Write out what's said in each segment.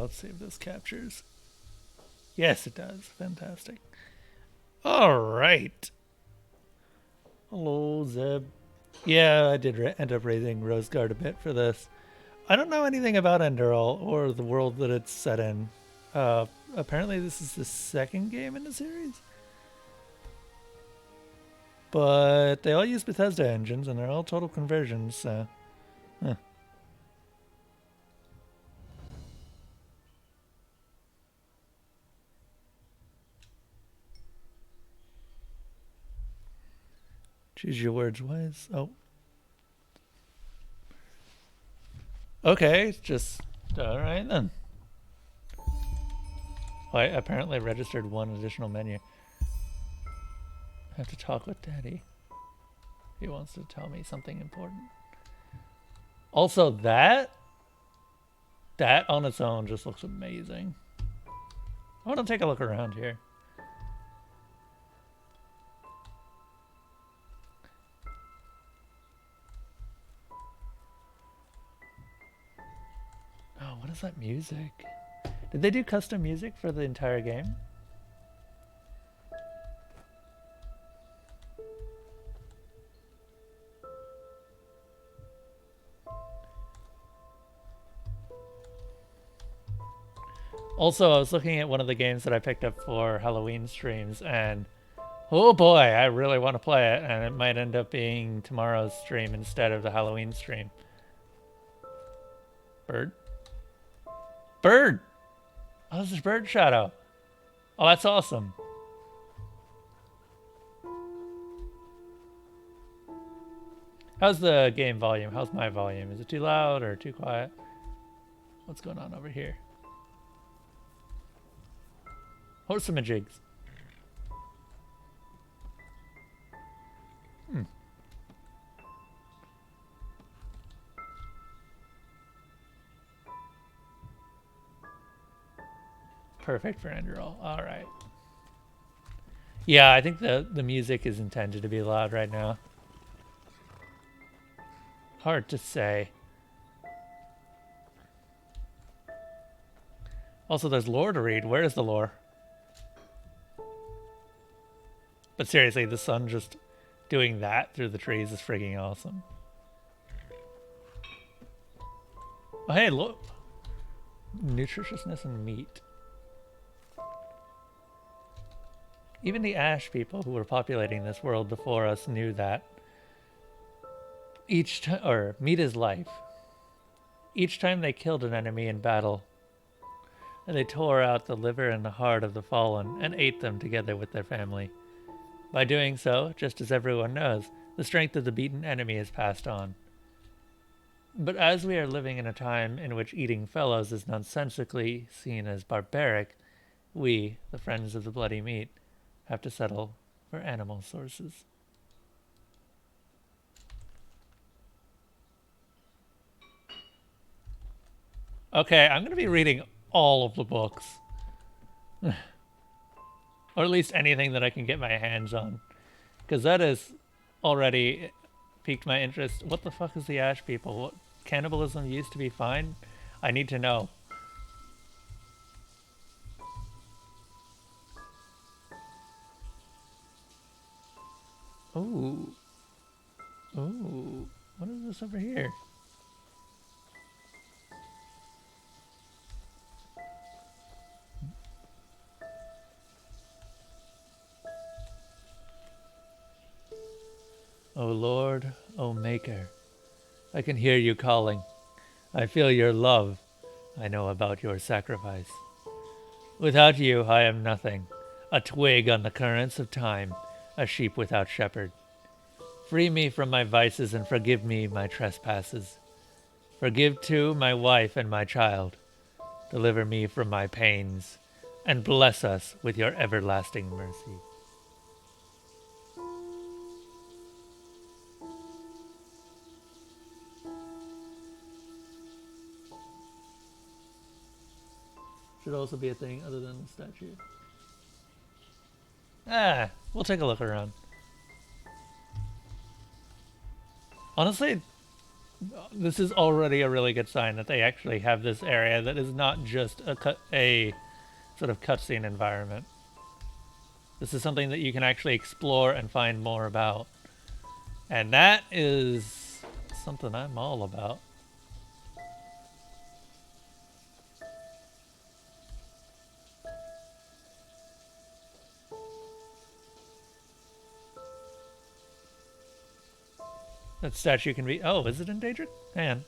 let's see if this captures. Yes, it does. Fantastic. All right. Hello, Zeb. Yeah, I did end up raising Roseguard a bit for this. I don't know anything about Enderal or the world that it's set in. Apparently, this is the second game in the series. But they all use Bethesda engines, and they're all total conversions, so... Huh. Choose your words wise. Oh. Okay, just... Alright then. I apparently registered one additional menu. I have to talk with Daddy. He wants to tell me something important. Also, that on its own just looks amazing. I want to take a look around here. Oh, what is that music? Did they do custom music for the entire game? Also, I was looking at one of the games that I picked up for Halloween streams, and oh boy, I really want to play it, and it might end up being tomorrow's stream instead of the Halloween stream. Bird? Bird! Oh, this is Bird Shadow. Oh, that's awesome. How's the game volume? How's my volume? Is it too loud or too quiet? What's going on over here? Horsemajigs. Perfect for Enderal. All right. Yeah, I think the music is intended to be loud right now. Hard to say. Also, there's lore to read. Where is the lore? But seriously, the sun just doing that through the trees is freaking awesome. Oh, hey, look. Nutritiousness and meat. Even the Ash people who were populating this world before us knew that. Meat is life. Each time they killed an enemy in battle, they tore out the liver and the heart of the fallen and ate them together with their family. By doing so, just as everyone knows, the strength of the beaten enemy is passed on. But as we are living in a time in which eating fellows is nonsensically seen as barbaric, we, the friends of the bloody meat, have to settle for animal sources. Okay, I'm going to be reading all of the books. Or at least anything that I can get my hands on. Because that has already piqued my interest. What the fuck is the Ash people? What, cannibalism used to be fine? I need to know. Ooh. Ooh. What is this over here? O Lord, O Maker, I can hear you calling. I feel your love. I know about your sacrifice. Without you, I am nothing. A twig on the currents of time, a sheep without shepherd. Free me from my vices and forgive me my trespasses. Forgive, too, my wife and my child. Deliver me from my pains, and bless us with your everlasting mercy. Should also be a thing other than the statue. We'll take a look around. Honestly, this is already a really good sign that they actually have this area that is not just a sort of cutscene environment. This is something that you can actually explore and find more about. And that is something I'm all about. That statue can be... Oh, is it in Daedric? Man.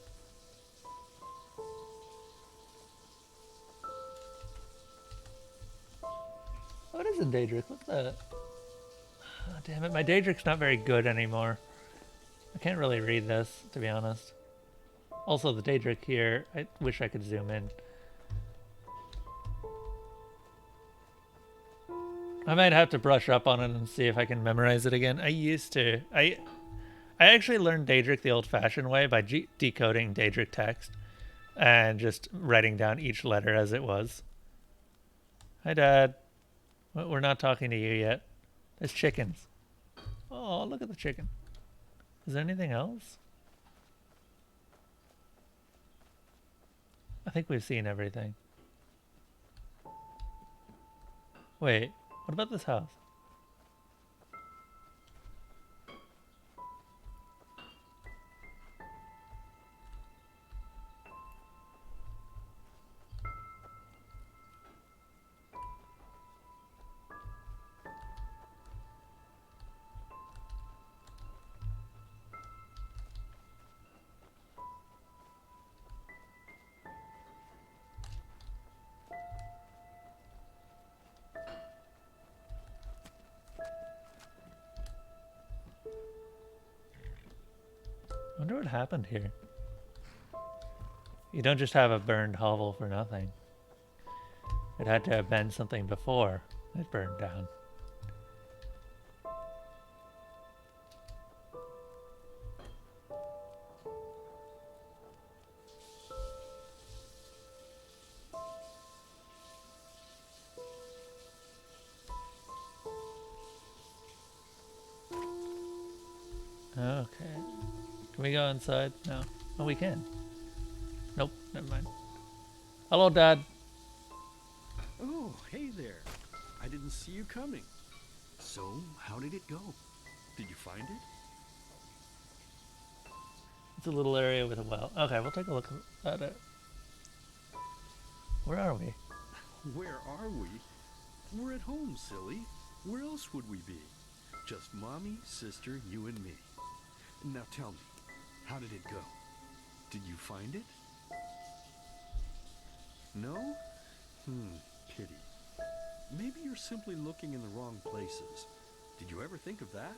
Oh, it is in Daedric. What's that? Oh, damn it. My Daedric's not very good anymore. I can't really read this, to be honest. Also, the Daedric here, I wish I could zoom in. I might have to brush up on it and see if I can memorize it again. I used to. I actually learned Daedric the old-fashioned way by decoding Daedric text and just writing down each letter as it was. Hi, Dad. We're not talking to you yet. There's chickens. Oh, look at the chicken. Is there anything else? I think we've seen everything. Wait, what about this house? I wonder what happened here. You don't just have a burned hovel for nothing. It had to have been something before it burned down. Okay. Can we go inside? No. Oh, we can. Nope, never mind. Hello, Dad. Oh, hey there. I didn't see you coming. So, how did it go? Did you find it? It's a little area with a well. Okay, we'll take a look at it. Where are we? Where are we? We're at home, silly. Where else would we be? Just mommy, sister, you and me. Now tell me, how did it go? Did you find it? No? Pity. Maybe you're simply looking in the wrong places. Did you ever think of that?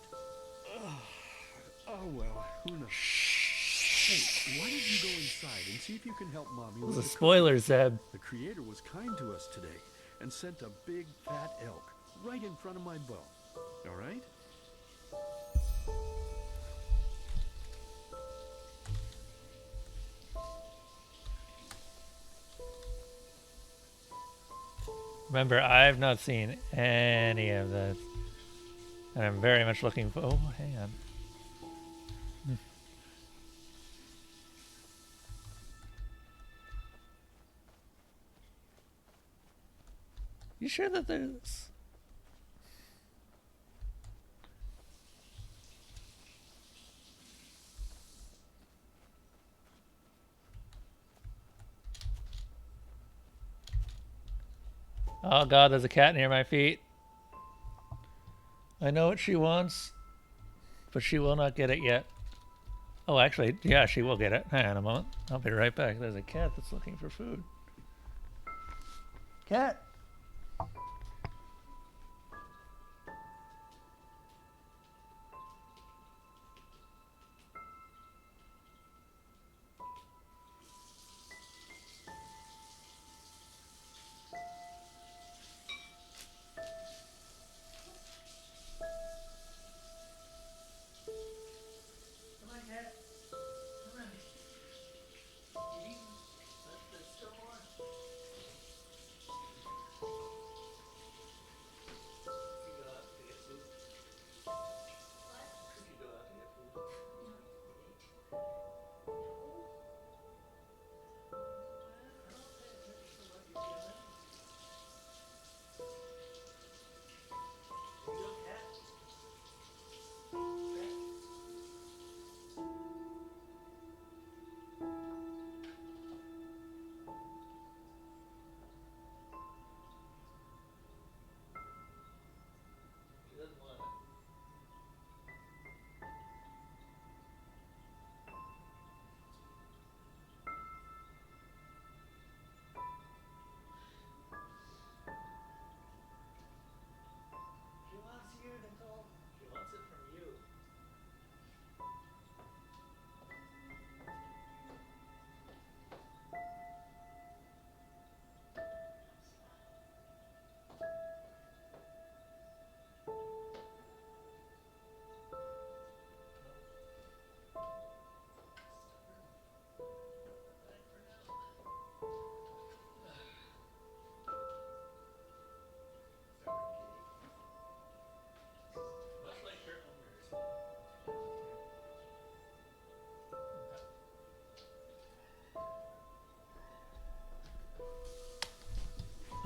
Oh well, who knows? Hey, why don't you go inside and see if you can help Mommy with It was a the spoiler, cooking? Zeb. The Creator was kind to us today and sent a big fat elk right in front of my bow. All right? Remember, I've not seen any of this. And I'm very much looking for... Oh, hang on. You sure that there's... Oh god, there's a cat near my feet. I know what she wants, but she will not get it yet. Oh, actually, yeah, she will get it. Hang on a moment. I'll be right back. There's a cat that's looking for food. Cat!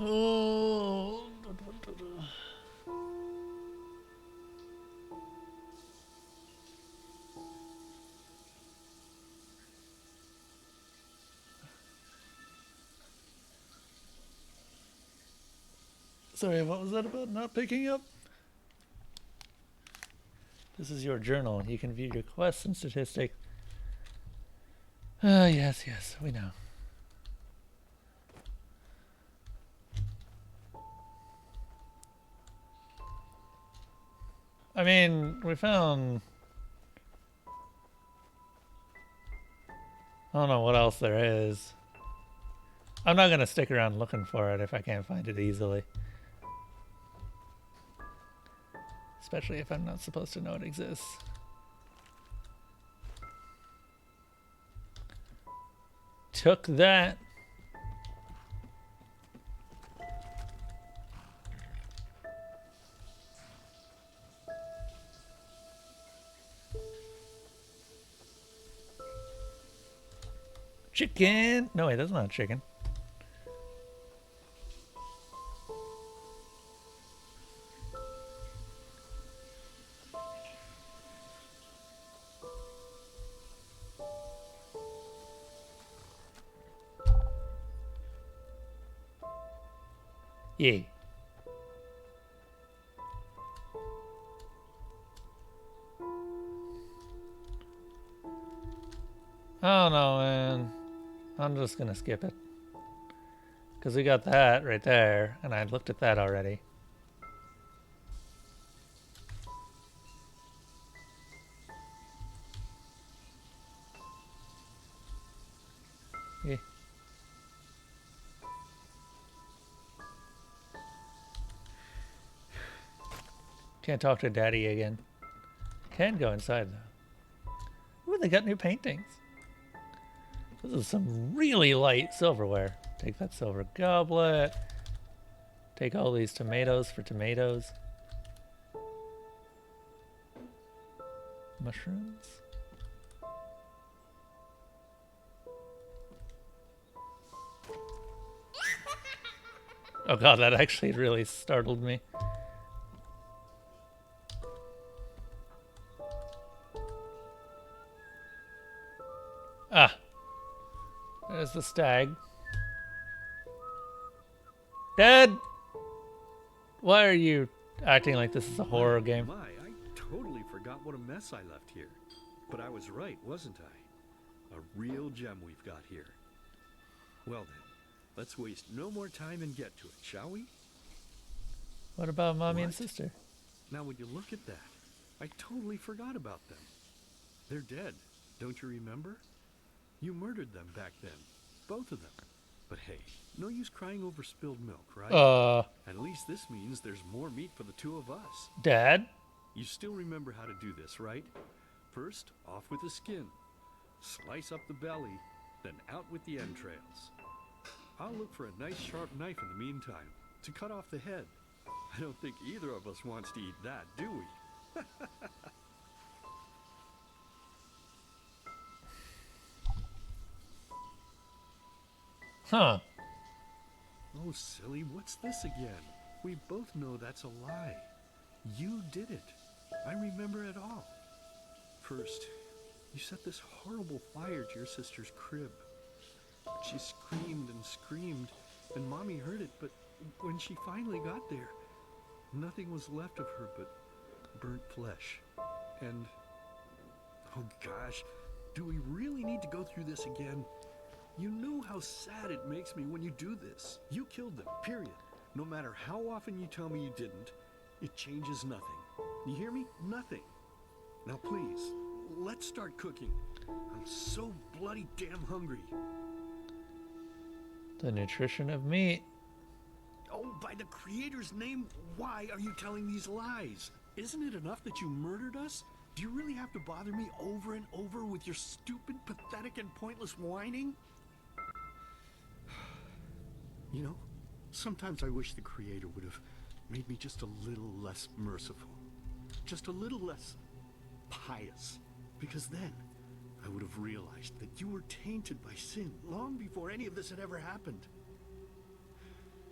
Oh. Sorry, what was that about not picking up? This is your journal. You can view your quests and statistics. Yes, yes, we know. I mean, we found... I don't know what else there is. I'm not going to stick around looking for it if I can't find it easily. Especially if I'm not supposed to know it exists. Took that. Chicken. No, wait, that's not chicken. Yeah. Oh no, man. I'm just gonna skip it. Because we got that right there, and I looked at that already. Yeah. Can't talk to Daddy again. Can go inside though. Ooh, they got new paintings. This is some really light silverware. Take that silver goblet. Take all these tomatoes for tomatoes. Mushrooms. Oh god, that actually really startled me. Ah. There's the stag. Dad! Why are you acting like this is a horror game? I totally forgot what a mess I left here. But I was right, wasn't I? A real gem we've got here. Well then, let's waste no more time and get to it, shall we? What about Mommy and Sister? Now would you look at that? I totally forgot about them. They're dead, don't you remember? You murdered them back then, both of them. But hey, no use crying over spilled milk, right? At least this means there's more meat for the two of us. Dad? You still remember how to do this, right? First, off with the skin. Slice up the belly, then out with the entrails. I'll look for a nice sharp knife in the meantime, to cut off the head. I don't think either of us wants to eat that, do we? Huh. Oh, silly, what's this again? We both know that's a lie. You did it. I remember it all. First, you set this horrible fire to your sister's crib. She screamed and screamed, and Mommy heard it, but when she finally got there, nothing was left of her but burnt flesh. And, oh gosh, do we really need to go through this again? You know how sad it makes me when you do this. You killed them, period. No matter how often you tell me you didn't, it changes nothing. You hear me? Nothing. Now please, let's start cooking. I'm so bloody damn hungry. The nutrition of meat. Oh, by the Creator's name, why are you telling these lies? Isn't it enough that you murdered us? Do you really have to bother me over and over with your stupid, pathetic, and pointless whining? You know, sometimes I wish the Creator would have made me just a little less merciful. Just a little less pious. Because then I would have realized that you were tainted by sin long before any of this had ever happened.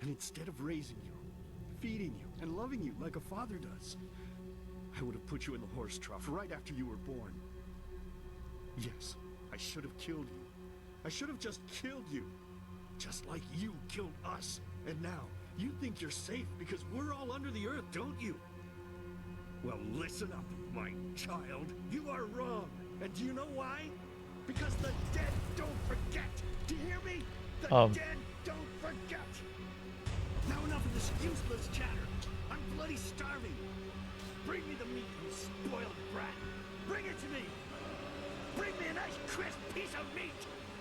And instead of raising you, feeding you, and loving you like a father does, I would have put you in the horse trough right after you were born. Yes, I should have killed you. I should have just killed you. Just like you killed us. And now, you think you're safe because we're all under the earth, don't you? Well, listen up, my child. You are wrong. And do you know why? Because the dead don't forget. Do you hear me? The dead don't forget. Now enough of this useless chatter. I'm bloody starving. Bring me the meat, you spoiled brat. Bring it to me. Bring me a nice crisp piece of meat.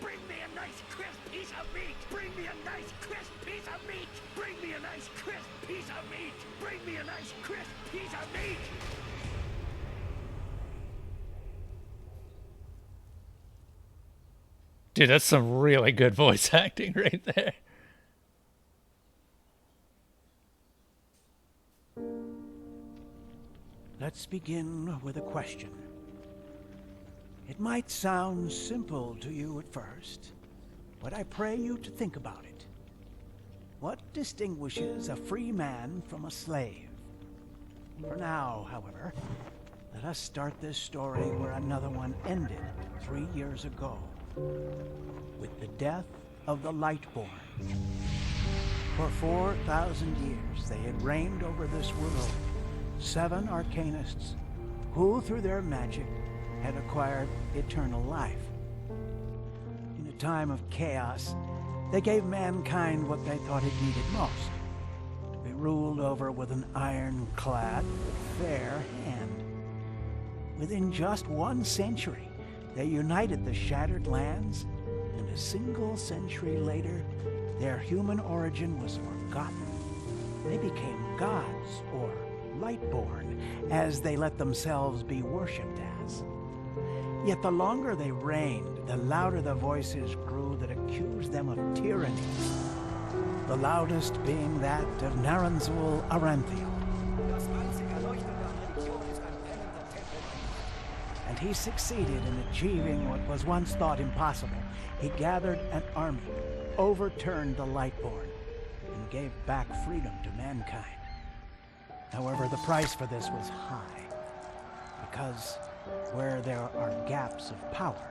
Bring me a nice crisp piece of meat. Bring me a nice crisp piece of meat. Bring me a nice crisp piece of meat. Bring me a nice crisp piece of meat. Dude, that's some really good voice acting right there. Let's begin with a question. It might sound simple to you at first, but I pray you to think about it. What distinguishes a free man from a slave? For now, however, let us start this story where another one ended 3 years ago, with the death of the Lightborn. For 4,000 years they had reigned over this world, 7 arcanists who, through their magic, had acquired eternal life. In a time of chaos, they gave mankind what they thought it needed most, to be ruled over with an ironclad but fair hand. Within just 1 century, they united the shattered lands, and a single century later, their human origin was forgotten. They became gods, or Lightborn, as they let themselves be worshipped as. Yet the longer they reigned, the louder the voices grew that accused them of tyranny. The loudest being that of Naranzul Aranthiel. And he succeeded in achieving what was once thought impossible. He gathered an army, overturned the Lightborn, and gave back freedom to mankind. However, the price for this was high, because where there are gaps of power,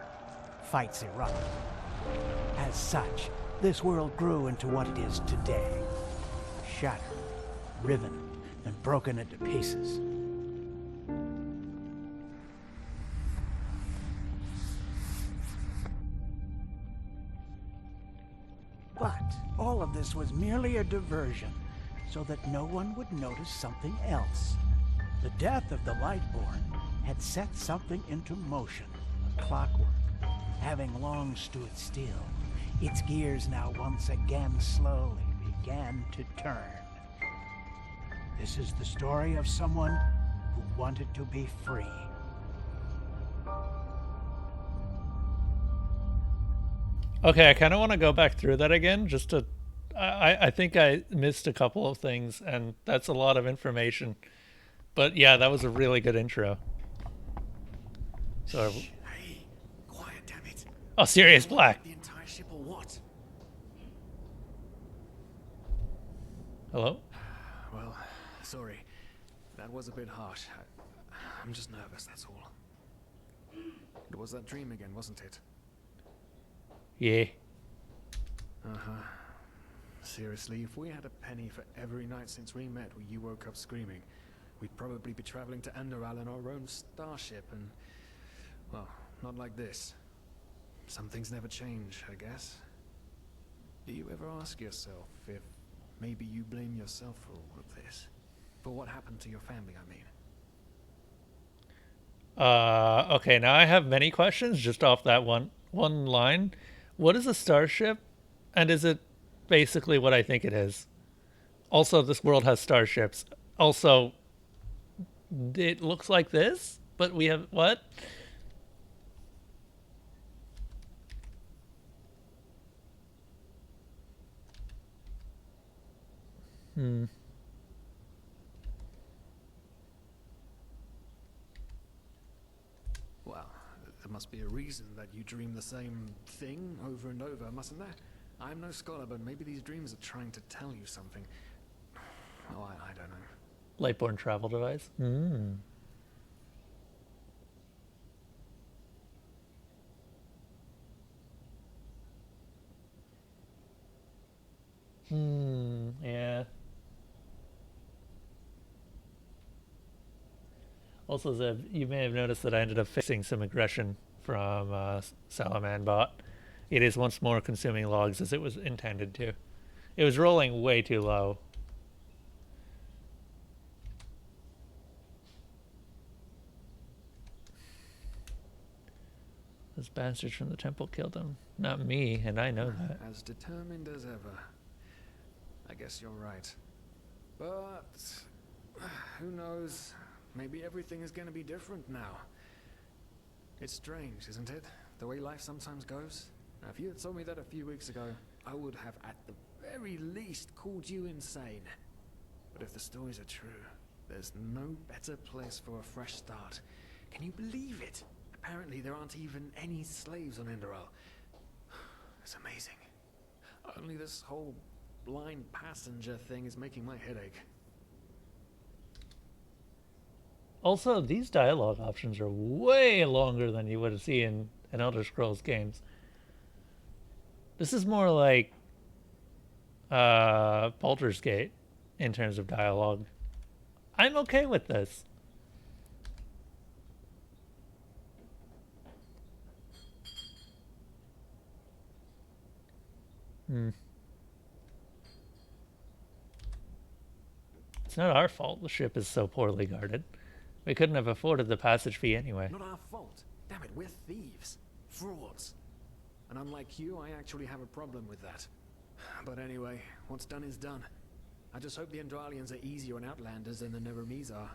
fights erupt. As such, this world grew into what it is today, shattered, riven, and broken into pieces. But all of this was merely a diversion, so that no one would notice something else. The death of the Lightborn had set something into motion, a clockwork, having long stood still. Its gears now once again slowly began to turn. This is the story of someone who wanted to be free. Okay, I kind of want to go back through that again, just to. I think I missed a couple of things, and that's a lot of information. But yeah, that was a really good intro. So. Hey, quiet, damn it. Oh, Sirius Black. The entire ship or what? Hello? Well, sorry. That was a bit harsh. I'm just nervous, that's all. It was that dream again, wasn't it? Yeah. Uh-huh. Seriously, if we had a penny for every night since we met where you woke up screaming, we'd probably be traveling to Enderal in our own starship and... well, not like this. Some things never change, I guess. Do you ever ask yourself if maybe you blame yourself for all of this? For what happened to your family, I mean? Okay, now I have many questions just off that one line. What is a starship? And is it basically what I think it is? Also, this world has starships. Also, it looks like this, but we have what? Well, there must be a reason that you dream the same thing over and over, mustn't there? I'm no scholar, but maybe these dreams are trying to tell you something. Oh, I don't know. Lightborn travel device. Hmm. Yeah. Also, Zeb, you may have noticed that I ended up fixing some aggression from Salaman bot. It is once more consuming logs as it was intended to. It was rolling way too low. Those bastards from the temple killed him. Not me, and I know that. As determined as ever. I guess you're right. But who knows? Maybe everything is going to be different now. It's strange, isn't it? The way life sometimes goes. Now, if you had told me that a few weeks ago, I would have at the very least called you insane. But if the stories are true, there's no better place for a fresh start. Can you believe it? Apparently there aren't even any slaves on Enderal. It's amazing. Only this whole blind passenger thing is making my head ache. Also, these dialogue options are way longer than you would see in Elder Scrolls games. This is more like Baldur's Gate in terms of dialogue. I'm okay with this. It's not our fault the ship is so poorly guarded. We couldn't have afforded the passage fee anyway. Not our fault. Damn it, we're thieves. Frauds. And unlike you, I actually have a problem with that. But anyway, what's done is done. I just hope the Endralians are easier on Outlanders than the Neremes are.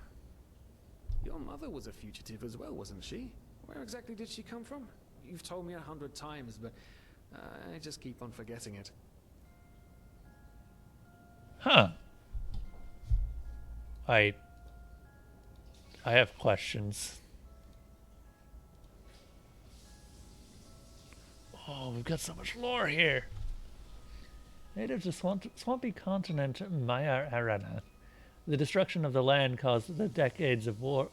Your mother was a fugitive as well, wasn't she? Where exactly did she come from? You've told me 100 times, but I just keep on forgetting it. Huh. I have questions. Oh, we've got so much lore here. Native to swampy continent Maya Arana. The destruction of the land caused by the decades of war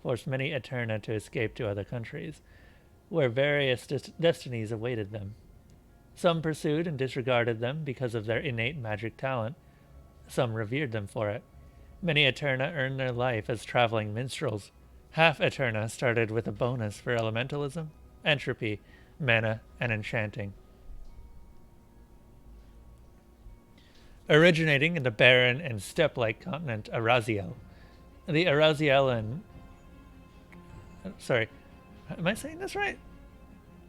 forced many Eterna to escape to other countries, where various destinies awaited them. Some pursued and disregarded them because of their innate magic talent. Some revered them for it. Many Eterna earned their life as traveling minstrels. Half Eterna started with a bonus for elementalism, entropy, mana, and enchanting. Originating in the barren and steppe-like continent Araziel, the Arazielan... Sorry, am I saying this right?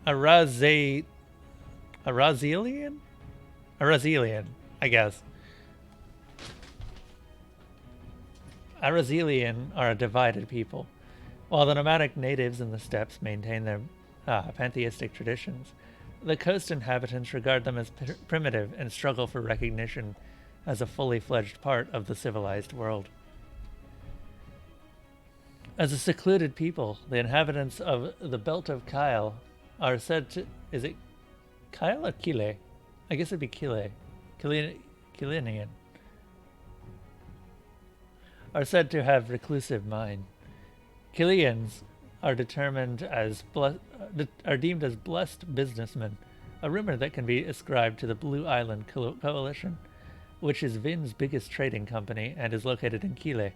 Arazelian, I guess. Arazelian are a divided people. While the nomadic natives in the steppes maintain their pantheistic traditions, the coast inhabitants regard them as primitive and struggle for recognition as a fully fledged part of the civilized world. As a secluded people, the inhabitants of the Belt of Kyle are said to... Is it Kyle or Kile? I guess it'd be Kile. Kilinian. Are said to have reclusive mind. Kilians are deemed as blessed businessmen, a rumor that can be ascribed to the Blue Island Coalition, which is Vin's biggest trading company and is located in Kile,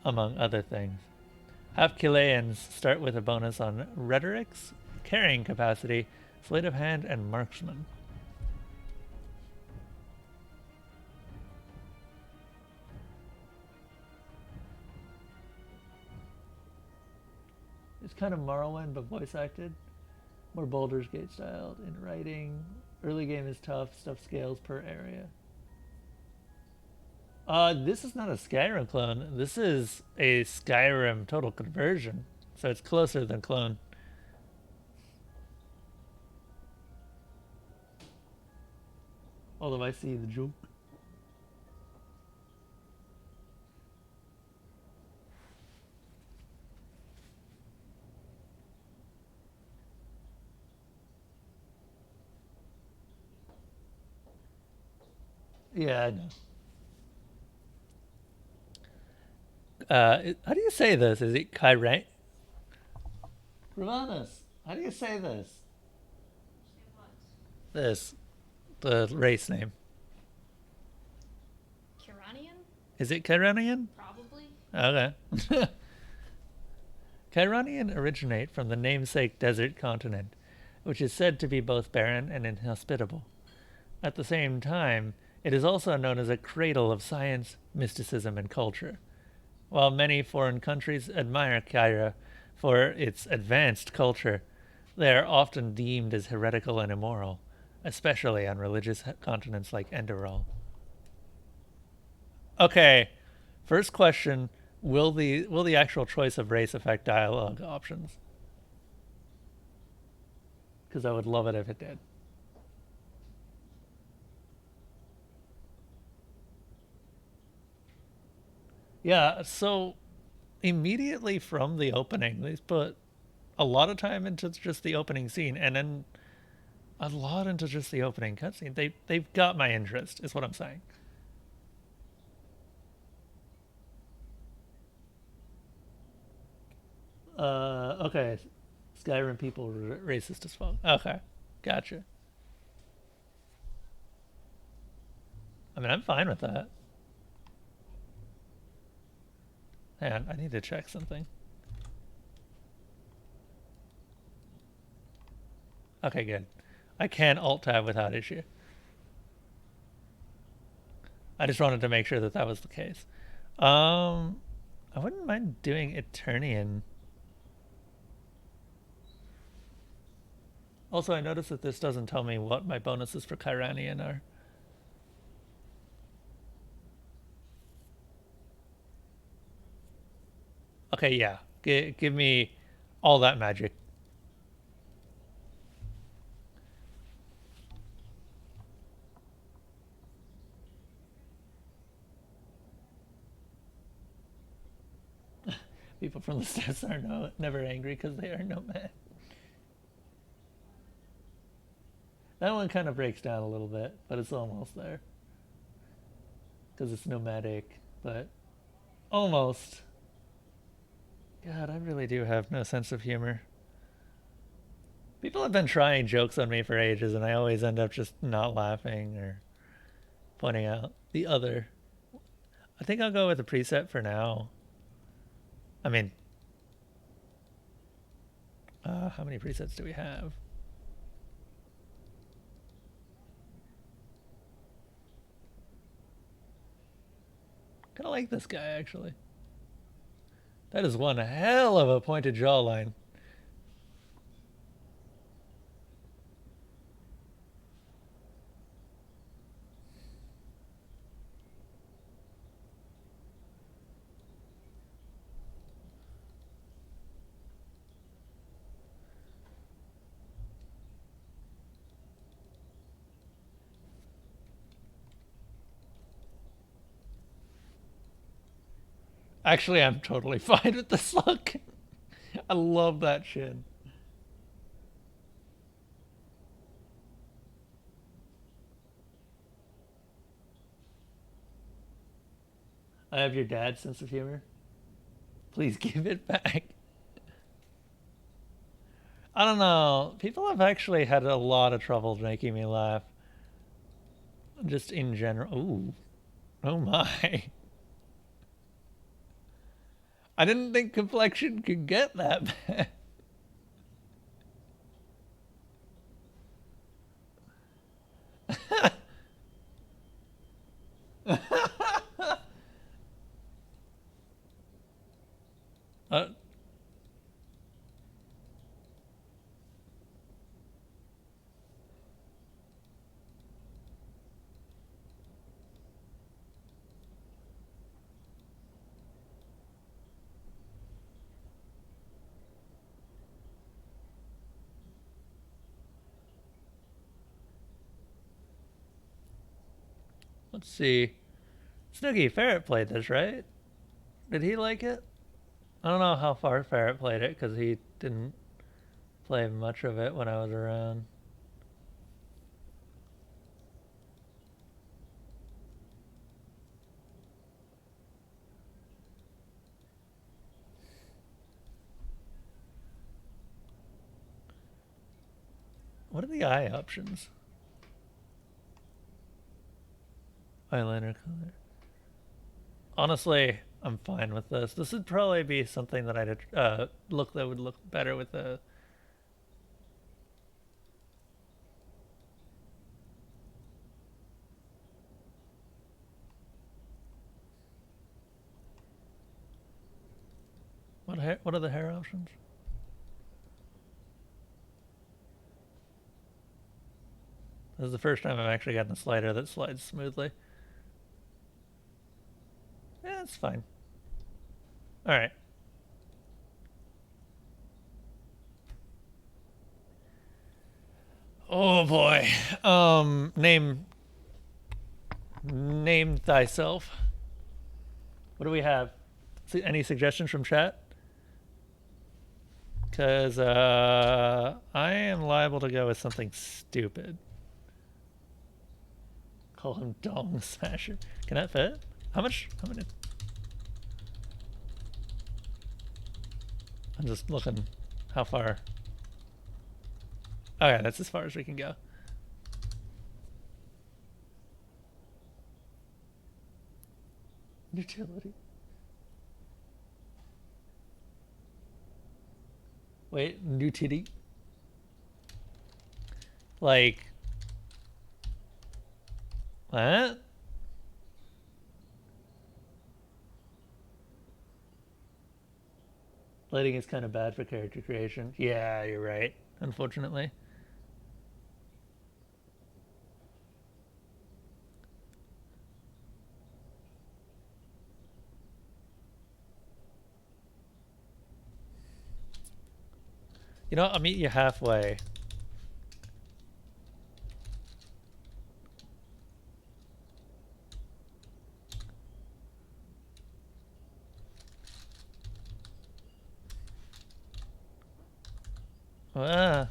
among other things. Half Kileans start with a bonus on rhetorics, carrying capacity, sleight of hand, and marksman. It's kind of Morrowind, but voice acted. More Baldur's Gate styled in writing. Early game is tough. Stuff scales per area. This is not a Skyrim clone. This is a Skyrim total conversion. So it's closer than clone. Although I see the joke. Yeah, I know. How do you say this? Is it Kyran? Ravanas, how do you say this? This, the race name. Kiranian? Is it Kyranian? Probably. Okay. Kyranian originate from the namesake desert continent, which is said to be both barren and inhospitable. At the same time, it is also known as a cradle of science, mysticism, and culture. While many foreign countries admire Cairo for its advanced culture, they are often deemed as heretical and immoral, especially on religious continents like Enderal. Okay, first question: will the actual choice of race affect dialogue options? Because I would love it if it did. Yeah, so immediately from the opening, they put a lot of time into just the opening scene, and then a lot into just the opening cutscene. They've got my interest, is what I'm saying. Okay, Skyrim people racist as fuck. Okay, gotcha. I mean, I'm fine with that. Hang on, I need to check something. Okay, good. I can alt tab without issue. I just wanted to make sure that that was the case. I wouldn't mind doing Eternian. Also, I noticed that this doesn't tell me what my bonuses for Kyranian are. Okay, yeah. Give me all that magic. People from the steppes are never angry because they are nomad. That one kind of breaks down a little bit, but it's almost there. Because it's nomadic, but almost. God, I really do have no sense of humor. People have been trying jokes on me for ages, and I always end up just not laughing or pointing out the other. I think I'll go with the preset for now. I mean, how many presets do we have? Kind of like this guy, actually. That is one hell of a pointed jawline. Actually, I'm totally fine with this look. I love that chin. I have your dad's sense of humor. Please give it back. I don't know. People have actually had a lot of trouble making me laugh. Just in general. Ooh. Oh my. I didn't think complexion could get that bad. uh, let's see. Snooky Ferret played this, right? Did he like it? I don't know how far Ferret played it because he didn't play much of it when I was around. What are the eye options? Eyeliner color. Honestly, I'm fine with this. This would probably be something that I'd look that would look better with a. What are the hair options? This is the first time I've actually gotten a slider that slides smoothly. Yeah, it's fine. All right. Oh boy. Name thyself. What do we have? Any suggestions from chat? Because I am liable to go with something stupid. Call him Dong Smasher. Can that fit? How much? How many? I'm just looking how far. Okay, that's as far as we can go. Utility. Wait, new titty? Like, what? Lighting is kind of bad for character creation. Yeah, you're right, unfortunately. You know, I'll meet you halfway. Ah.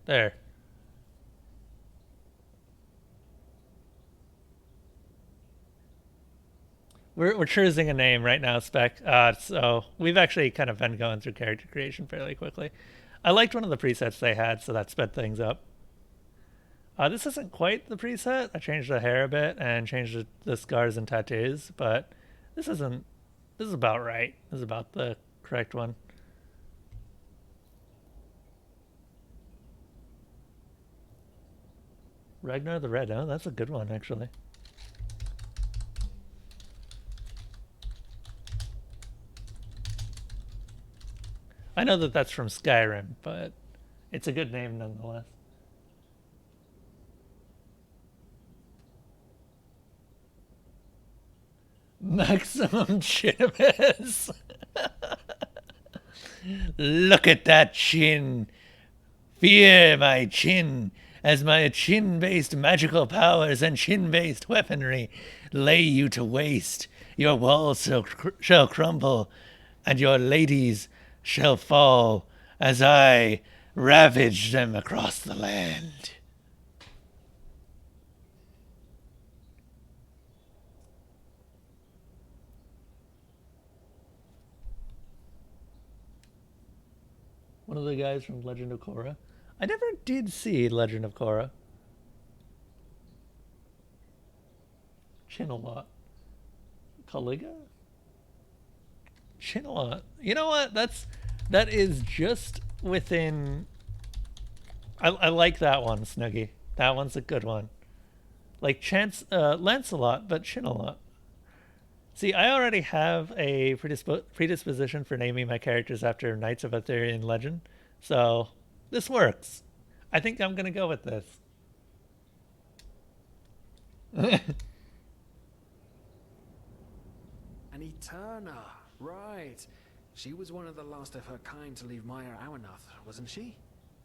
There. We're choosing a name right now, Spec. So we've actually kind of been going through character creation fairly quickly. I liked one of the presets they had, so that sped things up. This isn't quite the preset. I changed the hair a bit and changed the scars and tattoos, but this isn't. This is about right. This is about the correct one. Ragnar the Red. Oh, that's a good one, actually. I know that that's from Skyrim, but it's a good name nonetheless. Maximum Chinimus. Look at that chin. Fear my chin, as my chin-based magical powers and chin-based weaponry lay you to waste. Your walls shall crumble, and your ladies shall fall, as I ravage them across the land. One of the guys from Legend of Korra. I never did see Legend of Korra. Chin-a-lot. Caliga? Chin-a-lot. You know what? That is just within. I like that one, Snuggy. That one's a good one. Like Lancelot, but Chin-a-lot. See, I already have a predisposition for naming my characters after Knights of Arthurian legend, so this works. I think I'm gonna go with this. An Eterna, right. She was one of the last of her kind to leave Maya Awanath, wasn't she?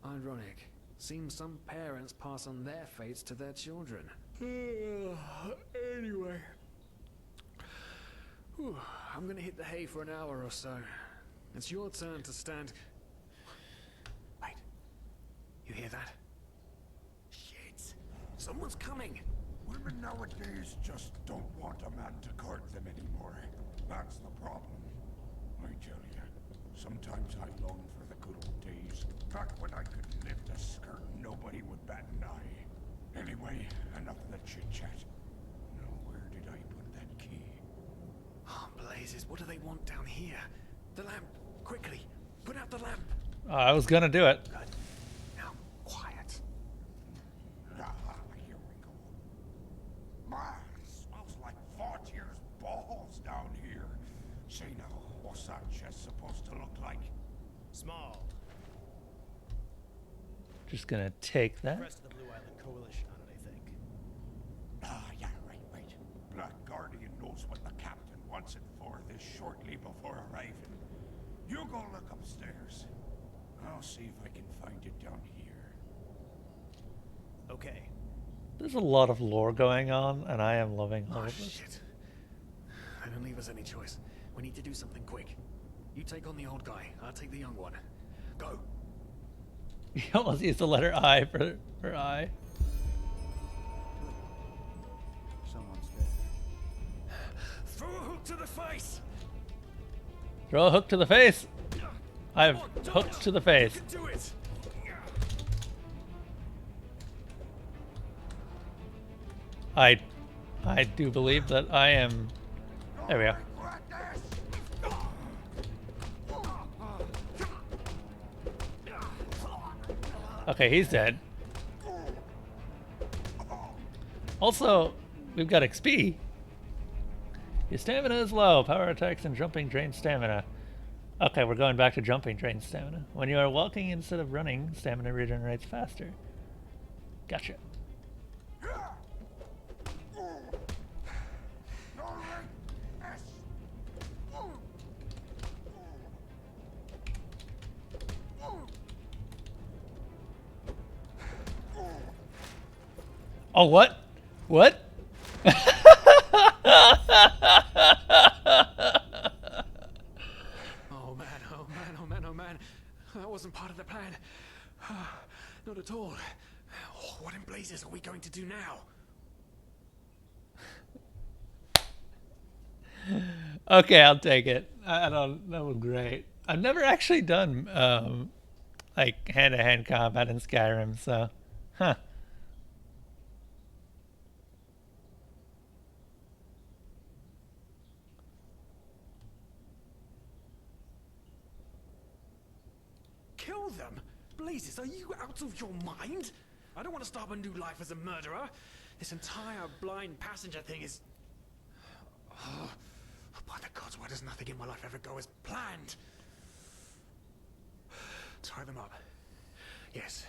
Ironic. Seems some parents pass on their fates to their children. Anyway. Whew, I'm gonna hit the hay for an hour or so. It's your turn to stand. Wait. You hear that? Shit. Someone's coming. Women nowadays just don't want a man to court them anymore. That's the problem. I tell you, sometimes I long for the good old days, back when I could lift a skirt, nobody would bat an eye. Anyway, enough of the chit-chat. Now, where did I put that key? Oh, blazes, what do they want down here? The lamp! Quickly! Put out the lamp! I was gonna do it. Good. Now, quiet. Ah, here we go. Man, smells like 4 years balls down here. Say now, what's that chest supposed to look like? Small. Just gonna take that. Rest of the Blue Island Coalition on it, I think. Ah, yeah, right. Black Guardian knows what the captain wants it for this shortly before arriving. You go look upstairs. I'll see if I can find it down here. Okay. There's a lot of lore going on, and I am loving all Oh, of this. shit. They don't leave us any choice. We need to do something quick. You take on the old guy, I'll take the young one. Go! You almost used the letter I for I. Someone's there. Throw a hook to the face! Throw a hook to the face. I've Come on, dodge. hooked to the face. You can do it! I do believe that I am. There we go. Okay, he's dead. Also, we've got XP. Your stamina is low. Power attacks and jumping drain stamina. Okay, we're going back to jumping drain stamina. When you are walking instead of running, stamina regenerates faster. Gotcha. Oh, what? What? Oh man. That wasn't part of the plan. Not at all. Oh, what in blazes are we going to do now? Okay, I'll take it. I don't. That was great. I've never actually done like hand-to-hand combat in Skyrim, so huh. Kill them? Blazes, are you out of your mind? I don't want to start a new life as a murderer. This entire blind passenger thing is... Oh, by the gods, why does nothing in my life ever go as planned? Tie them up. Yes,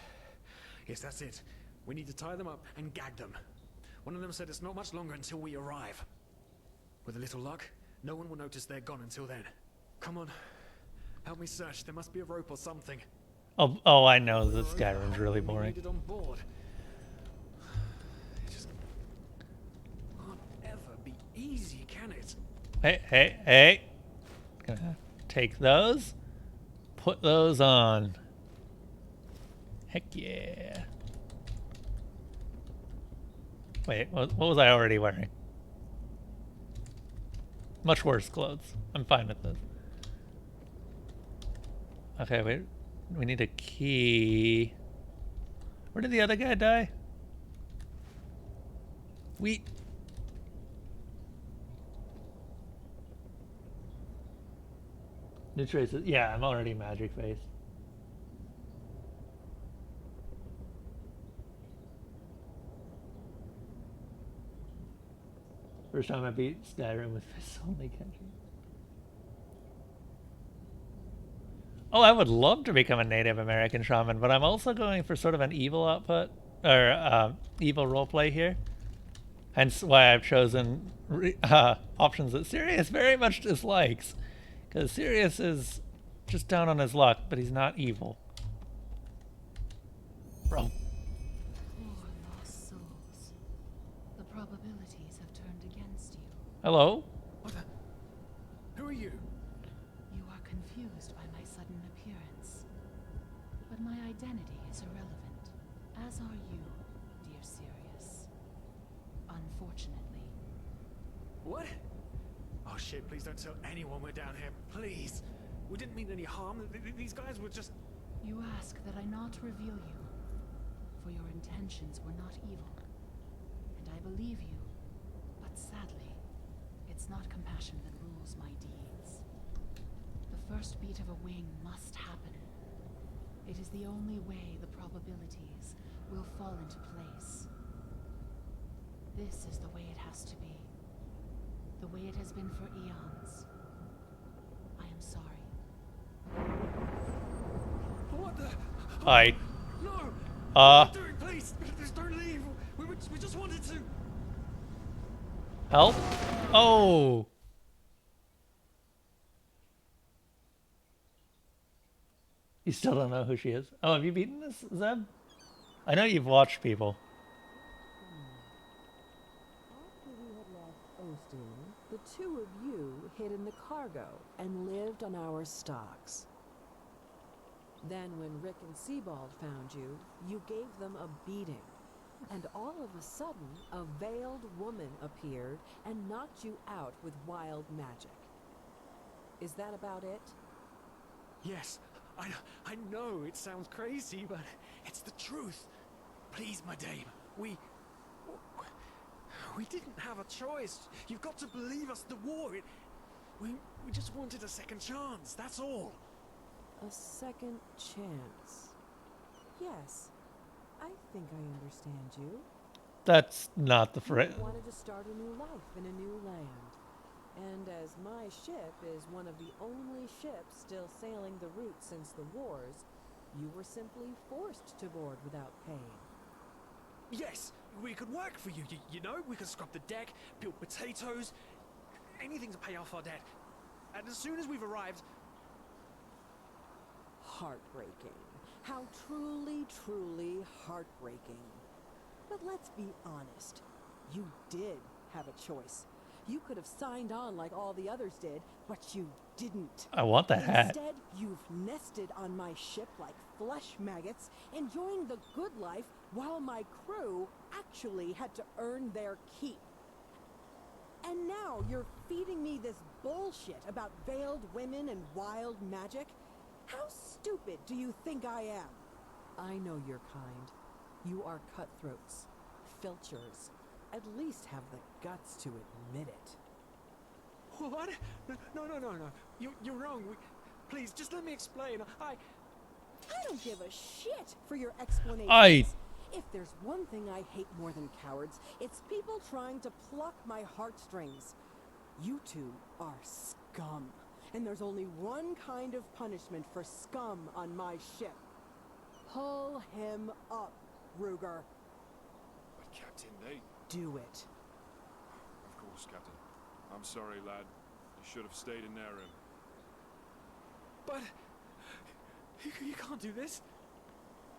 that's it. We need to tie them up and gag them. One of them said it's not much longer until we arrive. With a little luck, no one will notice they're gone until then. Come on, help me search. There must be a rope or something. Oh, I know this Skyrim's really We boring. need it on board. It just can't ever be easy, can it? Hey. Gonna take those. Put those on. Heck yeah. Wait, what was I already wearing? Much worse clothes. I'm fine with this. Okay, wait. We need a key. Where did the other guy die? New traces. Yeah, I'm already magic faced. First time I beat Skyrim with this only country. Oh, I would love to become a Native American shaman, but I'm also going for sort of an evil output, or evil roleplay here. Hence why I've chosen options that Sirius very much dislikes. Because Sirius is just down on his luck, but he's not evil. Bro. Poor lost souls. The probabilities have turned against you. Hello? What the... Who are you? You are confused by my sudden appearance. But my identity is irrelevant, as are you, dear Sirius. Unfortunately. What? Oh shit, please don't tell anyone we're down here, please. We didn't mean any harm. These guys were just... You ask that I not reveal you, for your intentions were not evil. And I believe you, but sadly, it's not compassion that rules my deeds. The first beat of a wing must happen. It is the only way the probabilities will fall into place. This is the way it has to be. The way it has been for eons. I am sorry. What the? I. No! Uh. What are you doing? Please! Just don't leave! We just wanted to... Help? Oh. You still don't know who she is? Oh, have you beaten this, Zeb? I know you've watched people. After we had left Osteen, the two of you hid in the cargo and lived on our stocks. Then when Rick and Sebald found you, you gave them a beating. And all of a sudden, a veiled woman appeared and knocked you out with wild magic. Is that about it? Yes, I know it sounds crazy, but it's the truth. Please, my dame, we didn't have a choice. You've got to believe us. The war, we just wanted a second chance. That's all. A second chance. Yes, I think I understand you. That's not the phrase. You wanted to start a new life in a new land. And as my ship is one of the only ships still sailing the route since the wars, you were simply forced to board without paying. Yes, we could work for you. You know, we could scrub the deck, peel potatoes, anything to pay off our debt. And as soon as we've arrived... Heartbreaking. How truly, truly heartbreaking. But let's be honest. You did have a choice. You could have signed on like all the others did, but you didn't. I want that hat. Instead, you've nested on my ship like flesh maggots, enjoying the good life while my crew actually had to earn their keep. And now you're feeding me this bullshit about veiled women and wild magic? How stupid do you think I am? I know your kind. You are cutthroats, filchers. At least have the guts to admit it. What? No. You're wrong. Please, just let me explain. I don't give a shit for your explanations. If there's one thing I hate more than cowards, it's people trying to pluck my heartstrings. You two are scum. And there's only one kind of punishment for scum on my ship. Pull him up, Ruger. But Captain, they... Do it. Of course, Captain. I'm sorry, lad. You should have stayed in their room. But... You can't do this.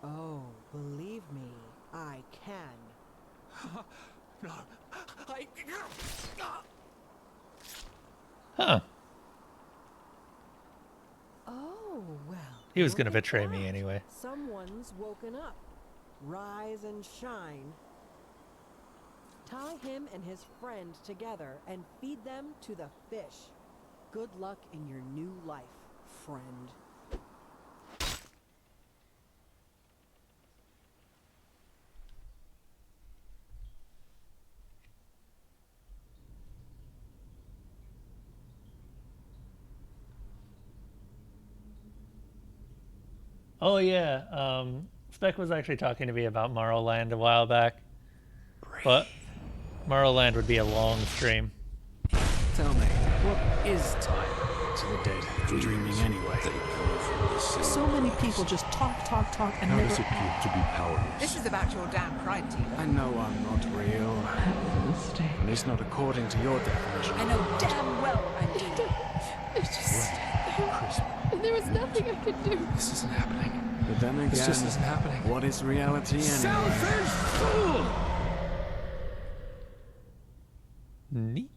Oh, believe me, I can. No. Huh. Oh, well. He was gonna betray me anyway. Someone's woken up. Rise and shine. Tie him and his friend together and feed them to the fish. Good luck in your new life, friend. Oh yeah, Spec was actually talking to me about Morrowland a while back. But Morrowland would be a long stream. Tell me, what is time to the dead dreaming anyway? So many people just talk, and How never... does it feel to be powerless? This is about your damn pride, Tina. I know I'm not real. At least not according to your definition. I know damn well I'm doing. It's just... There was nothing I could do. This isn't happening. But then again, This just isn't happening. What is reality anyway? Selfish fool! Neat.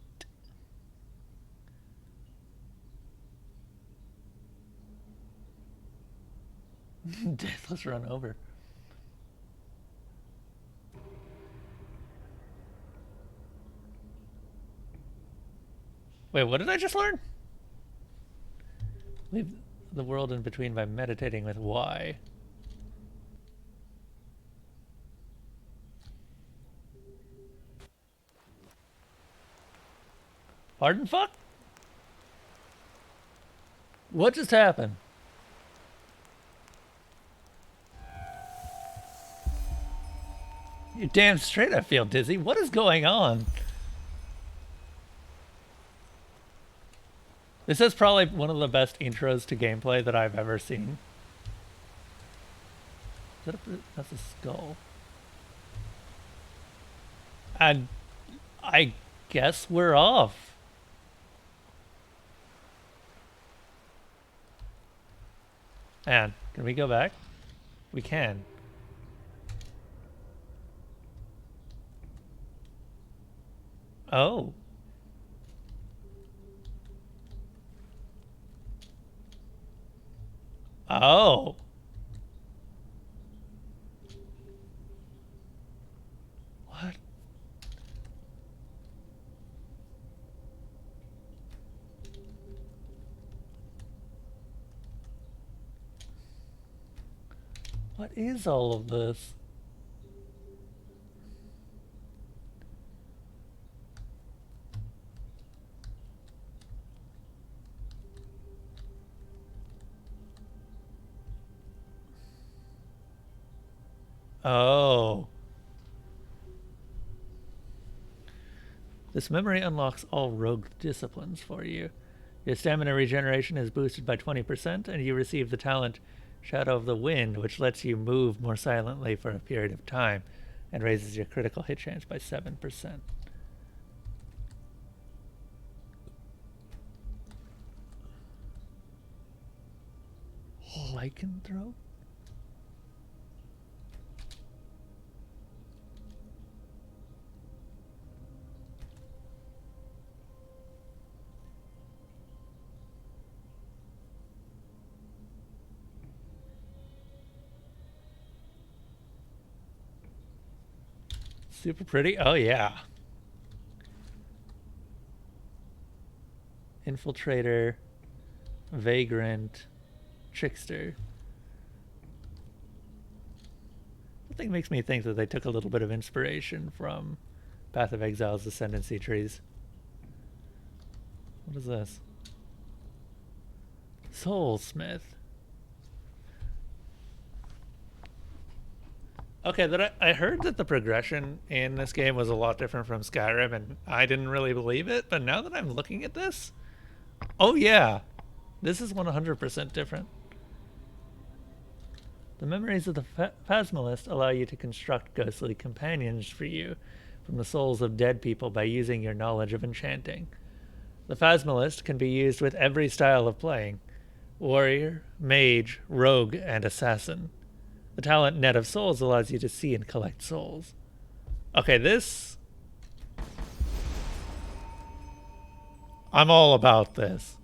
Deathless run over. Wait, what did I just learn? the world in between by meditating with Y. Pardon fuck? What just happened? You're damn straight I feel dizzy. What is going on? This is probably one of the best intros to gameplay that I've ever seen. Is that that's a skull. And I guess we're off. And can we go back? We can. Oh. Oh. What? What is all of this? Oh. This memory unlocks all rogue disciplines for you. Your stamina regeneration is boosted by 20%, and you receive the talent Shadow of the Wind, which lets you move more silently for a period of time and raises your critical hit chance by 7%. Lycanthrope? Super pretty? Oh, yeah. Infiltrator, Vagrant, Trickster. Something makes me think that they took a little bit of inspiration from Path of Exile's Ascendancy trees. What is this? Soulsmith. Okay, I heard that the progression in this game was a lot different from Skyrim, and I didn't really believe it, but now that I'm looking at this, oh yeah, this is 100% different. The memories of the Phasmalist allow you to construct ghostly companions for you from the souls of dead people by using your knowledge of enchanting. The Phasmalist can be used with every style of playing: warrior, mage, rogue, and assassin. The talent Net of Souls allows you to see and collect souls. Okay, this... I'm all about this.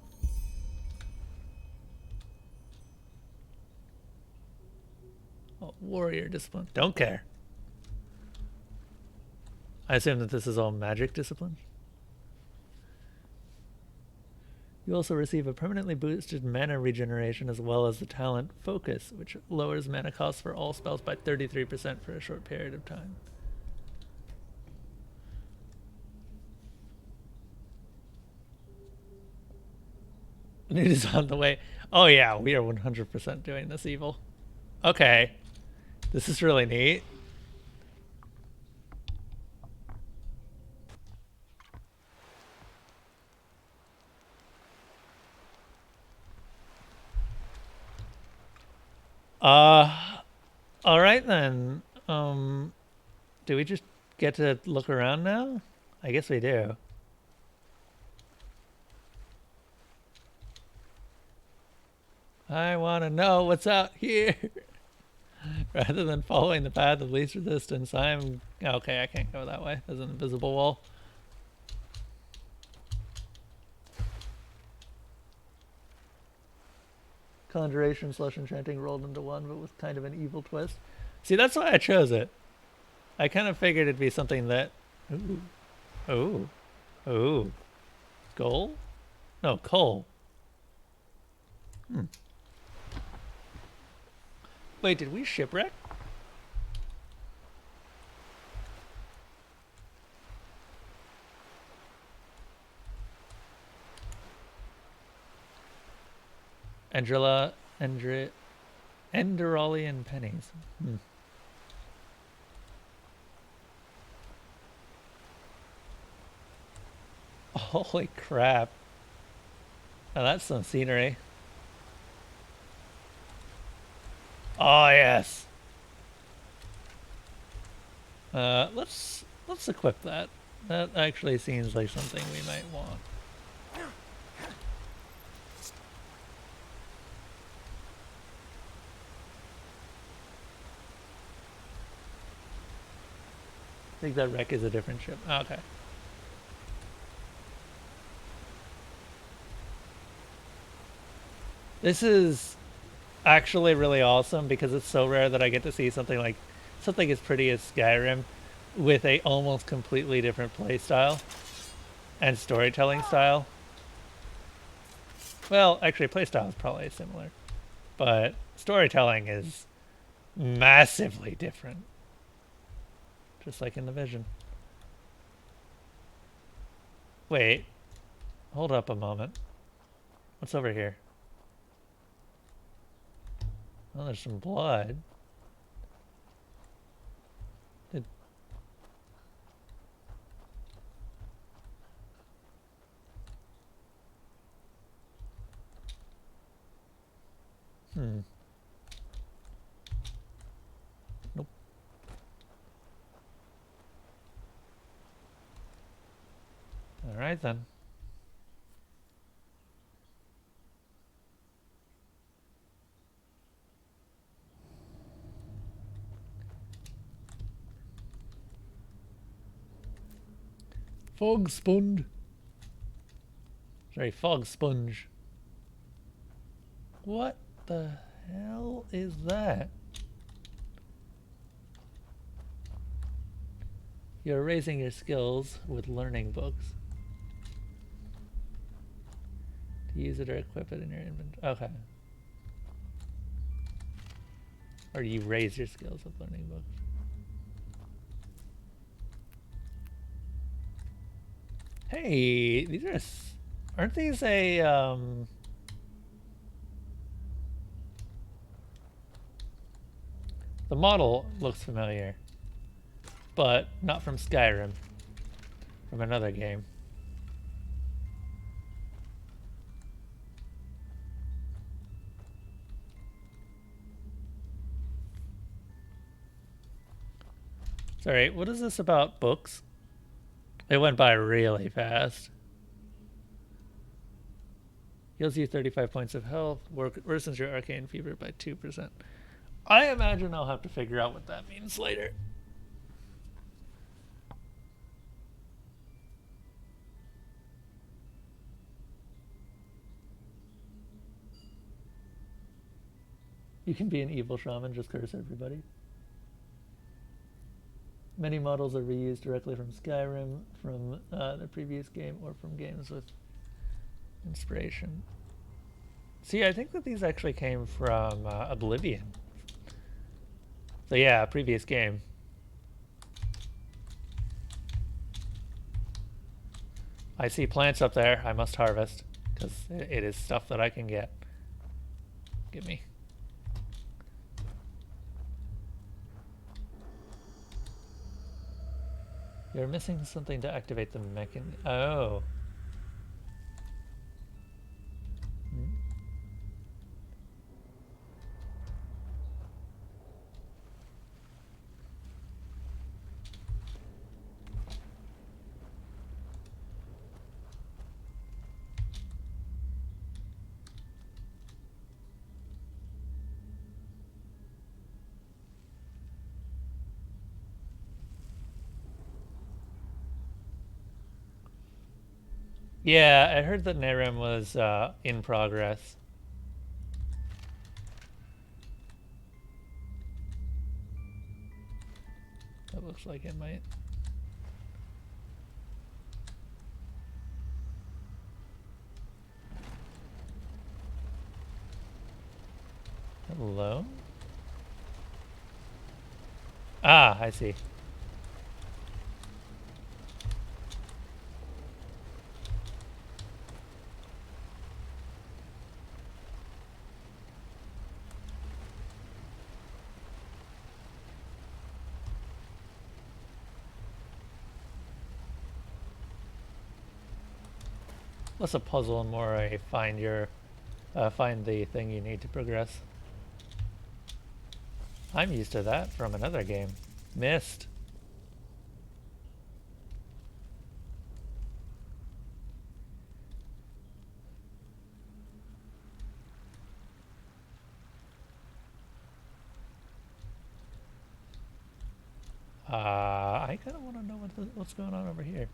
Oh, warrior discipline. Don't care. I assume that this is all magic discipline. You also receive a permanently boosted mana regeneration as well as the talent Focus, which lowers mana costs for all spells by 33% for a short period of time. It is on the way. Oh yeah, we are 100% doing this evil. Okay. This is really neat. All right then. Do we just get to look around now? I guess we do. I want to know what's out here. Rather than following the path of least resistance, I'm... Okay, I can't go that way. There's an invisible wall. Conjuration / enchanting rolled into one, but with kind of an evil twist. See, that's why I chose it. I kind of figured it'd be something that... Ooh. Ooh. Ooh. Goal? No, coal. Wait, did we shipwreck? Enderalian pennies. Hmm. Holy crap. Now that's some scenery. Oh yes. Let's equip that. That actually seems like something we might want. I think that wreck is a different ship. Oh, okay. This is actually really awesome because it's so rare that I get to see something as pretty as Skyrim with a almost completely different play style and storytelling style. Well, actually playstyle is probably similar, but storytelling is massively different. Just like in the Vision. Wait. Hold up a moment. What's over here? Oh, there's some blood. Nope. Alright then. Fog sponge. Sorry, fog sponge. What the hell is that? You're raising your skills with learning books. To use it or equip it in your inventory. Okay. Or you raise your skills with learning books. Hey, these are... Aren't these a... The model looks familiar. But not from Skyrim. From another game. Sorry, what is this about books? It went by really fast. Heals you 35 points of health. Worsens your arcane fever by 2%. I imagine I'll have to figure out what that means later. You can be an evil shaman, just curse everybody. Many models are reused directly from Skyrim, from the previous game, or from games with inspiration. See, I think that these actually came from Oblivion. So yeah, previous game. I see plants up there I must harvest, because it is stuff that I can get. Give me. You're missing something to activate the mechanism. Oh. Yeah, I heard that Nehrim was in progress. That looks like it might. Hello? Ah, I see. Less a puzzle and more a find the thing you need to progress. I'm used to that from another game. Missed. I kind of want to know what's going on over here.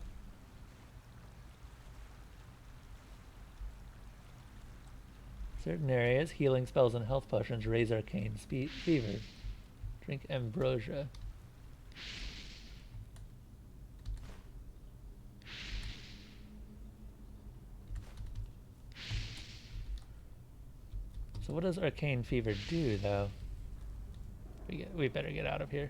Certain areas, healing spells and health potions raise arcane fever. Drink ambrosia. So what does arcane fever do, though? We better get out of here.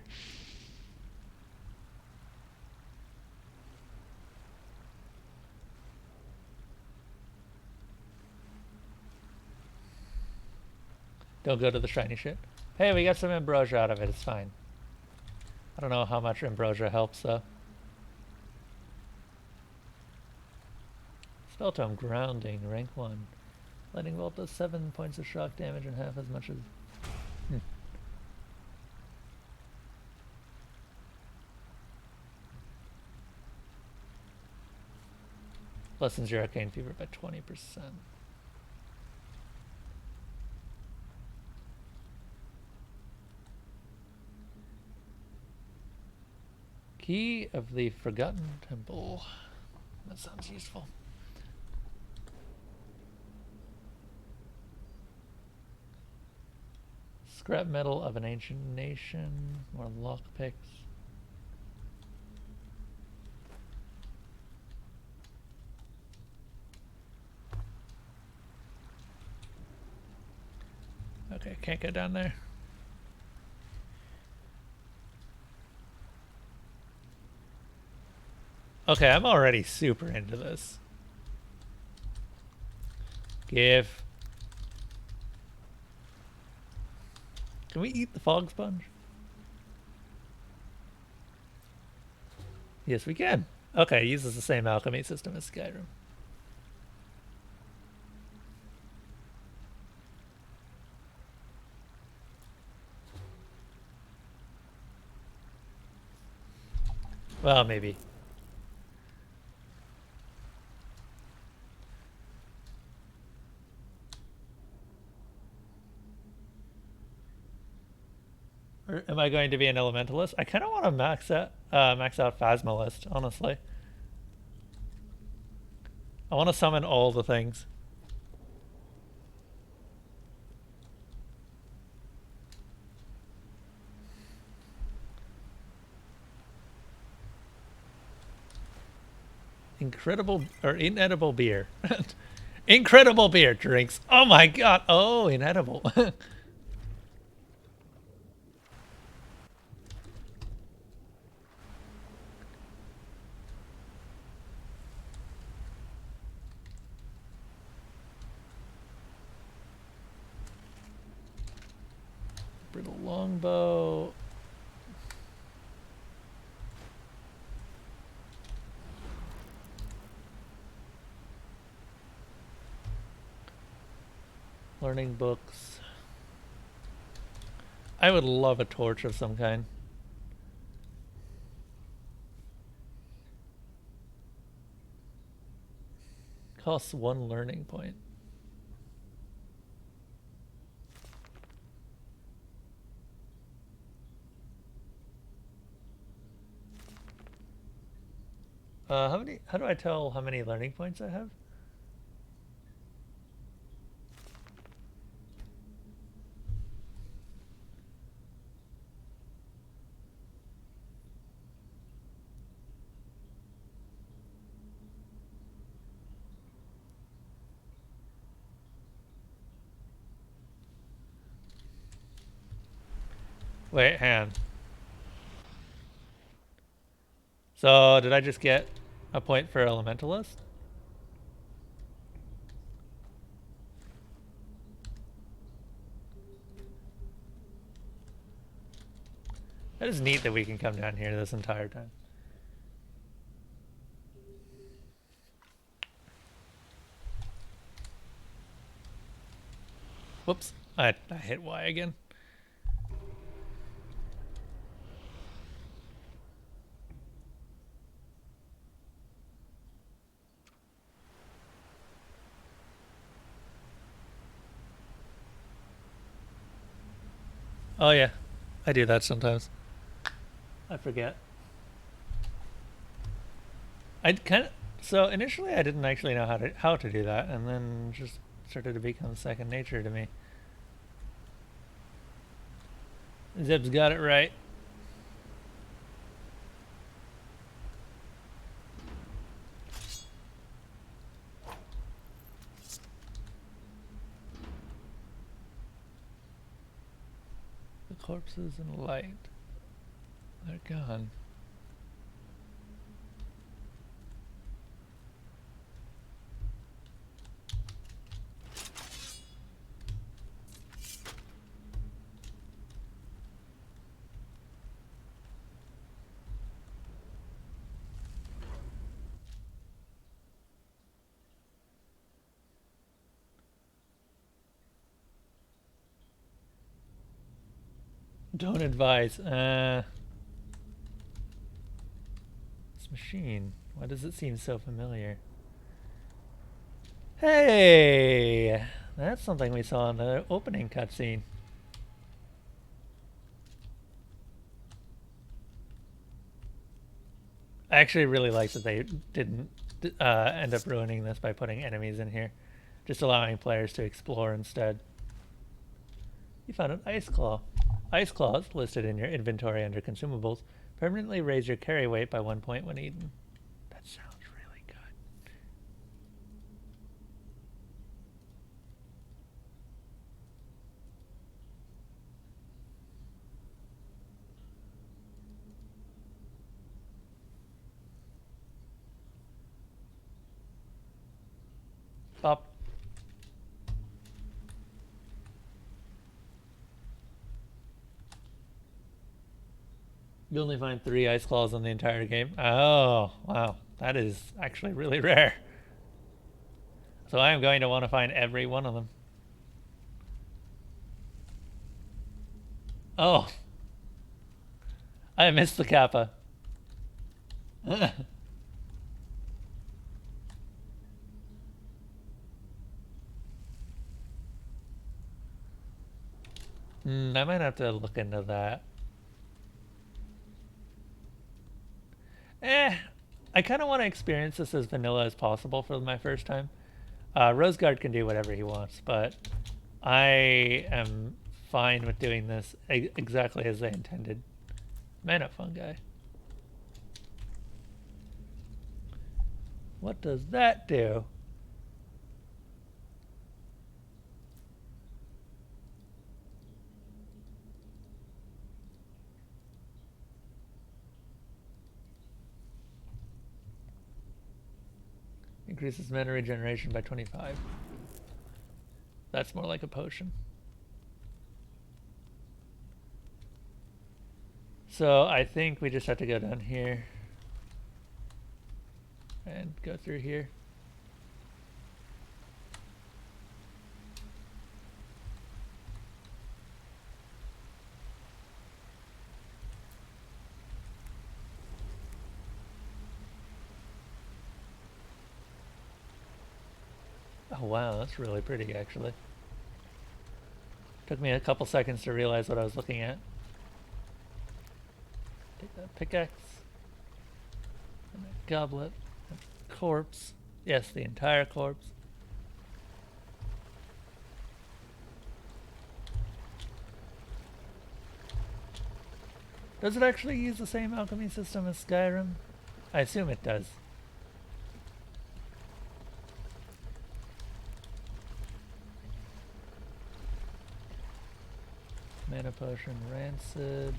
Don't go to the shiny shit. Hey, we got some ambrosia out of it. It's fine. I don't know how much ambrosia helps, though. Spell tome grounding, rank 1. Lightning bolt does 7 points of shock damage and half as much as... Lessens your arcane fever by 20%. Key of the Forgotten Temple. That sounds useful. Scrap metal of an ancient nation. More lockpicks. Okay, can't go down there. Okay, I'm already super into this. Give. Can we eat the fog sponge? Yes, we can. Okay, it uses the same alchemy system as Skyrim. Well, maybe. Or am I going to be an elementalist? I kind of want to max out Phasmalist, honestly. I want to summon all the things. Incredible or inedible beer. Incredible beer drinks. Oh my god. Oh, inedible. Brittle longbow. Learning books. I would love a torch of some kind. Costs 1 learning point. How do I tell how many learning points I have? Wait, hang on. So, did I just get a point for Elementalist? That is neat that we can come down here this entire time. Whoops. I hit Y again. Oh yeah, I do that sometimes. I forget. So initially I didn't actually know how to do that, and then just started to become second nature to me. Zip's got it right. The corpses and light. They're gone. Don't advise. This machine. Why does it seem so familiar? Hey! That's something we saw in the opening cutscene. I actually really like that they didn't end up ruining this by putting enemies in here. Just allowing players to explore instead. You found an ice claw. Ice claws, listed in your inventory under consumables, permanently raise your carry weight by 1 point when eaten. That sounds really good. Pop. You only find 3 ice claws in the entire game. Oh, wow. That is actually really rare. So I am going to want to find every one of them. Oh. I missed the kappa. I might have to look into that. I kind of want to experience this as vanilla as possible for my first time. Roseguard can do whatever he wants, but I am fine with doing this exactly as they intended. Mana fungi. What does that do? Increases mana regeneration by 25. That's more like a potion. So I think we just have to go down here and go through here. Oh wow, that's really pretty actually. Took me a couple seconds to realize what I was looking at. Take that pickaxe. And that goblet. That corpse. Yes, the entire corpse. Does it actually use the same alchemy system as Skyrim? I assume it does. Mana potion, rancid.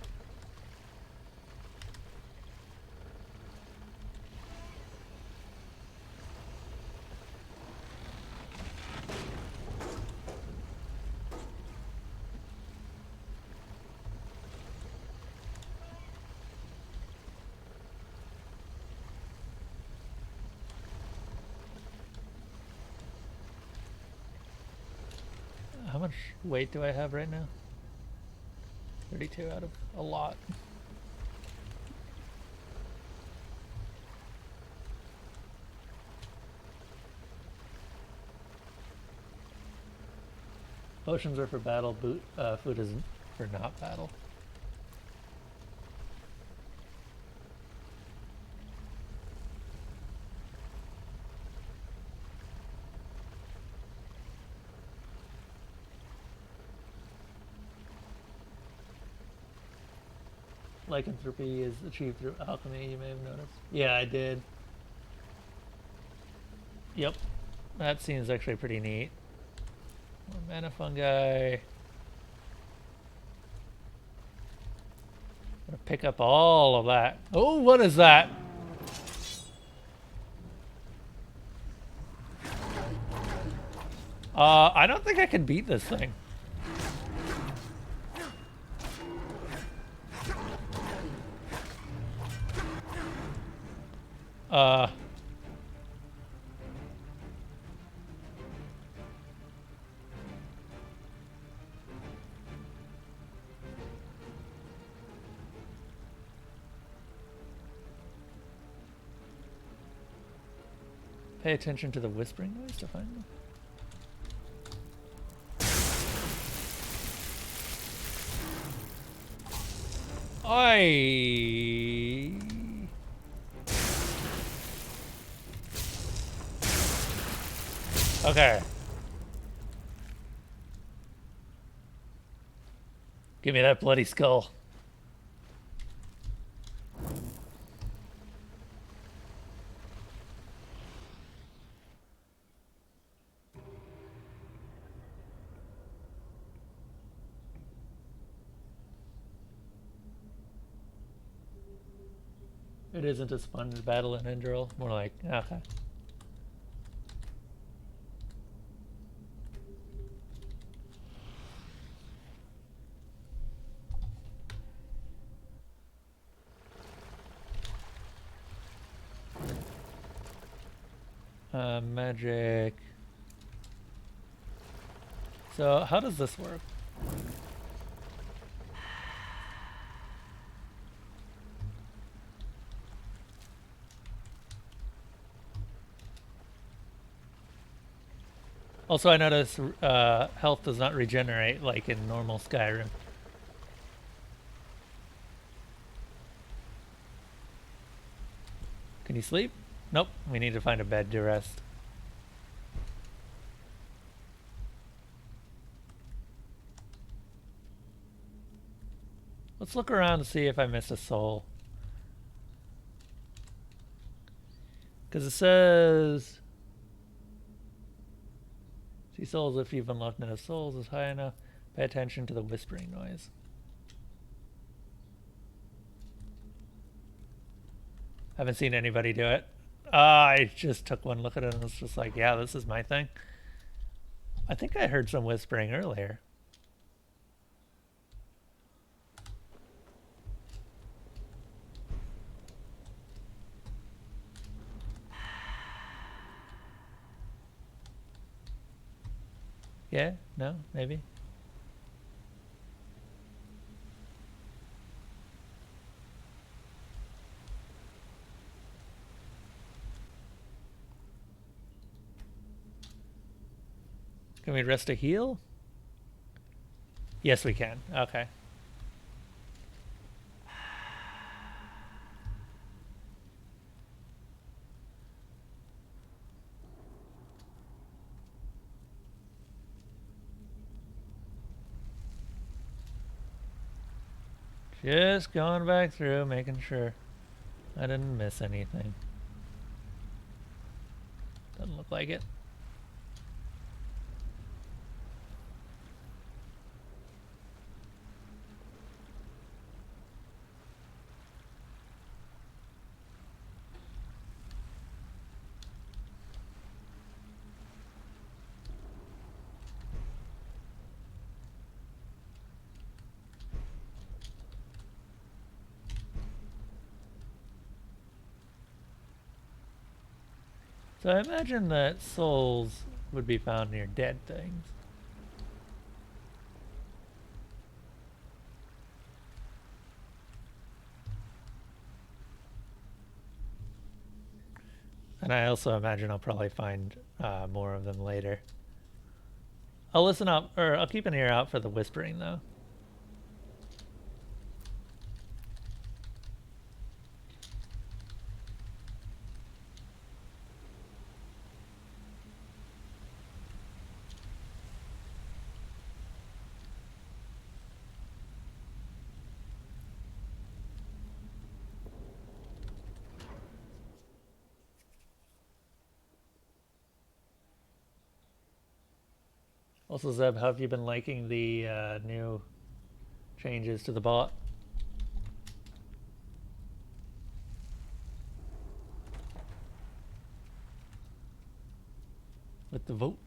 much weight do I have right now? 32 out of a lot. Potions are for battle, food is for not battle. Lycanthropy is achieved through alchemy, you may have noticed. Yeah, I did. Yep. That seems actually pretty neat. More mana fungi. Gonna pick up all of that. Oh, what is that? I don't think I can beat this thing. Pay attention to the whispering noise to find them. Okay. Give me that bloody skull. It isn't a sponge battle in Enderal. More like, okay. Magic. So, how does this work? Also, I notice health does not regenerate like in normal Skyrim. Can you sleep? Nope. We need to find a bed to rest. Let's look around to see if I missed a soul. Because it says... See souls if you've unlocked enough souls is high enough. Pay attention to the whispering noise. Haven't seen anybody do it. I just took one look at it and was just like, yeah, this is my thing. I think I heard some whispering earlier. Yeah? No? Maybe? Can we rest a heal? Yes, we can. Okay. Just going back through, making sure I didn't miss anything. Doesn't look like it. So I imagine that souls would be found near dead things. And I also imagine I'll probably find more of them later. I'll listen up, or I'll keep an ear out for the whispering, though. Also, Zeb, how have you been liking the new changes to the bot? With the vote?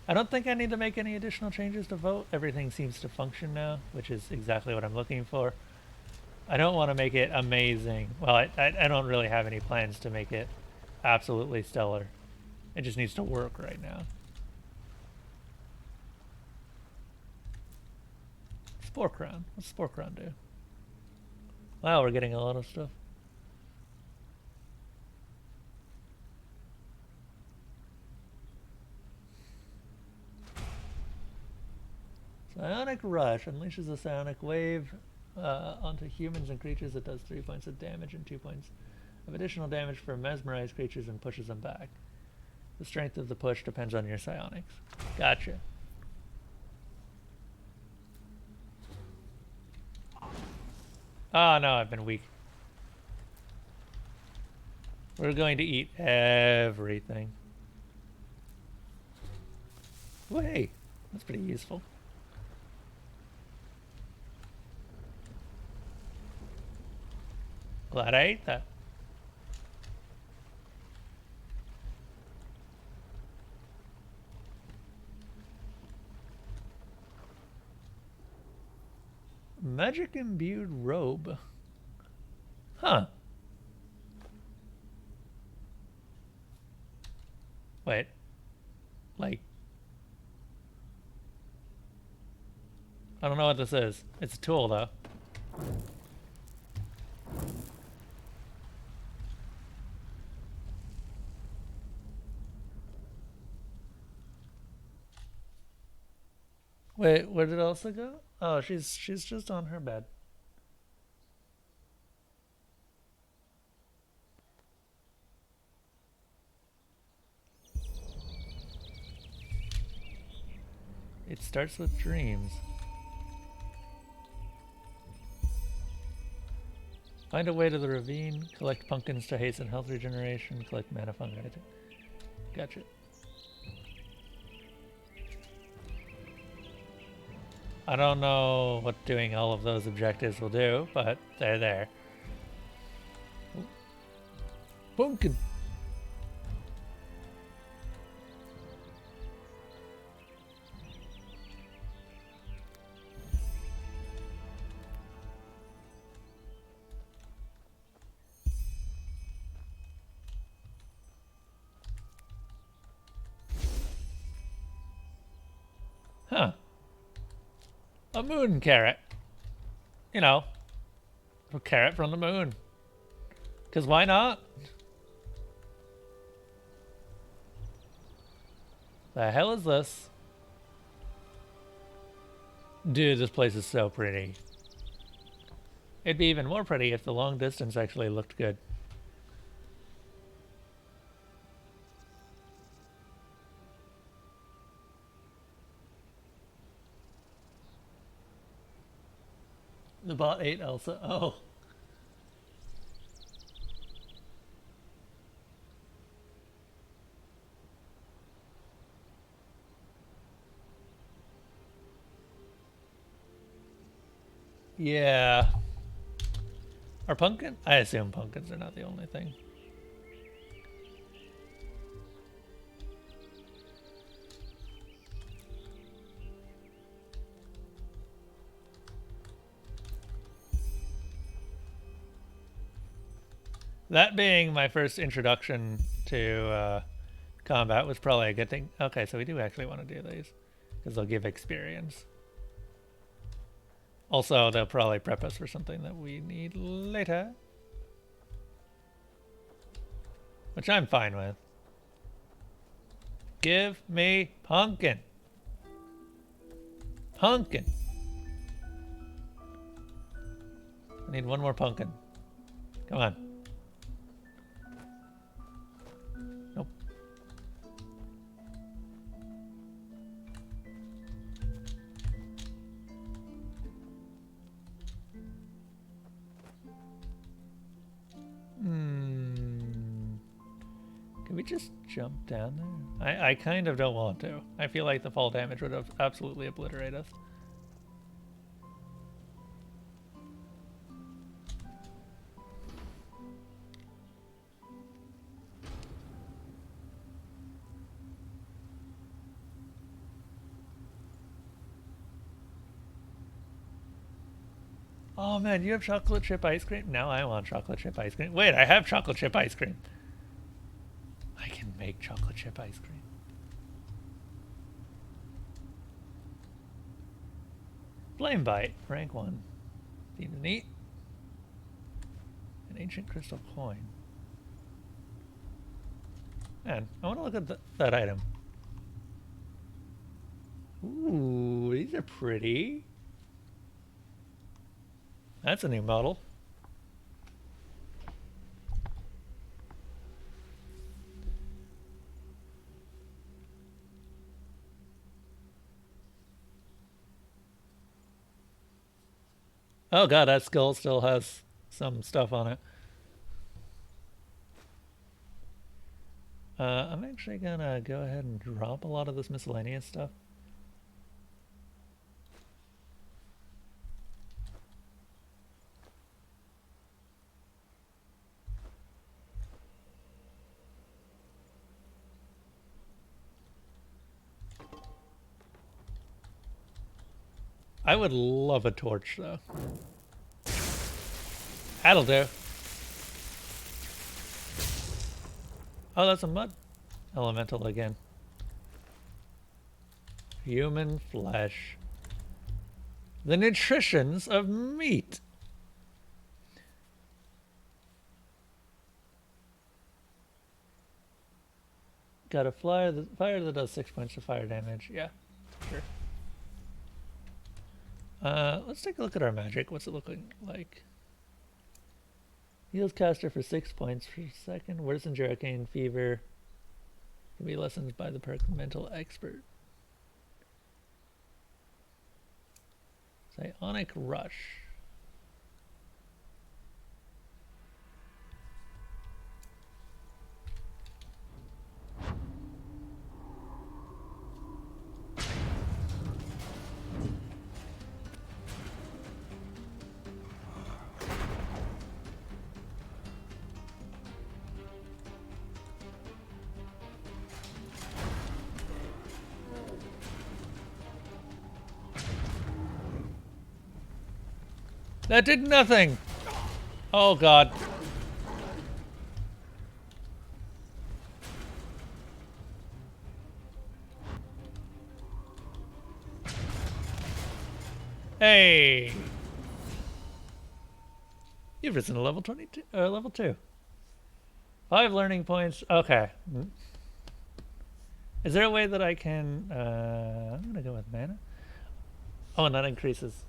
I don't think I need to make any additional changes to vote. Everything seems to function now, which is exactly what I'm looking for. I don't want to make it amazing. Well, I don't really have any plans to make it absolutely stellar. It just needs to work right now. Spore Crown. What's Spore Crown do? Wow, we're getting a lot of stuff. Psionic Rush unleashes a psionic wave onto humans and creatures that does 3 points of damage and 2 points of additional damage for mesmerized creatures and pushes them back. The strength of the push depends on your psionics. Gotcha. Oh no, I've been weak. We're going to eat everything. Oh, hey, that's pretty useful. Glad I ate that. Magic imbued robe. Huh. Wait. Like. I don't know what this is. It's a tool though. Wait, where did Elsa go? Oh, she's just on her bed. It starts with dreams. Find a way to the ravine, collect pumpkins to hasten health regeneration, collect mana fungi. Gotcha. I don't know what doing all of those objectives will do, but they're there. Ooh. Pumpkin! Huh. A moon carrot. You know, a carrot from the moon. Because why not? The hell is this? Dude, this place is so pretty. It'd be even more pretty if the long distance actually looked good. The bot ate Elsa. Oh. Yeah. Are pumpkin? I assume pumpkins are not the only thing. That being my first introduction to combat was probably a good thing. Okay, so we do actually want to do these because they'll give experience. Also, they'll probably prep us for something that we need later. Which I'm fine with. Give me pumpkin. Pumpkin. I need one more pumpkin. Come on. Nope. Can we just jump down there? I kind of don't want to. I feel like the fall damage would have absolutely obliterate us. Oh man, you have chocolate chip ice cream? Now I want chocolate chip ice cream. Wait, I have chocolate chip ice cream. I can make chocolate chip ice cream. Flame Bite, rank 1. Seems neat. An ancient crystal coin. Man, I want to look at that item. Ooh, these are pretty. That's a new model. Oh god, that skull still has some stuff on it. I'm actually gonna go ahead and drop a lot of this miscellaneous stuff. I would love a torch, though. That'll do. Oh, that's a mud elemental again. Human flesh. The nutritions of meat. Got a fire that does 6 points of fire damage. Yeah, sure. Let's take a look at our magic. What's it looking like? Heals caster for 6 points per second. Worsens your arcane fever. Can be lessened by the perk mental expert. Psionic rush. That did nothing. Oh god. Hey. You've risen to level 22 level 2. 5 learning points. Okay. Is there a way that I can I'm gonna go with mana. Oh, and that increases.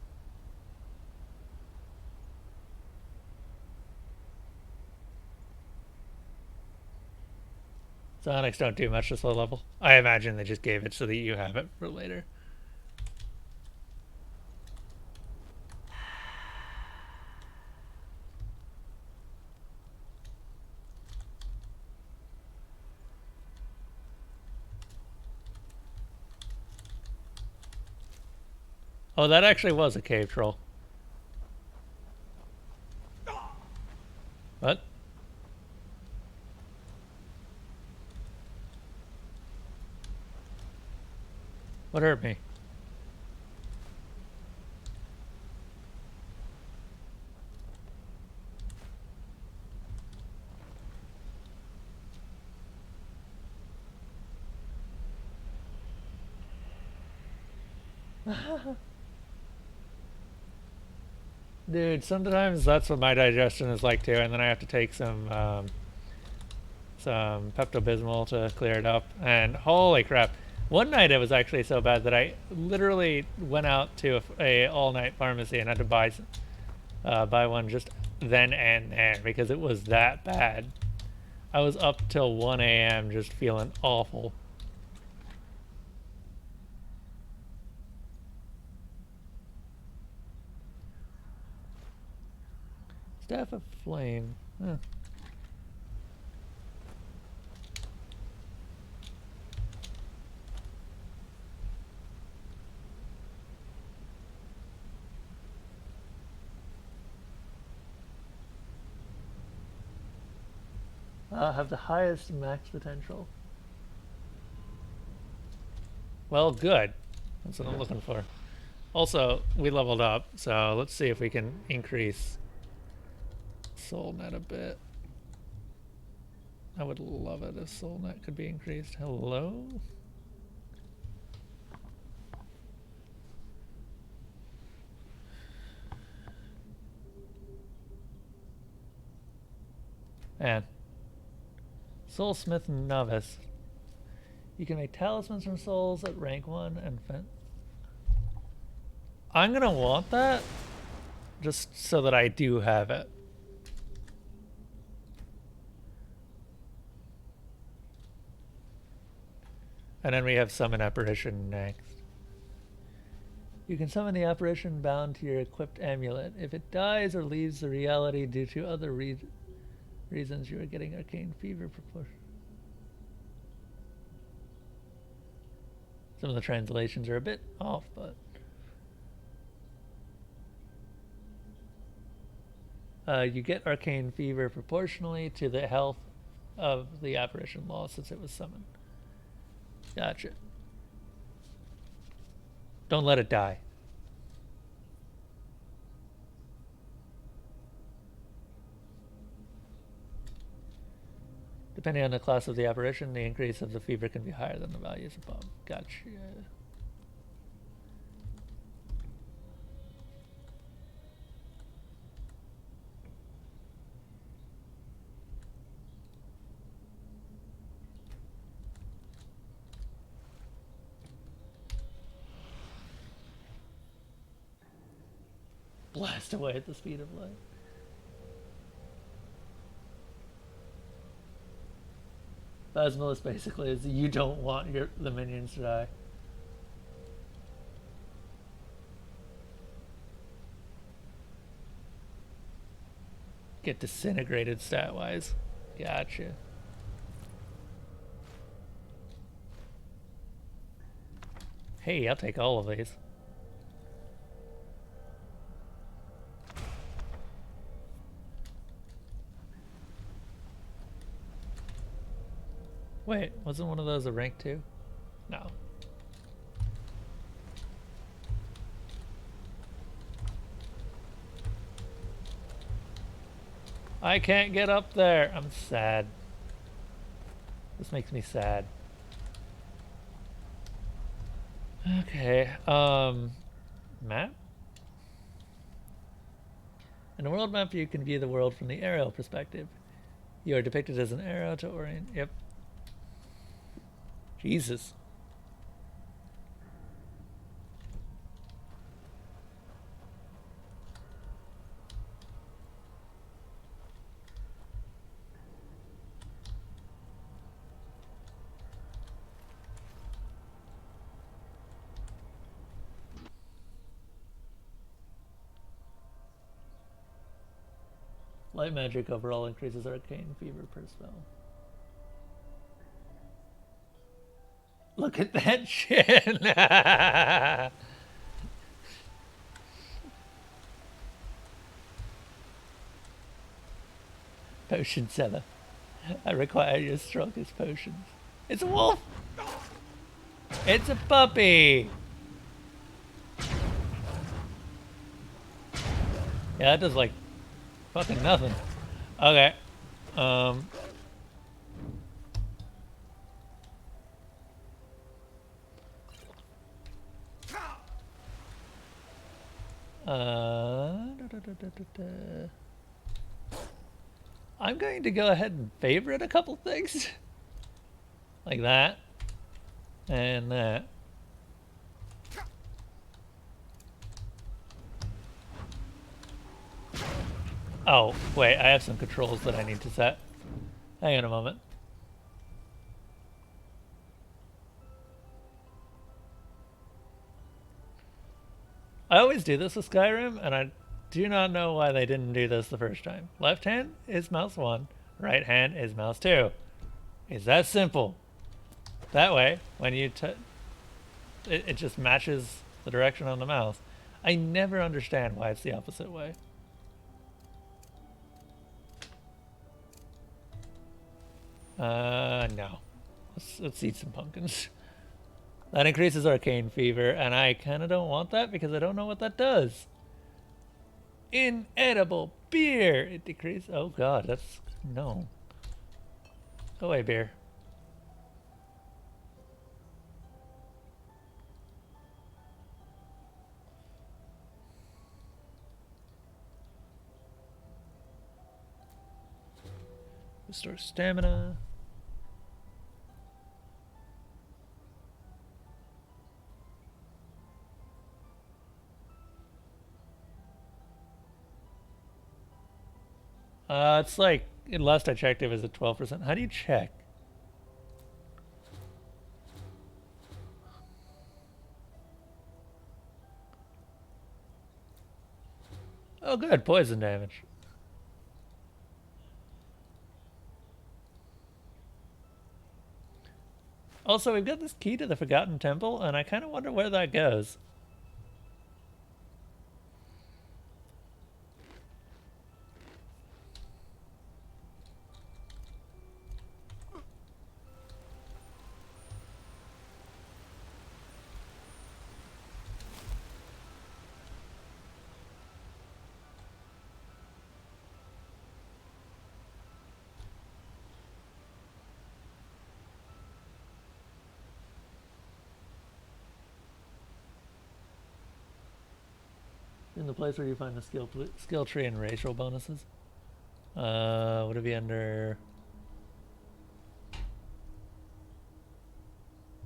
Sonics don't do much this low level. I imagine they just gave it so that you have it for later. Oh, that actually was a cave troll. What? What hurt me? Dude, sometimes that's what my digestion is like too, and then I have to take some Pepto-Bismol to clear it up. And holy crap, one night it was actually so bad that I literally went out to a all-night pharmacy and had to buy one just then and there because it was that bad. I was up till 1 a.m. just feeling awful. Staff of Flame. Huh. Have the highest max potential. Well, good. That's what I'm looking for. Also, we leveled up, so let's see if we can increase soul net a bit. I would love it if soul net could be increased. Hello? And Soulsmith Novice. You can make talismans from souls at rank 1 and I'm gonna want that just so that I do have it. And then we have Summon Apparition next. You can summon the apparition bound to your equipped amulet. If it dies or leaves the reality due to other reasons, you are getting arcane fever proportion. Some of the translations are a bit off, but you get arcane fever proportionally to the health of the apparition lost since it was summoned. Gotcha. Don't let it die. Depending on the class of the apparition, the increase of the fever can be higher than the values above. Gotcha. Blast away at the speed of light. Basilisk basically is you don't want the minions to die. Get disintegrated stat-wise. Gotcha. Hey, I'll take all of these. Wait, wasn't one of those a rank 2? No. I can't get up there. I'm sad. This makes me sad. Okay, map? In a world map, you can view the world from the aerial perspective. You are depicted as an arrow to orient. Yep. Jesus. Light magic overall increases arcane fever per spell. Look at that shit! Potion seller. I require your strongest potions. It's a wolf! It's a puppy! Yeah, that does like fucking nothing. Okay. I'm going to go ahead and favorite a couple things. Like that. And that. Oh, wait, I have some controls that I need to set. Hang on a moment. I always do this with Skyrim, and I do not know why they didn't do this the first time. Left hand is mouse 1, right hand is mouse 2. It's that simple. That way, when you it just matches the direction on the mouse. I never understand why it's the opposite way. No. Let's eat some pumpkins. That increases arcane fever, and I kind of don't want that because I don't know what that does. Inedible beer! It decreases. Oh god, that's. No. Go away, beer. Restore stamina. It's like, last I checked, it was at 12%. How do you check? Oh, good. Poison damage. Also, we've got this key to the Forgotten Temple, and I kind of wonder where that goes. In the place where you find the skill tree and racial bonuses. Would it be under...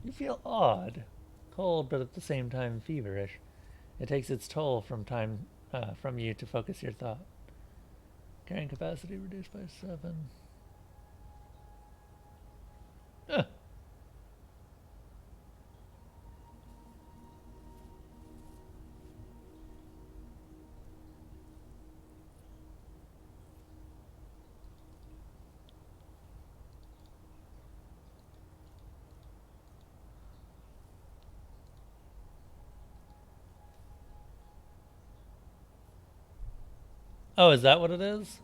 You feel odd. Cold, but at the same time feverish. It takes its toll from you to focus your thought. Carrying capacity reduced by 7. Huh. Oh, is that what it is?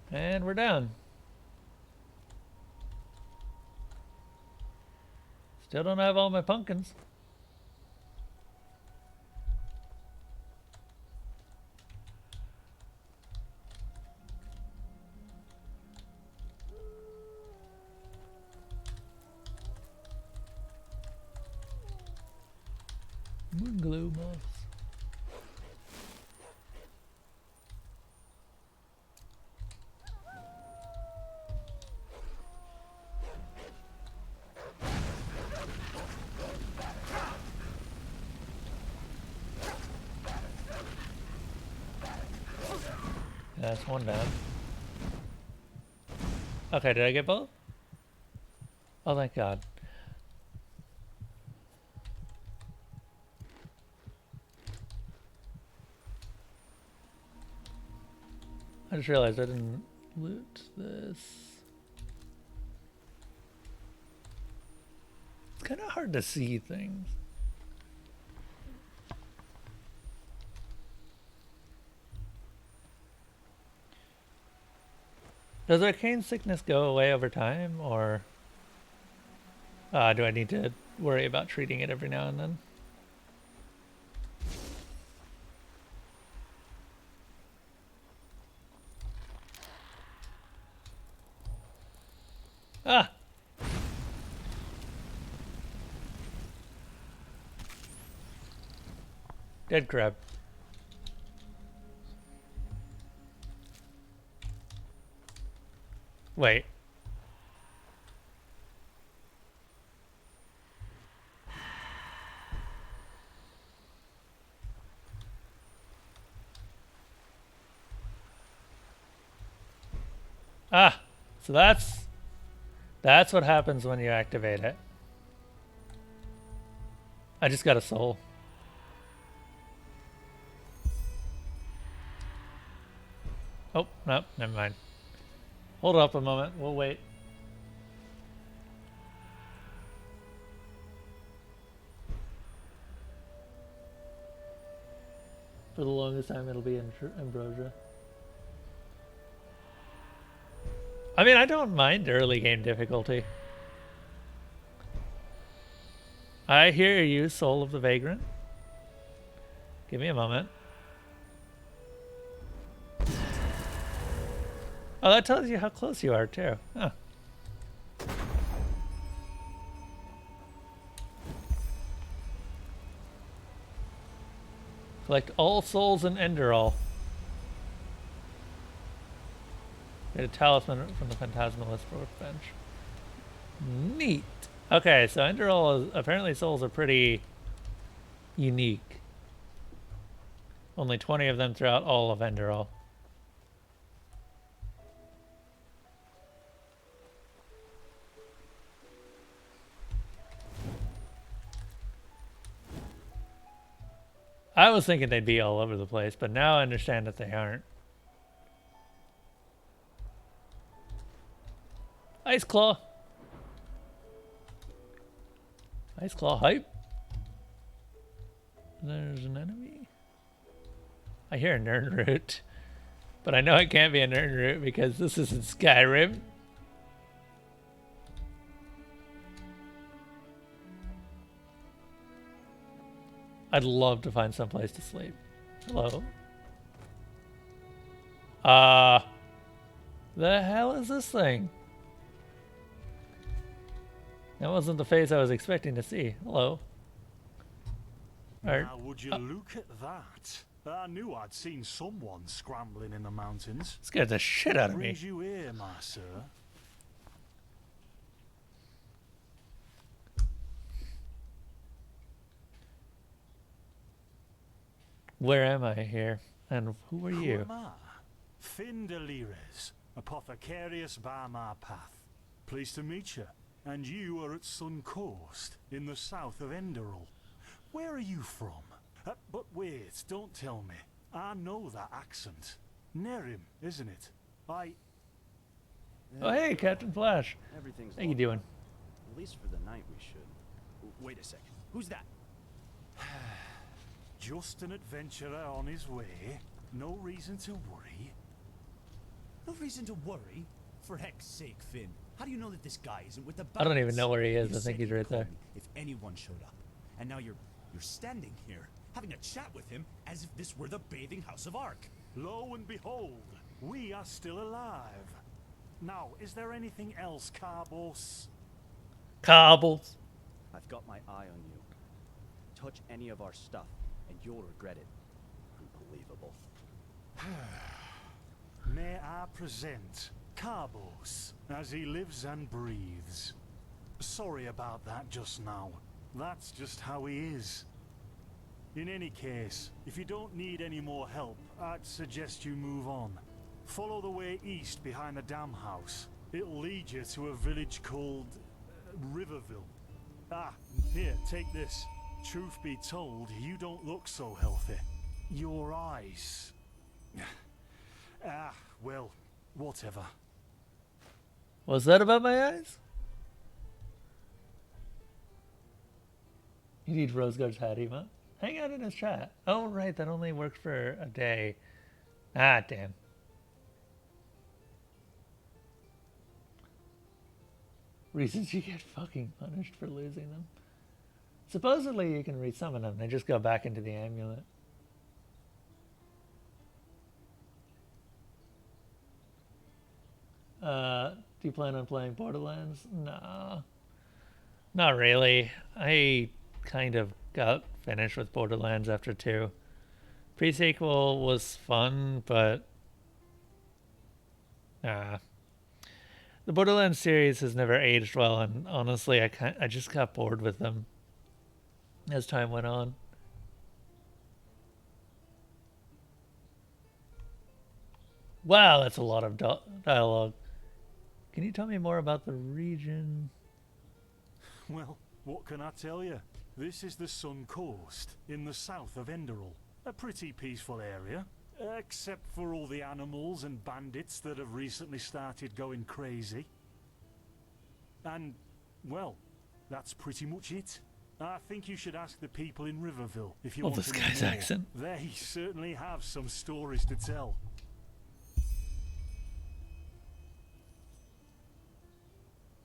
And we're down. Still don't have all my pumpkins. Moonglow moths. That's one down. Okay, did I get both? Oh, thank God. I just realized I didn't loot this. It's kind of hard to see things. Does arcane sickness go away over time, or do I need to worry about treating it every now and then? Ah! Dead crab. Wait. Ah, so that's what happens when you activate it. I just got a soul. Oh, no, never mind. Hold up a moment, we'll wait. For the longest time it'll be Ambrosia. I mean, I don't mind early game difficulty. I hear you, Soul of the Vagrant. Give me a moment. Oh, that tells you how close you are, too. Huh. Collect all souls in Enderal. Get a talisman from the Phantasmalist workbench. Neat. Okay, so Enderal is, apparently souls are pretty unique. Only 20 of them throughout all of Enderal. I was thinking they'd be all over the place, but now I understand that they aren't. Ice Claw. Ice Claw hype. There's an enemy. I hear a Nernroot, but I know it can't be a Nernroot because this isn't Skyrim. I'd love to find some place to sleep. Hello. The hell is this thing? That wasn't the face I was expecting to see. Hello. Now, would you look at that? I knew I'd seen someone scrambling in the mountains. Scared the shit out of me. What brings you here, my sir? Where am I here? And who are Who you? am I? Finn Delires, apothecarius by my path. Pleased to meet you. And you are at Sun Coast, in the south of Enderal. Where are you from? But wait, don't tell me. I know that accent. Nerim, isn't it? Oh, hey, Captain Flash. Everything's How you doing? At least for the night we should. Wait a second. Who's that? Just an adventurer on his way. No reason to worry. No reason to worry? For heck's sake, Finn. How do you know that this guy isn't with the I don't even bandits? know where he is. You I think said he's right you'd call there. me if anyone showed up. And now you're standing here, having a chat with him as if this were the bathing house of Ark. Lo and behold, we are still alive. Now, is there anything else, Carbos? Cobbles. I've got my eye on you. Touch any of our stuff, and you'll regret it. Unbelievable. May I present Carbos, as he lives and breathes. Sorry about that just now. That's just how he is. In any case, if you don't need any more help, I'd suggest you move on. Follow the way east behind the dam house. It'll lead you to a village called Riverville. Ah, here, take this. Truth be told, you don't look so healthy. Your eyes... well, whatever. Was that about my eyes? You need Roseguard's hat, Ema. Hang out in his chat. Oh, right, that only worked for a day. Ah, damn. Reasons you get fucking punished for losing them. Supposedly you can resummon them. They just go back into the amulet. Do you plan on playing Borderlands? No. Not really. I kind of got finish with Borderlands after 2. Pre-sequel was fun, but the Borderlands series has never aged well, and honestly, I just got bored with them as time went on. Wow, that's a lot of dialogue. Can you tell me more about the region? Well, what can I tell you? This is the Sun Coast, in the south of Enderal. A pretty peaceful area, except for all the animals and bandits that have recently started going crazy. And, well, that's pretty much it. I think you should ask the people in Riverville if you want this to know guy's more. accent. They certainly have some stories to tell.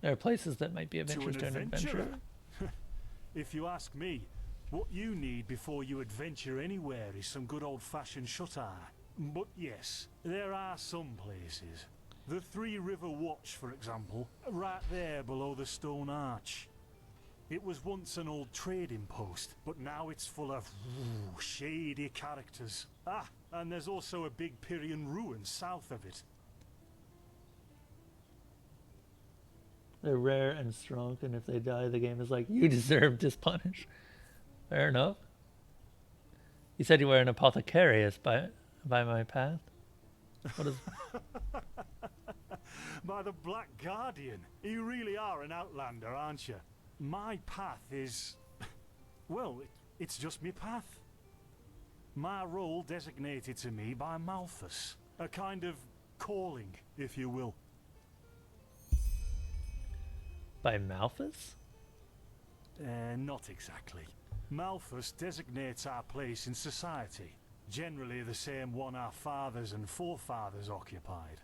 There are places that might be of interest to an adventurer. If you ask me, what you need before you adventure anywhere is some good old-fashioned shut-eye. But yes, there are some places. The Three River Watch, for example, right there below the stone arch. It was once an old trading post, but now it's full of shady characters. Ah, and there's also a big Pyrian ruin south of it. They're rare and strong, and if they die, the game is like, you deserve this punish. Fair enough. You said you were an apothecarius by my path. What is... By the Black Guardian. You really are an outlander, aren't you? My path is... well, it's just me path. My role designated to me by Malthus. A kind of calling, if you will. By Malthus? Not exactly. Malthus designates our place in society, generally the same one our fathers and forefathers occupied.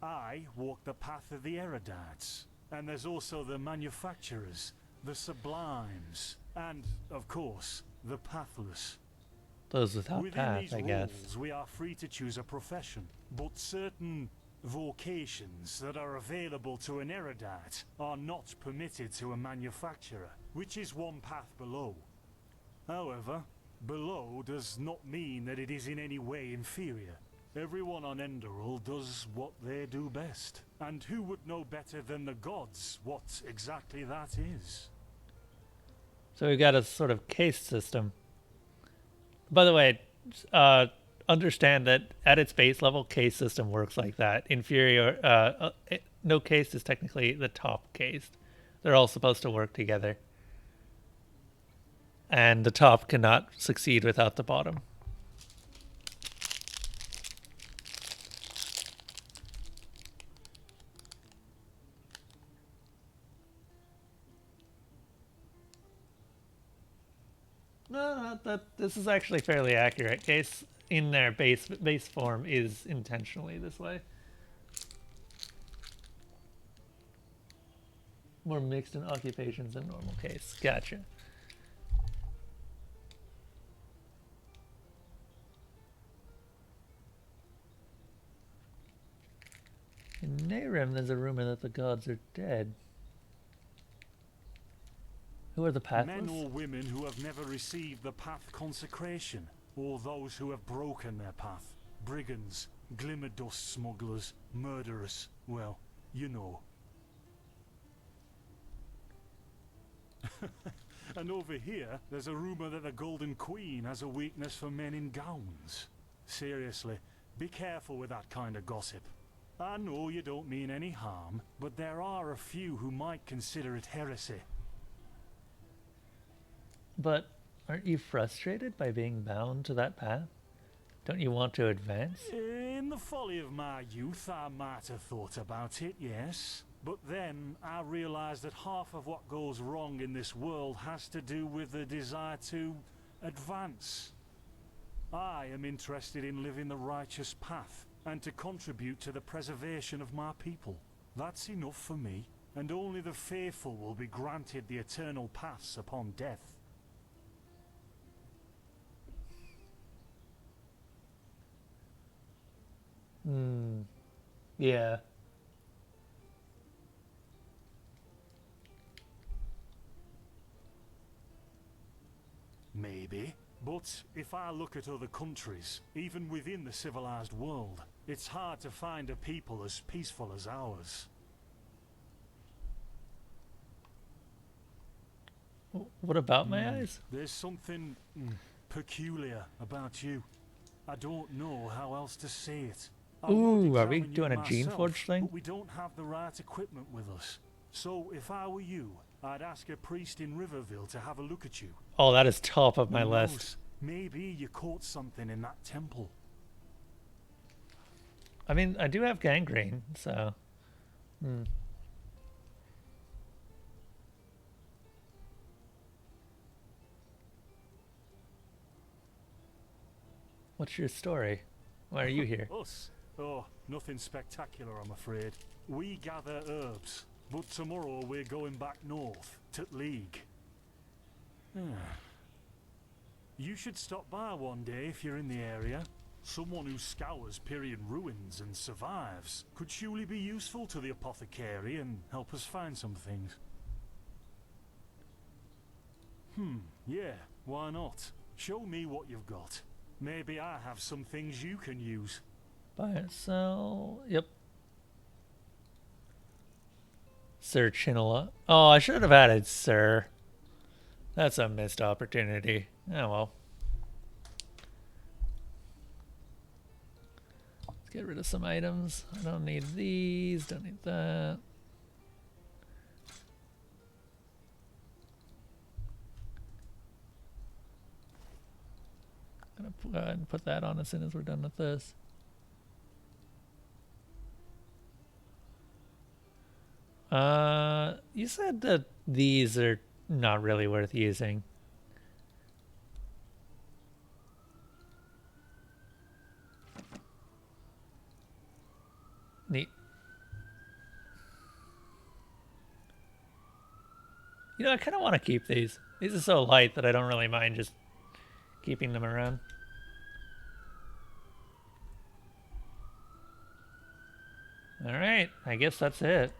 I walk the path of the erudites, and there's also the manufacturers, the sublimes, and, of course, the pathless. Those without path, I guess. Within these rules, we are free to choose a profession, but certain vocations that are available to an erudite are not permitted to a manufacturer, which is one path below. However, below does not mean that it is in any way inferior. Everyone on Enderal does what they do best, and who would know better than the gods what exactly that is? So we've got a sort of caste system. By the way, understand that at its base level, caste system works like that. Inferior, no caste is technically the top caste. They're all supposed to work together. And the top cannot succeed without the bottom. No, this is actually fairly accurate. Case in their base form is intentionally this way. More mixed in occupations than normal case. Gotcha. In Nehrim, there's a rumor that the gods are dead. Who are the pathless? Men or women who have never received the path consecration, or those who have broken their path. Brigands, glimmer dust smugglers, murderers. Well, you know. And over here, there's a rumor that the Golden Queen has a weakness for men in gowns. Seriously, be careful with that kind of gossip. I know you don't mean any harm, but there are a few who might consider it heresy. But aren't you frustrated by being bound to that path? Don't you want to advance? In the folly of my youth, I might have thought about it, yes. But then I realized that half of what goes wrong in this world has to do with the desire to advance. I am interested in living the righteous path and to contribute to the preservation of my people. That's enough for me, and only the faithful will be granted the eternal paths upon death. Yeah. maybe. But if I look at other countries, even within the civilized world, it's hard to find a people as peaceful as ours. What about my eyes? There's something peculiar about you. I don't know how else to say it. I would Ooh, are we examine you doing a myself, Gene Forge thing? But we don't have the right equipment with us. So if I were you, I'd ask a priest in Riverville to have a look at you. Oh, that is top of my Who list. knows? Maybe you caught something in that temple. I mean, I do have gangrene, so... What's your story? Why are you here? Us? Oh, nothing spectacular, I'm afraid. We gather herbs, but tomorrow we're going back north, to League. You should stop by one day if you're in the area. Someone who scours period ruins and survives could surely be useful to the apothecary and help us find some things. Yeah, why not? Show me what you've got. Maybe I have some things you can use. Buy and sell. Yep. Sir Chinola. Oh, I should have added Sir. That's a missed opportunity. Oh well. Let's get rid of some items. I don't need these. Don't need that. I'm gonna go ahead and put that on as soon as we're done with this. You said that these are not really worth using. Neat. You know, I kind of want to keep these. These are so light that I don't really mind just keeping them around. Alright, I guess that's it.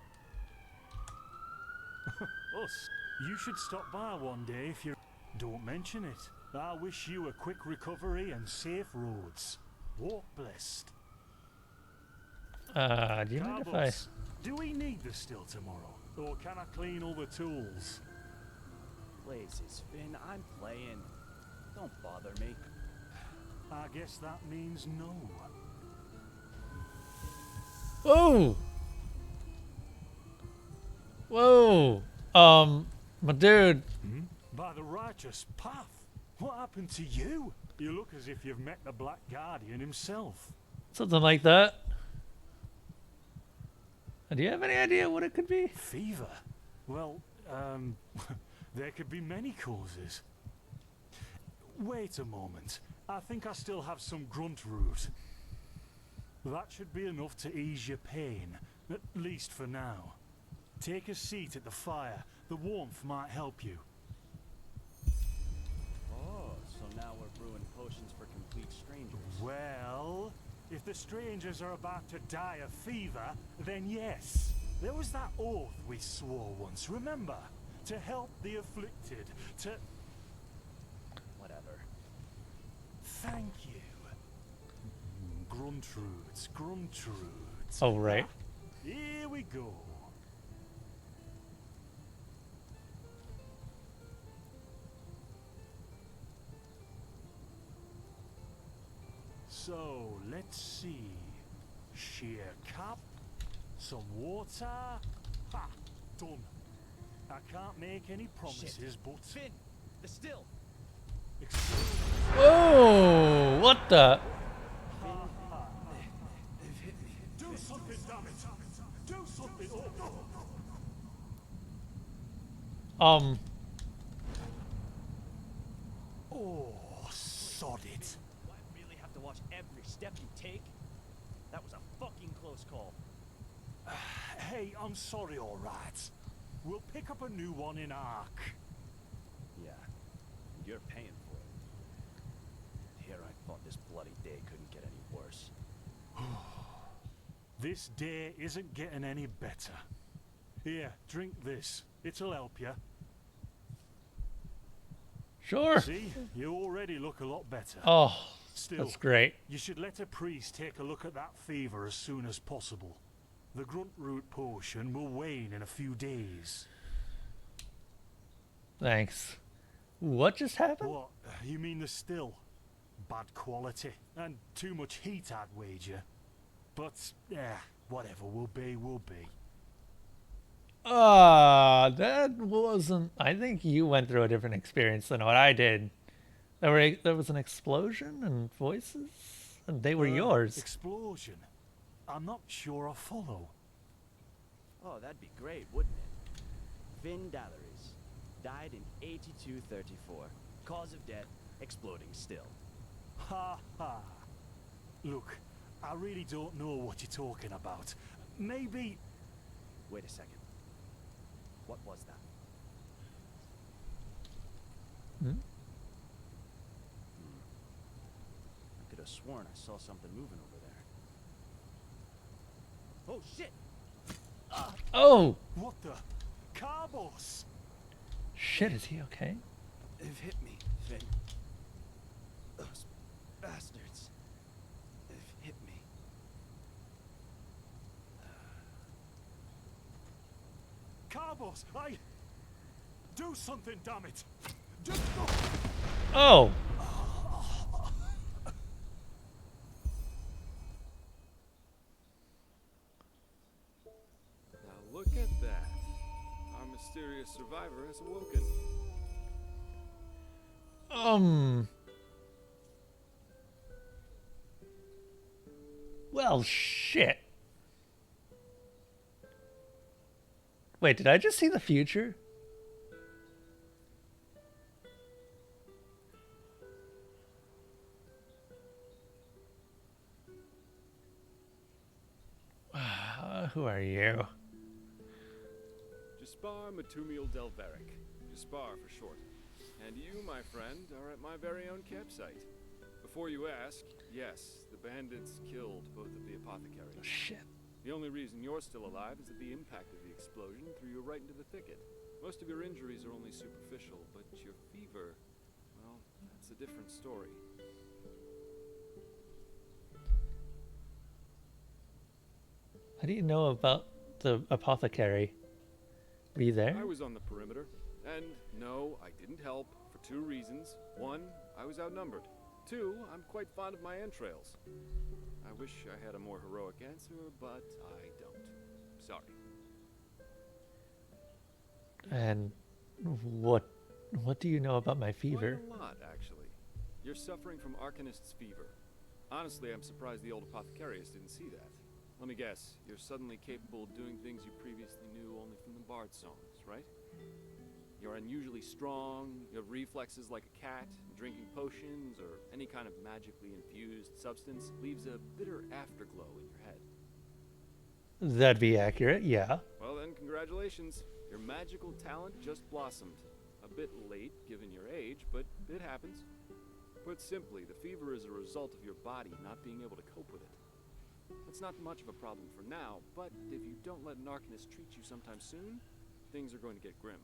Us. You should stop by one day if you're... Don't mention it. I wish you a quick recovery and safe roads. Walk blessed. Do you mind if I... Do we need this still tomorrow? Or can I clean all the tools? Blazes, Finn, I'm playing. Don't bother me. I guess that means no. Whoa! Whoa! My dude. By the righteous path. What happened to you? You look as if you've met the Black Guardian himself. Something like that. Do you have any idea what it could be? Fever? Well, there could be many causes. Wait a moment. I think I still have some grunt root. That should be enough to ease your pain, at least for now. Take a seat at the fire. The warmth might help you. Oh, so now we're brewing potions for complete strangers. Well, if the strangers are about to die of fever, then yes. There was that oath we swore once, remember? To help the afflicted, to... Whatever. Thank you. Gruntroots, Gruntroots. Oh, right. Here we go. So, let's see. Sheer cup, some water. Ha! Done. I can't make any promises, but... Finn! The still! Whoa! What the? Do something, damn it! Do something! Oh, sod it. Do I really have to watch every step you take? That was a fucking close call. Hey, I'm sorry, all right. We'll pick up a new one in Ark. Yeah, and you're paying for it. Here I thought this bloody day couldn't get any worse. This day isn't getting any better. Here, drink this. It'll help you. Sure. See, you already look a lot better. Oh, Still, that's great. you should let a priest take a look at that fever as soon as possible. The grunt root potion will wane in a few days. Thanks. What just happened? What? You mean the still? Bad quality and too much heat, I'd wager. But, whatever will be, will be. That wasn't... I think you went through a different experience than what I did. There was an explosion and voices, and they were yours. Explosion? I'm not sure I follow. Oh, that'd be great, wouldn't it? Finn Dalleries. Died in 8234. Cause of death, exploding still. Ha ha. Look, I really don't know what you're talking about. Maybe... Wait a second. What was that? I could have sworn I saw something moving over there. Oh, shit! Oh! What the? Carbos! Shit, is he okay? They've hit me, Finn. Those bastards. They've hit me. Carbos, do something, damn it! Just go! Oh! Now look at that. Our mysterious survivor has awoken. Well, shit. Wait, did I just see the future? Who are you? Jaspar Matumiel Delveric. Jaspar for short. And you, my friend, are at my very own campsite. Before you ask, yes, the bandits killed both of the apothecaries. Shit. The only reason you're still alive is that the impact of the explosion threw you right into the thicket. Most of your injuries are only superficial, but your fever, well, that's a different story. How do you know about the apothecary? Were you there? I was on the perimeter, and no, I didn't help for two reasons. One, I was outnumbered. Two, I'm quite fond of my entrails. I wish I had a more heroic answer, but I don't. Sorry. And what do you know about my fever? Quite a lot, actually. You're suffering from Arcanist's fever. Honestly, I'm surprised the old apothecarius didn't see that. Let me guess, you're suddenly capable of doing things you previously knew only from the bard songs, right? You're unusually strong, you have reflexes like a cat, and drinking potions or any kind of magically infused substance leaves a bitter afterglow in your head. That'd be accurate, yeah. Well then, congratulations. Your magical talent just blossomed. A bit late, given your age, but it happens. Put simply, the fever is a result of your body not being able to cope with it. That's not much of a problem for now, but if you don't let an Arcanist treat you sometime soon, things are going to get grim.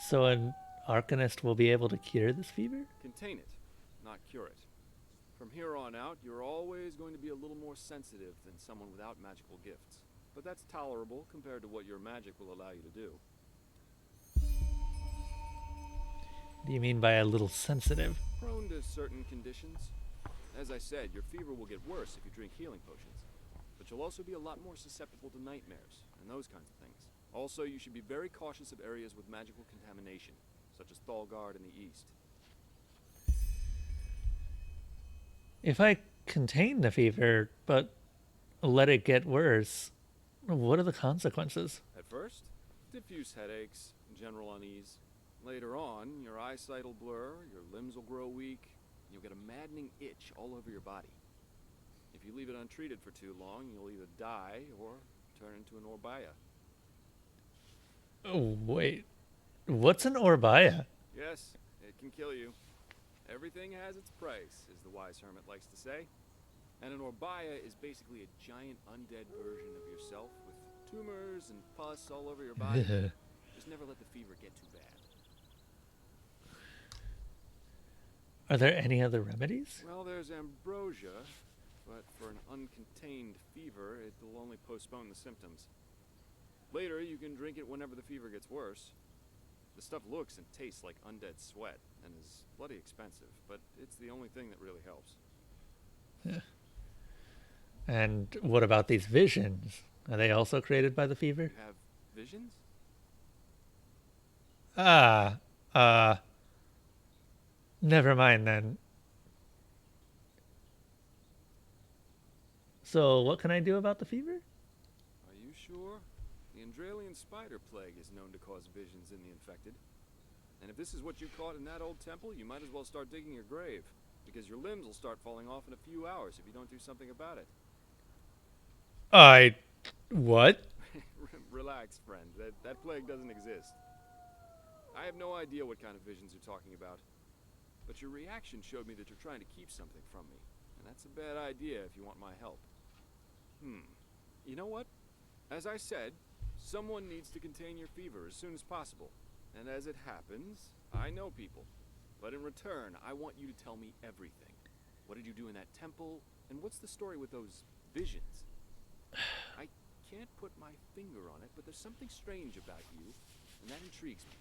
So an Arcanist will be able to cure this fever? Contain it, not cure it. From here on out, you're always going to be a little more sensitive than someone without magical gifts. But that's tolerable compared to what your magic will allow you to do. What do you mean by a little sensitive? Prone to certain conditions. As I said, your fever will get worse if you drink healing potions. But you'll also be a lot more susceptible to nightmares and those kinds of things. Also, you should be very cautious of areas with magical contamination, such as Thalgard in the east. If I contain the fever, but let it get worse, what are the consequences? At first, diffuse headaches, general unease. Later on, your eyesight will blur, your limbs will grow weak, and you'll get a maddening itch all over your body. If you leave it untreated for too long, you'll either die or turn into an Orbaya. Oh, wait. What's an Orbaya? Yes, it can kill you. Everything has its price, as the wise hermit likes to say. And an Orbaya is basically a giant undead version of yourself with tumors and pus all over your body. Just never let the fever get too bad. Are there any other remedies? Well, there's ambrosia, but for an uncontained fever, it will only postpone the symptoms. Later, you can drink it whenever the fever gets worse. The stuff looks and tastes like undead sweat, and is bloody expensive, but it's the only thing that really helps. And what about these visions? Are they also created by the fever? You have visions? Never mind then. So what can I do about the fever? Are you sure? The Enderalian spider plague is known to cause visions in the infected. And if this is what you caught in that old temple, you might as well start digging your grave, because your limbs will start falling off in a few hours if you don't do something about it. What? Relax, friend. That plague doesn't exist. I have no idea what kind of visions you're talking about. But your reaction showed me that you're trying to keep something from me. And that's a bad idea if you want my help. You know what? As I said, someone needs to contain your fever as soon as possible. And as it happens, I know people. But in return, I want you to tell me everything. What did you do in that temple? And what's the story with those visions? I can't put my finger on it, but there's something strange about you, and that intrigues me.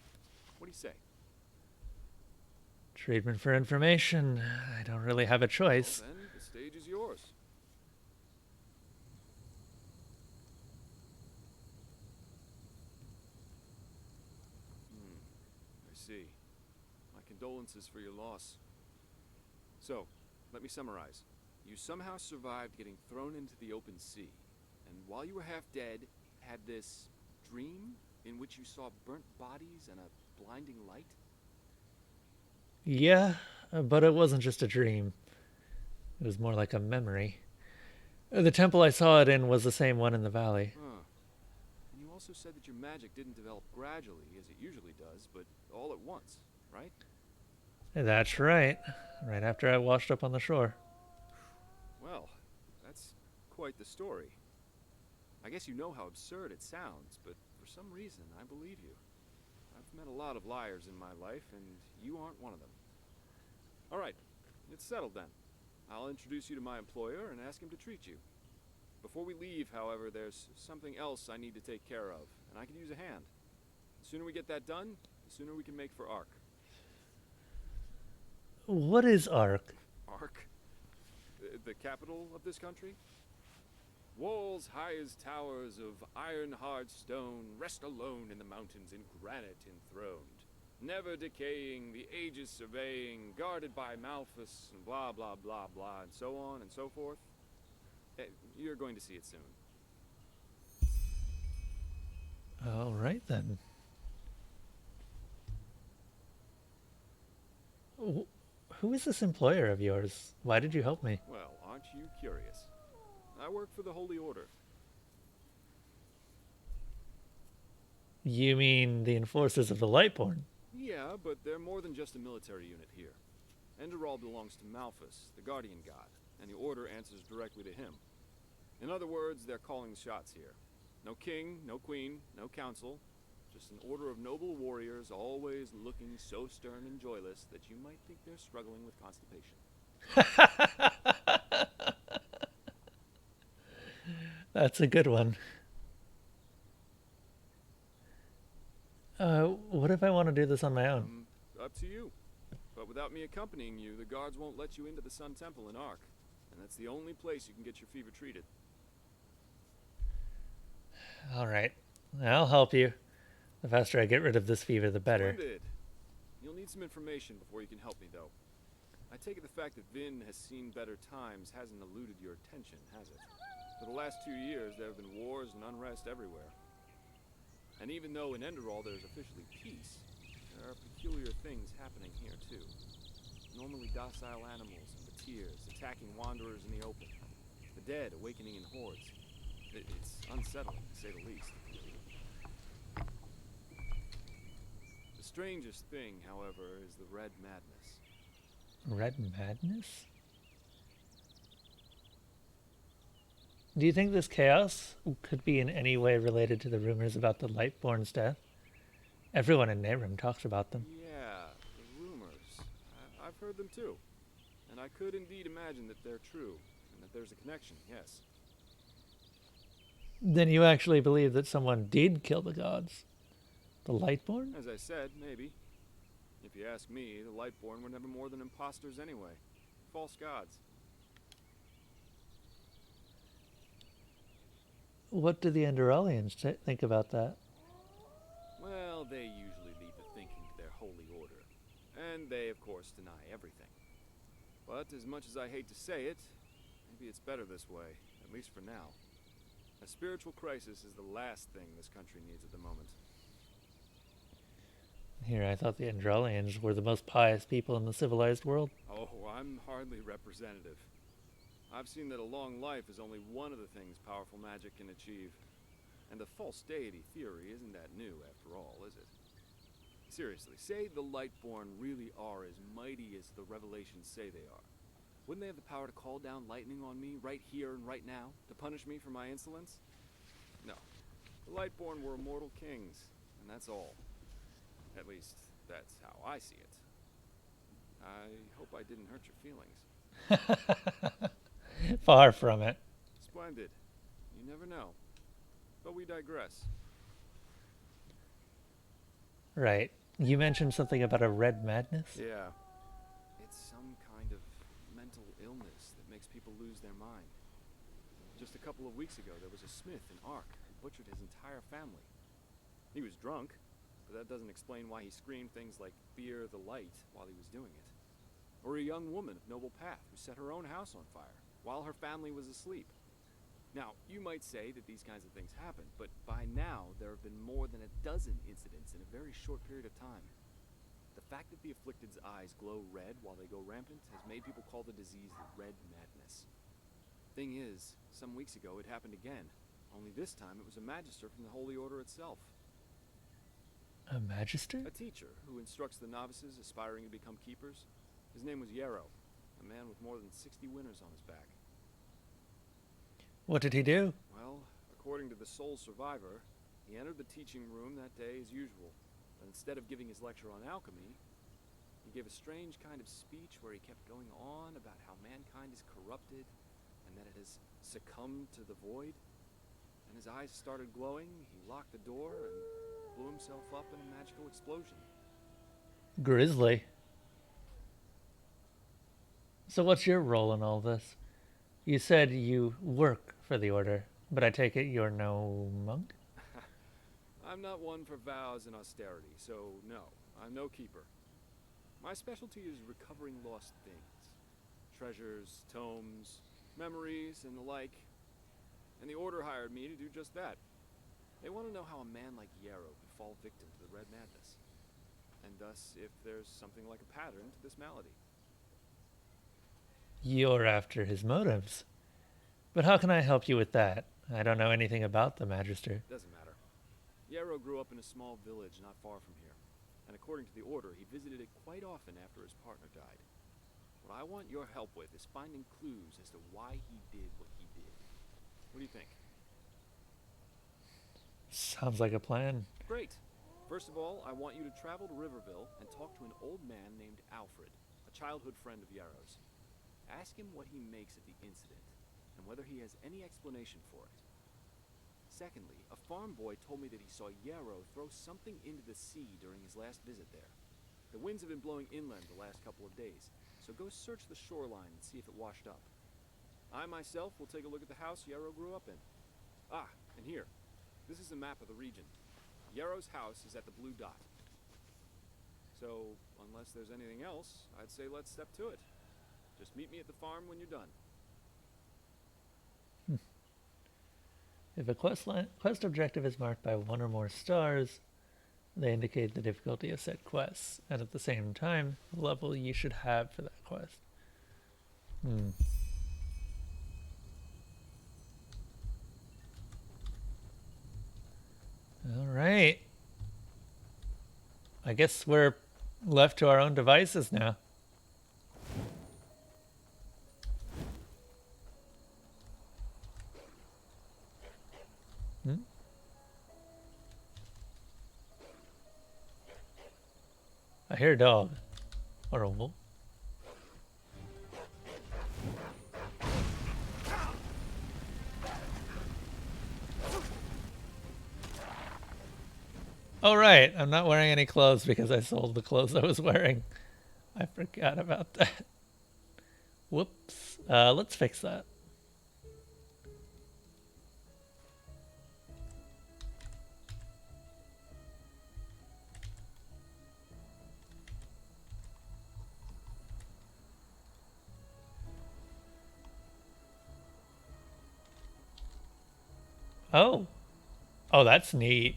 What do you say? Treatment for information. I don't really have a choice. Well, then the stage is yours. I see. My condolences for your loss. So, let me summarize. You somehow survived getting thrown into the open sea, and while you were half dead, had this dream in which you saw burnt bodies and a blinding light? Yeah, but it wasn't just a dream. It was more like a memory. The temple I saw it in was the same one in the valley. Huh. And you also said that your magic didn't develop gradually, as it usually does, but all at once, right? That's right. Right after I washed up on the shore. Well, that's quite the story. I guess you know how absurd it sounds, but for some reason, I believe you. I've met a lot of liars in my life, and you aren't one of them. All right, it's settled then. I'll introduce you to my employer and ask him to treat you. Before we leave, however, there's something else I need to take care of, and I could use a hand. The sooner we get that done, the sooner we can make for Ark. What is Ark? Ark? The capital of this country? Walls high as towers of iron-hard stone rest alone in the mountains in granite enthroned. Never decaying, the ages surveying, guarded by Malthus, and blah, blah, blah, blah, and so on and so forth. You're going to see it soon. All right, then. Who is this employer of yours? Why did you help me? Well, aren't you curious? I work for the Holy Order. You mean the enforcers of the Lightborn? Yeah, but they're more than just a military unit here. Enderal belongs to Malthus, the guardian god, and the Order answers directly to him. In other words, they're calling the shots here. No king, no queen, no council. Just an order of noble warriors, always looking so stern and joyless that you might think they're struggling with constipation. That's a good one. What if I want to do this on my own? Up to you. But without me accompanying you, the guards won't let you into the Sun Temple in Ark. And that's the only place you can get your fever treated. All right. I'll help you. The faster I get rid of this fever, the better. Splendid. You'll need some information before you can help me, though. I take it the fact that Vin has seen better times hasn't eluded your attention, has it? For the last 2 years, there have been wars and unrest everywhere. And even though in Enderal there's officially peace, there are peculiar things happening here, too. Normally docile animals and Batirs attacking wanderers in the open. The dead awakening in hordes. It's unsettling, to say the least. The strangest thing, however, is the Red Madness. Red Madness? Do you think this chaos could be in any way related to the rumors about the Lightborn's death? Everyone in Nehrim talks about them. Yeah, the rumors. I've heard them too. And I could indeed imagine that they're true, and that there's a connection, yes. Then you actually believe that someone did kill the gods? The Lightborn? As I said, maybe. If you ask me, the Lightborn were never more than imposters anyway. False gods. What do the Enderalians think about that? Well, they usually leave the thinking to their holy order. And they, of course, deny everything. But as much as I hate to say it, maybe it's better this way, at least for now. A spiritual crisis is the last thing this country needs at the moment. Here, I thought the Enderalians were the most pious people in the civilized world. Oh, I'm hardly representative. I've seen that a long life is only one of the things powerful magic can achieve. And the false deity theory isn't that new, after all, is it? Seriously, say the Lightborn really are as mighty as the revelations say they are. Wouldn't they have the power to call down lightning on me right here and right now, to punish me for my insolence? No. The Lightborn were immortal kings, and that's all. At least, that's how I see it. I hope I didn't hurt your feelings. Far from it. Splendid. You never know. But we digress. Right. You mentioned something about a red madness? Yeah. It's some kind of mental illness that makes people lose their mind. Just a couple of weeks ago, there was a smith in Ark who butchered his entire family. He was drunk, but that doesn't explain why he screamed things like "Fear the light" while he was doing it. Or a young woman of noble path who set her own house on fire while her family was asleep. Now, you might say that these kinds of things happen, but by now there have been more than a dozen incidents in a very short period of time. The fact that the afflicted's eyes glow red while they go rampant has made people call the disease the Red Madness. Thing is, some weeks ago it happened again, only this time it was a magister from the Holy Order itself. A magister? A teacher who instructs the novices aspiring to become keepers. His name was Yarrow, a man with more than 60 winners on his back. What did he do? Well, according to the sole survivor, he entered the teaching room that day as usual, but instead of giving his lecture on alchemy, he gave a strange kind of speech where he kept going on about how mankind is corrupted and that it has succumbed to the void. And his eyes started glowing, he locked the door and blew himself up in a magical explosion. Grisly. So what's your role in all this? You said you work for the Order, but I take it you're no monk? I'm not one for vows and austerity, so no, I'm no keeper. My specialty is recovering lost things. Treasures, tomes, memories, and the like. And the Order hired me to do just that. They want to know how a man like Yarrow could fall victim to the Red Madness. And thus, if there's something like a pattern to this malady. You're after his motives. But how can I help you with that? I don't know anything about the Magister. Doesn't matter. Yarrow grew up in a small village not far from here. And according to the Order, he visited it quite often after his partner died. What I want your help with is finding clues as to why he did what he did. What do you think? Sounds like a plan. Great. First of all, I want you to travel to Riverville and talk to an old man named Alfred, a childhood friend of Yarrow's. Ask him what he makes of the incident, and whether he has any explanation for it. Secondly, a farm boy told me that he saw Yarrow throw something into the sea during his last visit there. The winds have been blowing inland the last couple of days, so go search the shoreline and see if it washed up. I myself will take a look at the house Yarrow grew up in. Ah, and here. This is a map of the region. Yarrow's house is at the blue dot. So, unless there's anything else, I'd say let's step to it. Just meet me at the farm when you're done. If a quest objective is marked by one or more stars, they indicate the difficulty of said quests, and at the same time, the level you should have for that quest. Alright. I guess we're left to our own devices now. I hear a dog. Or a wolf. Oh, right. I'm not wearing any clothes because I sold the clothes I was wearing. I forgot about that. Whoops. Let's fix that. Oh. Oh, that's neat.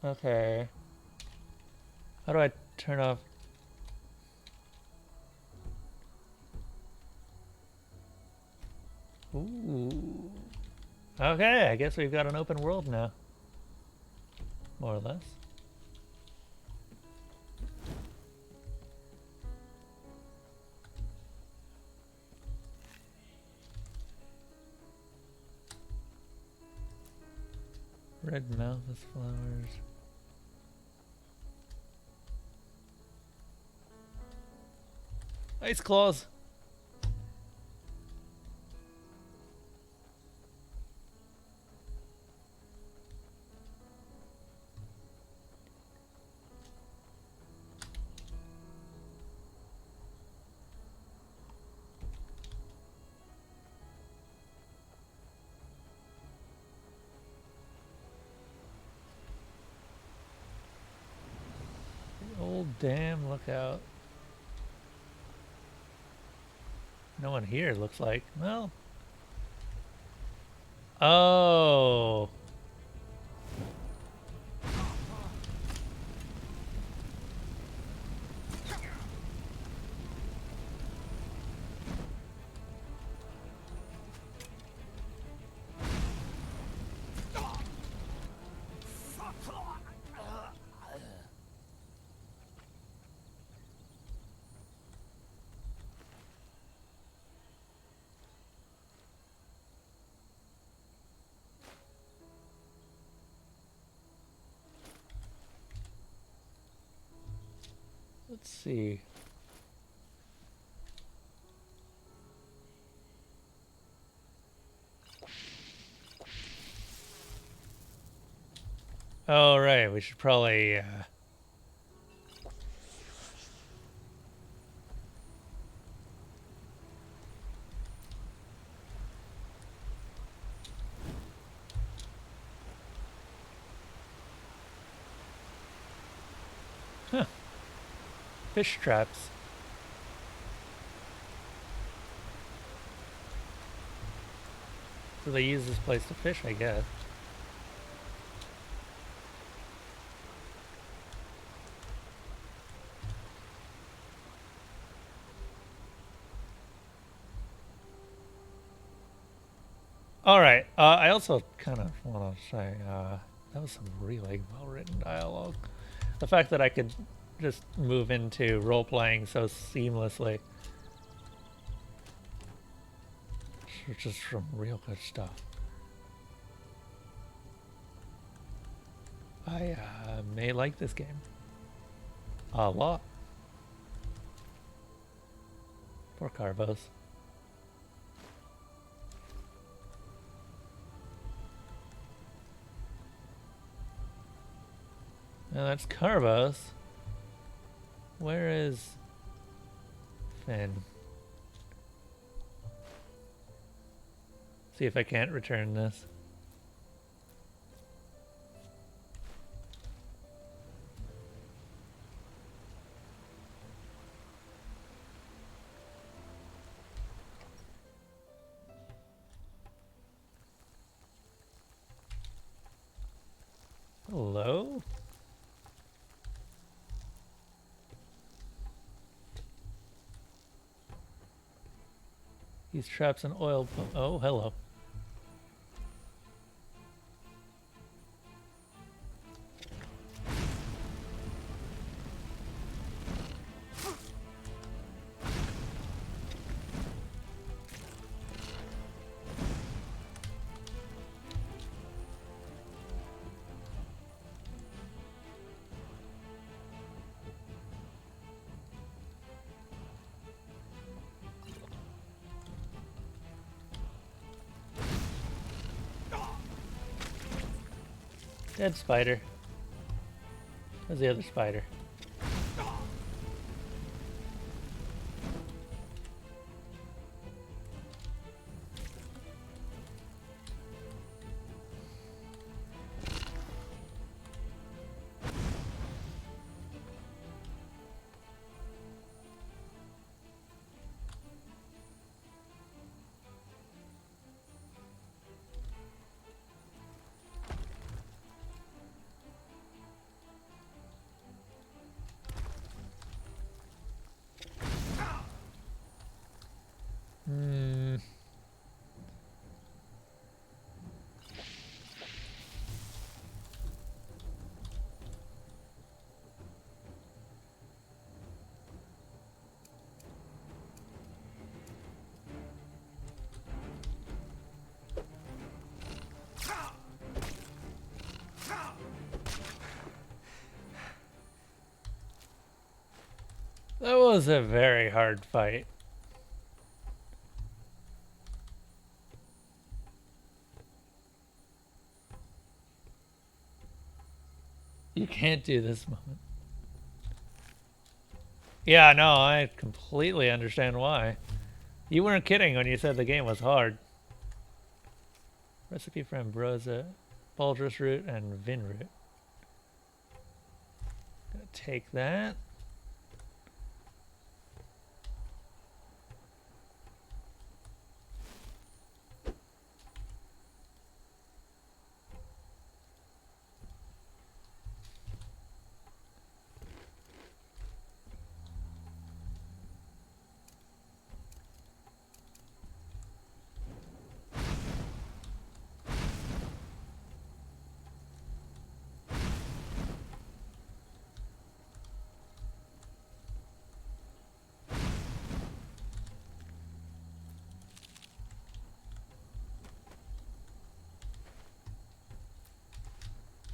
Okay. How do I turn off? Ooh. Okay, I guess we've got an open world now. More or less. Red malthus flowers. Ice claws. Old dam, look out. No one here, looks like. Well. Oh. Let's see. Oh, right. We should probably... Huh. Fish traps. So they use this place to fish, I guess. Alright, I also kind of want to say, that was some really well-written dialogue. The fact that I could just move into role-playing so seamlessly. It's just some real good stuff. I may like this game. A lot. Poor Carvos. Now that's Carvos. Where is Finn? See if I can't return this. Hello? These traps and oil pump. Oh, hello. Dead spider. Where's the other spider? That was a very hard fight. You can't do this moment. Yeah, no, I completely understand why. You weren't kidding when you said the game was hard. Recipe for ambrosia, bulrus root, and vin root. Gonna take that.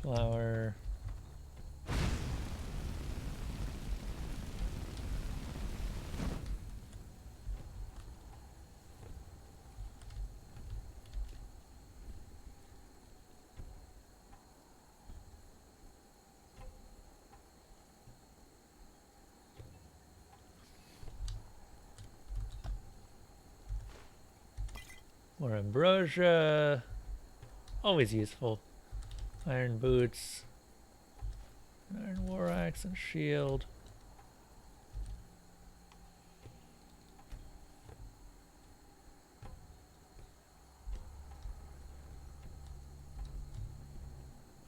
Flower. More ambrosia. Always useful. Iron boots. Iron war axe and shield.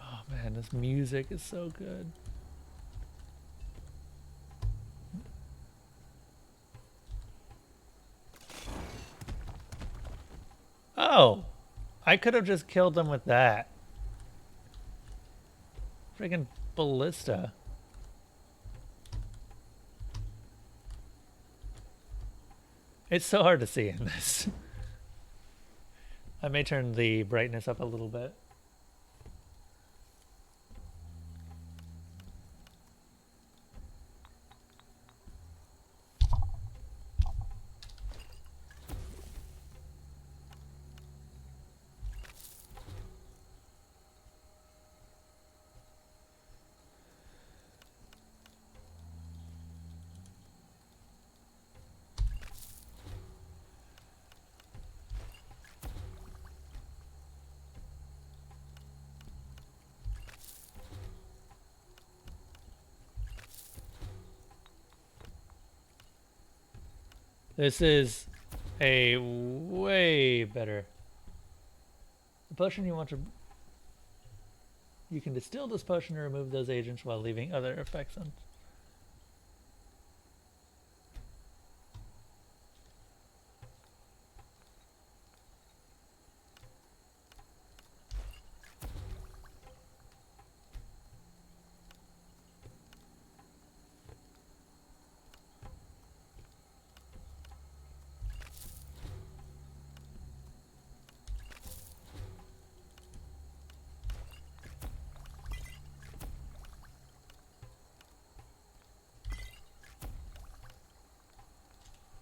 Oh man, this music is so good. Oh! I could have just killed them with that. Friggin' ballista. It's so hard to see in this. I may turn the brightness up a little bit. This is a way better. The potion you want to... You can distill this potion to remove those agents while leaving other effects on.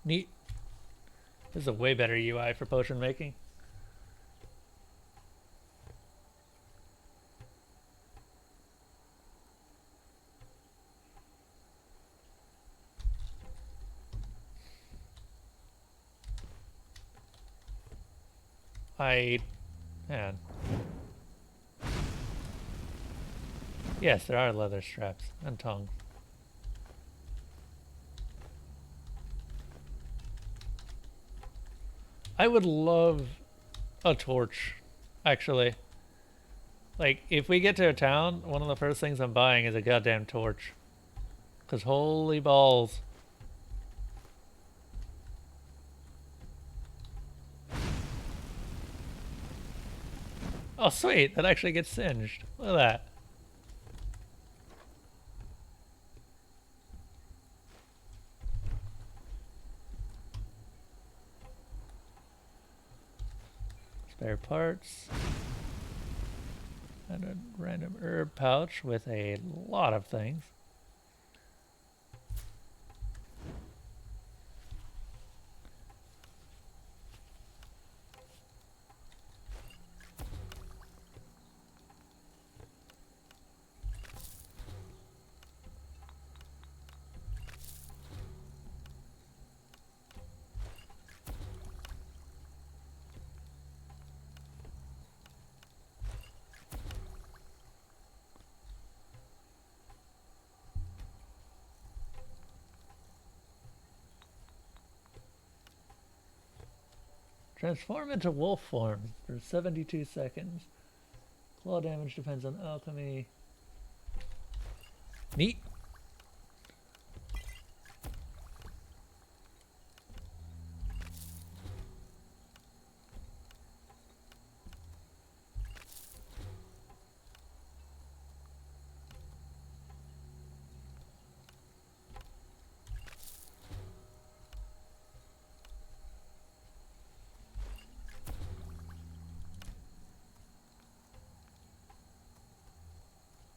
Neat. This is a way better UI for potion making. Man. Yes, there are leather straps and tongue. I would love a torch, actually. Like, if we get to a town, one of the first things I'm buying is a goddamn torch. Because holy balls. Oh, sweet. That actually gets singed. Look at that. Spare parts. And a random herb pouch with a lot of things. Transform into wolf form for 72 seconds. Claw damage depends on alchemy. Neat.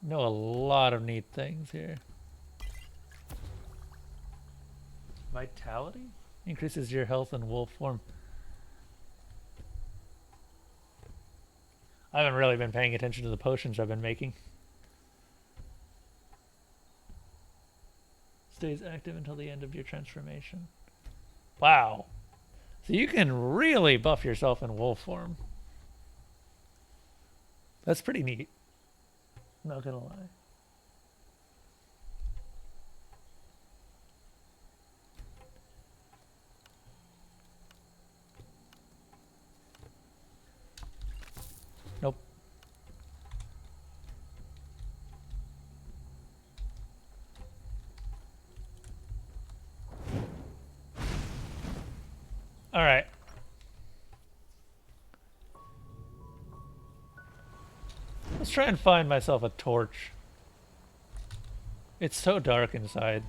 Know a lot of neat things here. Vitality? Increases your health in wolf form. I haven't really been paying attention to the potions I've been making. Stays active until the end of your transformation. Wow. So you can really buff yourself in wolf form. That's pretty neat. Not gonna lie. Nope. All right. Let's try and find myself a torch. It's so dark inside.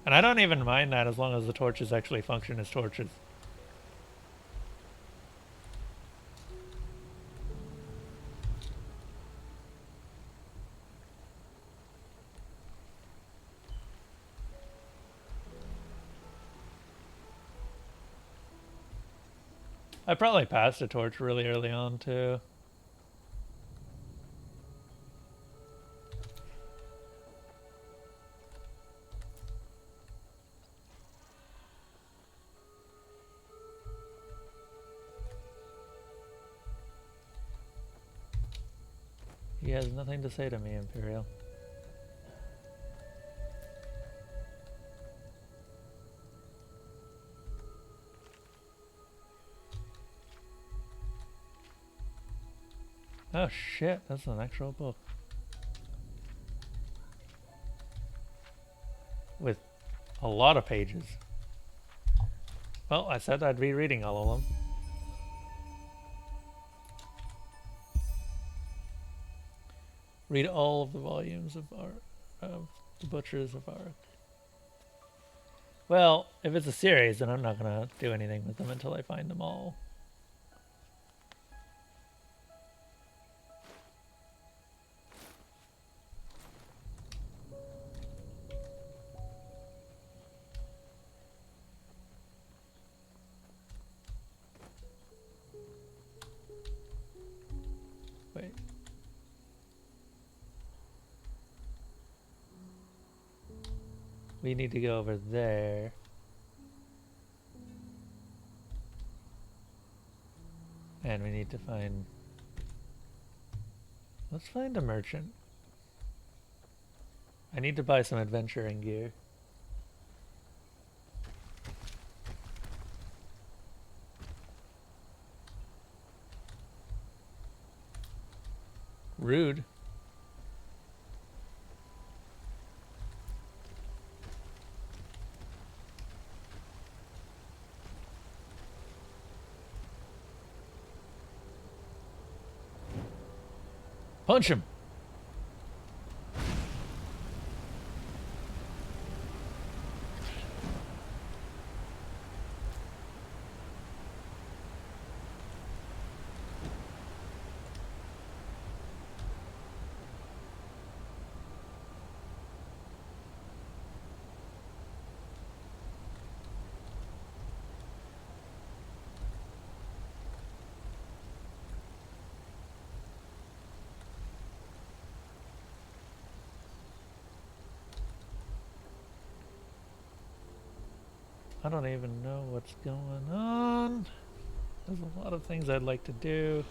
And I don't even mind that as long as the torches actually function as torches. I probably passed a torch really early on too. He has nothing to say to me, Imperial. Oh shit, that's an actual book. With a lot of pages. Well, I said I'd be reading all of them. Read all of the volumes of The Butchers of Ark. Well, if it's a series, then I'm not gonna do anything with them until I find them all. Wait. We need to go over there. And we need to find... Let's find a merchant. I need to buy some adventuring gear. Rude. Punch him. I don't even know what's going on. There's a lot of things I'd like to do.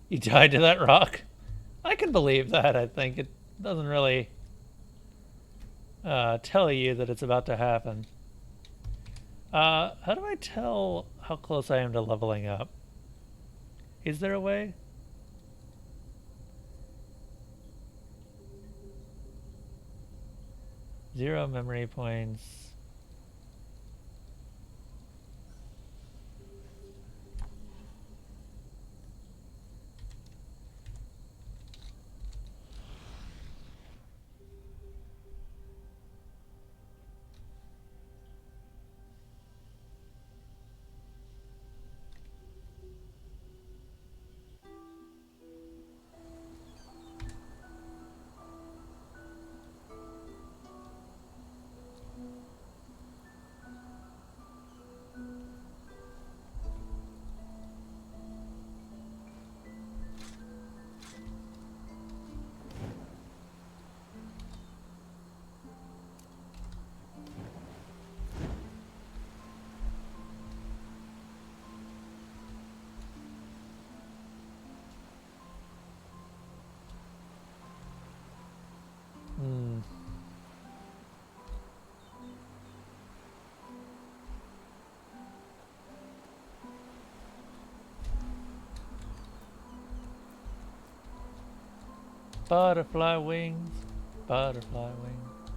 You died to that rock? I can believe that. I think it doesn't really tell you that it's about to happen. How do I tell how close I am to leveling up? Is there a way? Zero memory points. Butterfly wings, butterfly wings.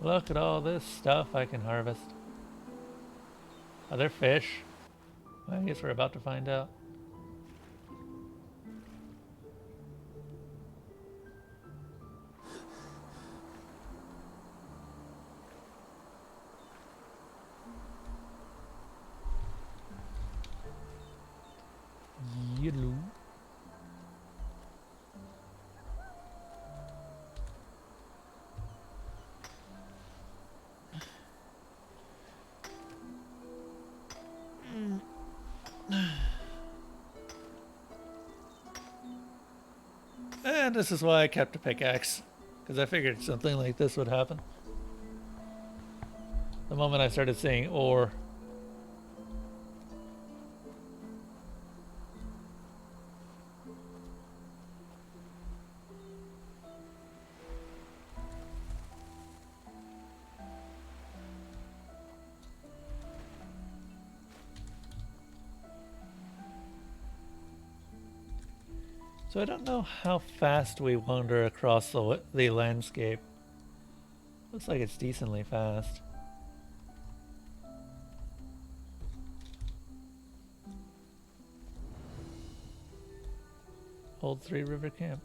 Look at all this stuff I can harvest. Are there fish? I guess we're about to find out. Yellow. And this is why I kept a pickaxe, because I figured something like this would happen. The moment I started seeing ore. So I don't know how fast we wander across the landscape. Looks like it's decently fast. Old Three River Camp.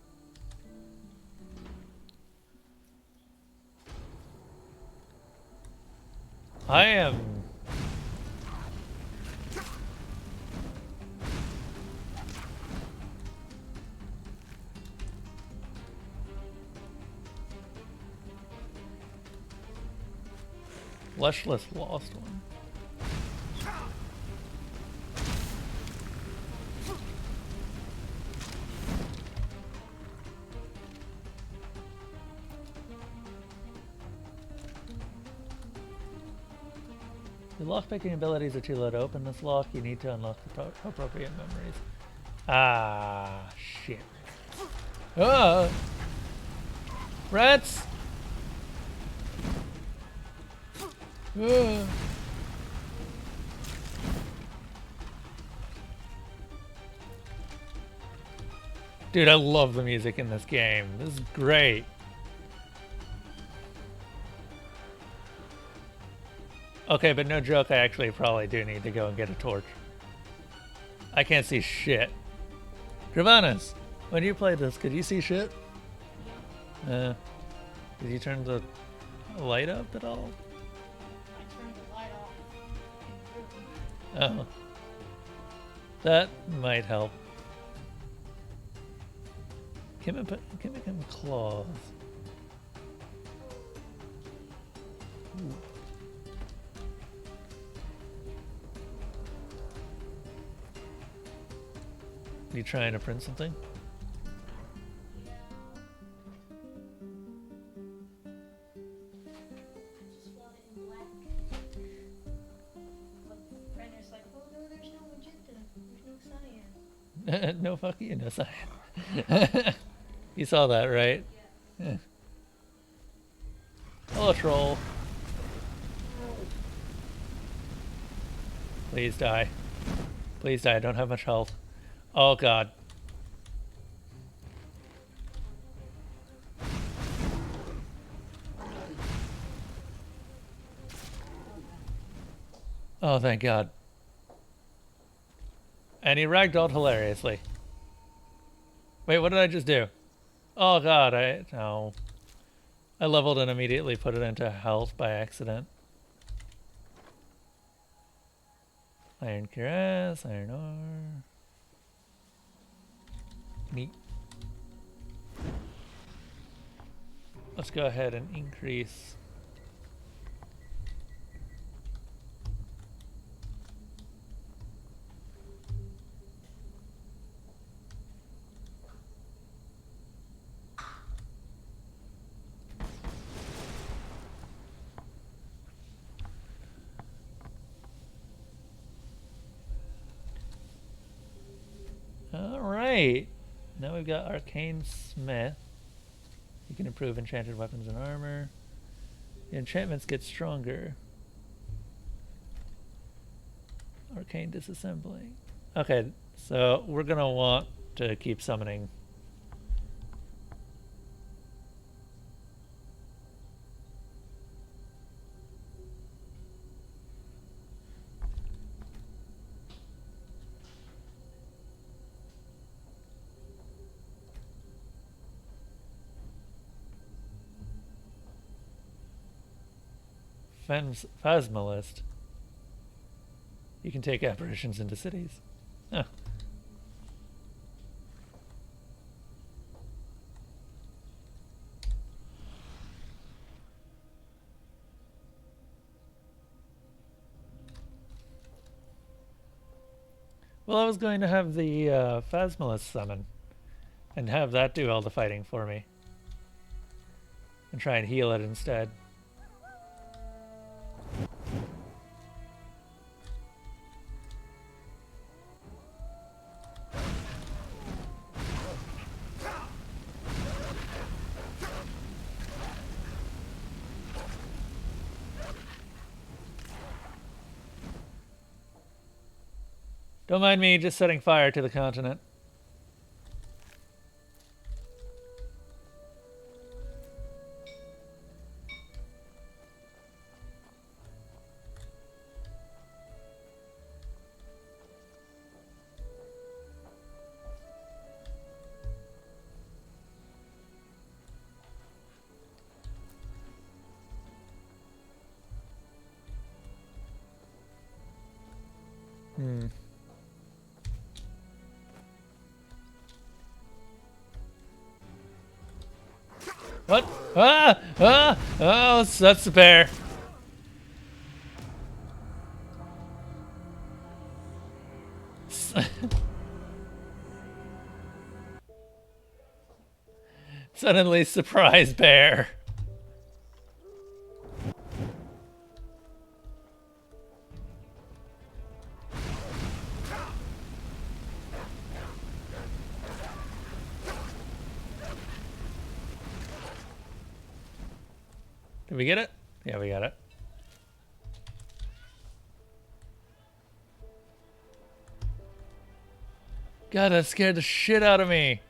I am... Fleshless lost one. Your lockpicking abilities are too low to open this lock. You need to unlock the appropriate memories. Ah, shit. Ah! Rats! Ah. Dude, I love the music in this game. This is great. Okay, but no joke, I actually probably do need to go and get a torch. I can't see shit. Dravanas, when you played this, could you see shit? Did you turn the light up at all? I turned the light off. Oh. That might help. Can we become claws? Ooh. You trying to print something? No, fuck you, no cyan. You saw that, right? Yeah. Hello, troll. Please die. Please die, I don't have much health. Oh god. Oh, thank god. And he ragdolled hilariously. Wait, what did I just do? Oh god, no. I leveled and immediately put it into health by accident. Iron cuirass, iron ore. Neat. Let's go ahead and increase. Alright. Now we've got Arcane Smith. You can improve enchanted weapons and armor. The enchantments get stronger. Arcane disassembly. Okay, so we're gonna want to keep summoning. Phasmalist. You can take apparitions into cities. Huh. Well, I was going to have the Phasmalist summon and have that do all the fighting for me. And try and heal it instead. Don't mind me just setting fire to the continent. What? Ah! Ah! Oh, that's the bear. Suddenly, surprise bear. we get it? Yeah, we got it. God, that scared the shit out of me.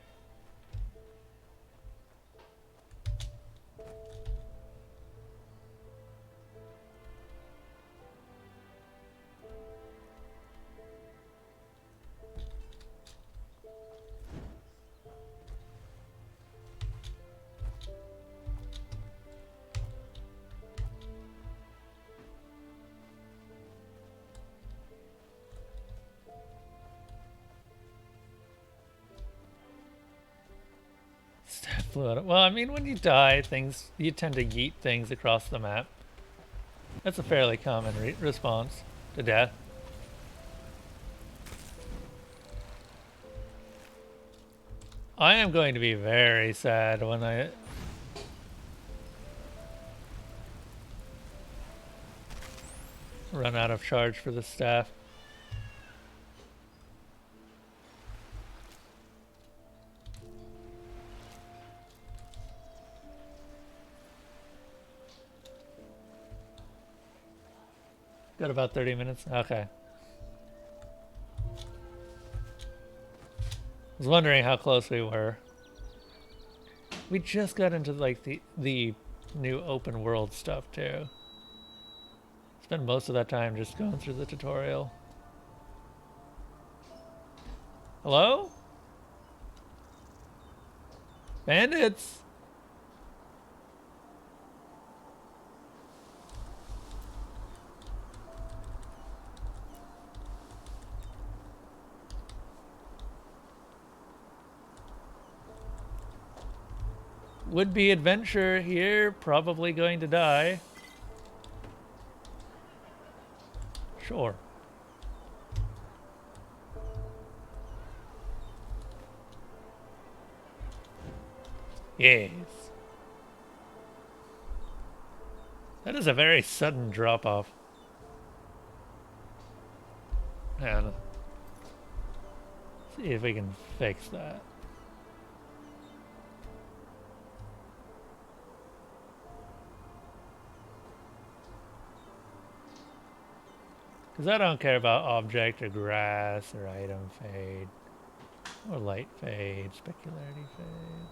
Well, I mean, when you die, you tend to yeet things across the map. That's a fairly common response to death. I am going to be very sad when I run out of charge for the staff. Got about 30 minutes? Okay. I was wondering how close we were. We just got into like the new open world stuff too. Spent most of that time just going through the tutorial. Hello? Bandits! Would-be adventure here, probably going to die. Sure. Yes. That is a very sudden drop-off. And see if we can fix that. Because I don't care about object or grass or item fade. Or light fade, specularity fade.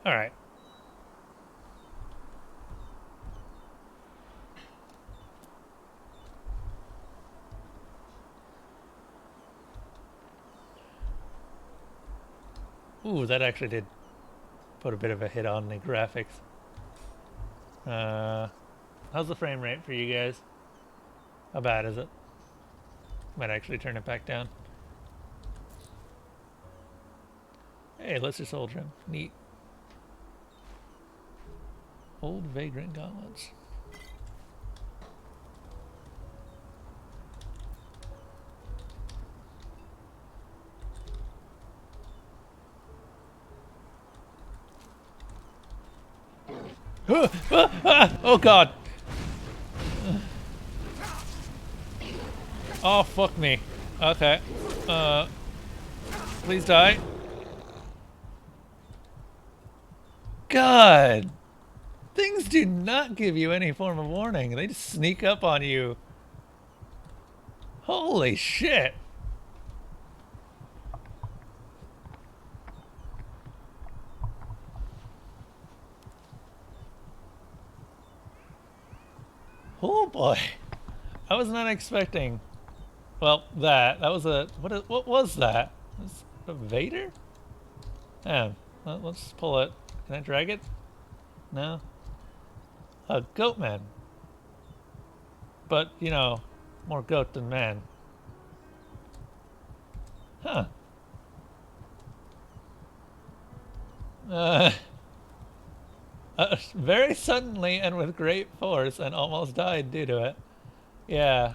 Alright. Ooh, that actually did put a bit of a hit on the graphics. How's the frame rate for you guys? How bad is it? Might actually turn it back down. Hey, let's just hold him. Neat. Old vagrant gauntlets. Oh god! Oh fuck me. Okay. Please die. God! Things do not give you any form of warning. They just sneak up on you. Holy shit! Oh boy. I was not expecting. Well, that was a what was that? Was it a Vader? Yeah. Well, let's pull it. Can I drag it? No. A goat man. But, you know, more goat than man. Huh. Very suddenly and with great force and almost died due to it. Yeah.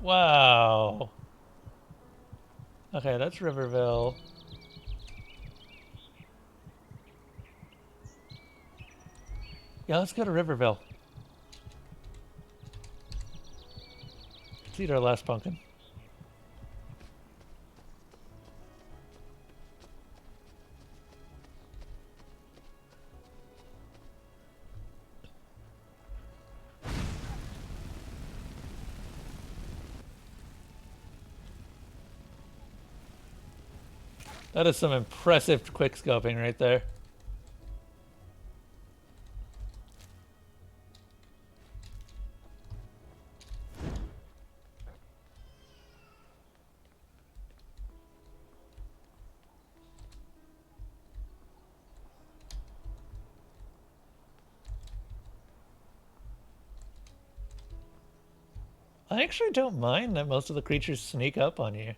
Wow. Okay, that's Riverville. Yeah, let's go to Riverville. Let's eat our last pumpkin. That is some impressive quick scoping right there. I actually don't mind that most of the creatures sneak up on you.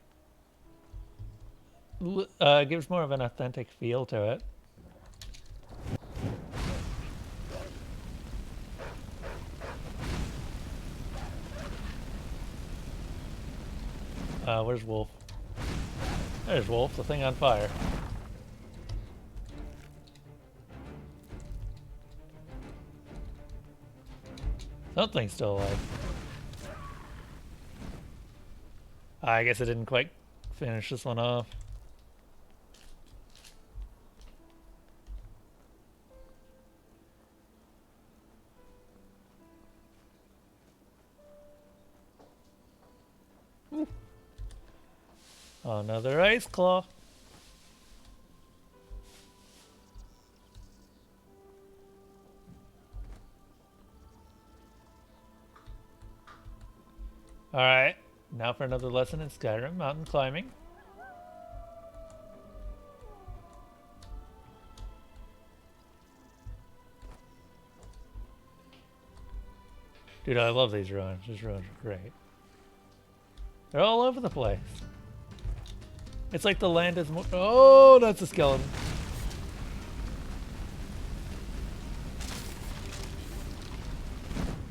Gives more of an authentic feel to it. Where's Wolf? There's Wolf, the thing on fire. Something's still alive. I guess I didn't quite finish this one off. Ooh. Another ice claw. Alright, now for another lesson in Skyrim mountain climbing. Dude, I love these ruins. These ruins are great. They're all over the place. It's like the land is more— oh, that's a skeleton.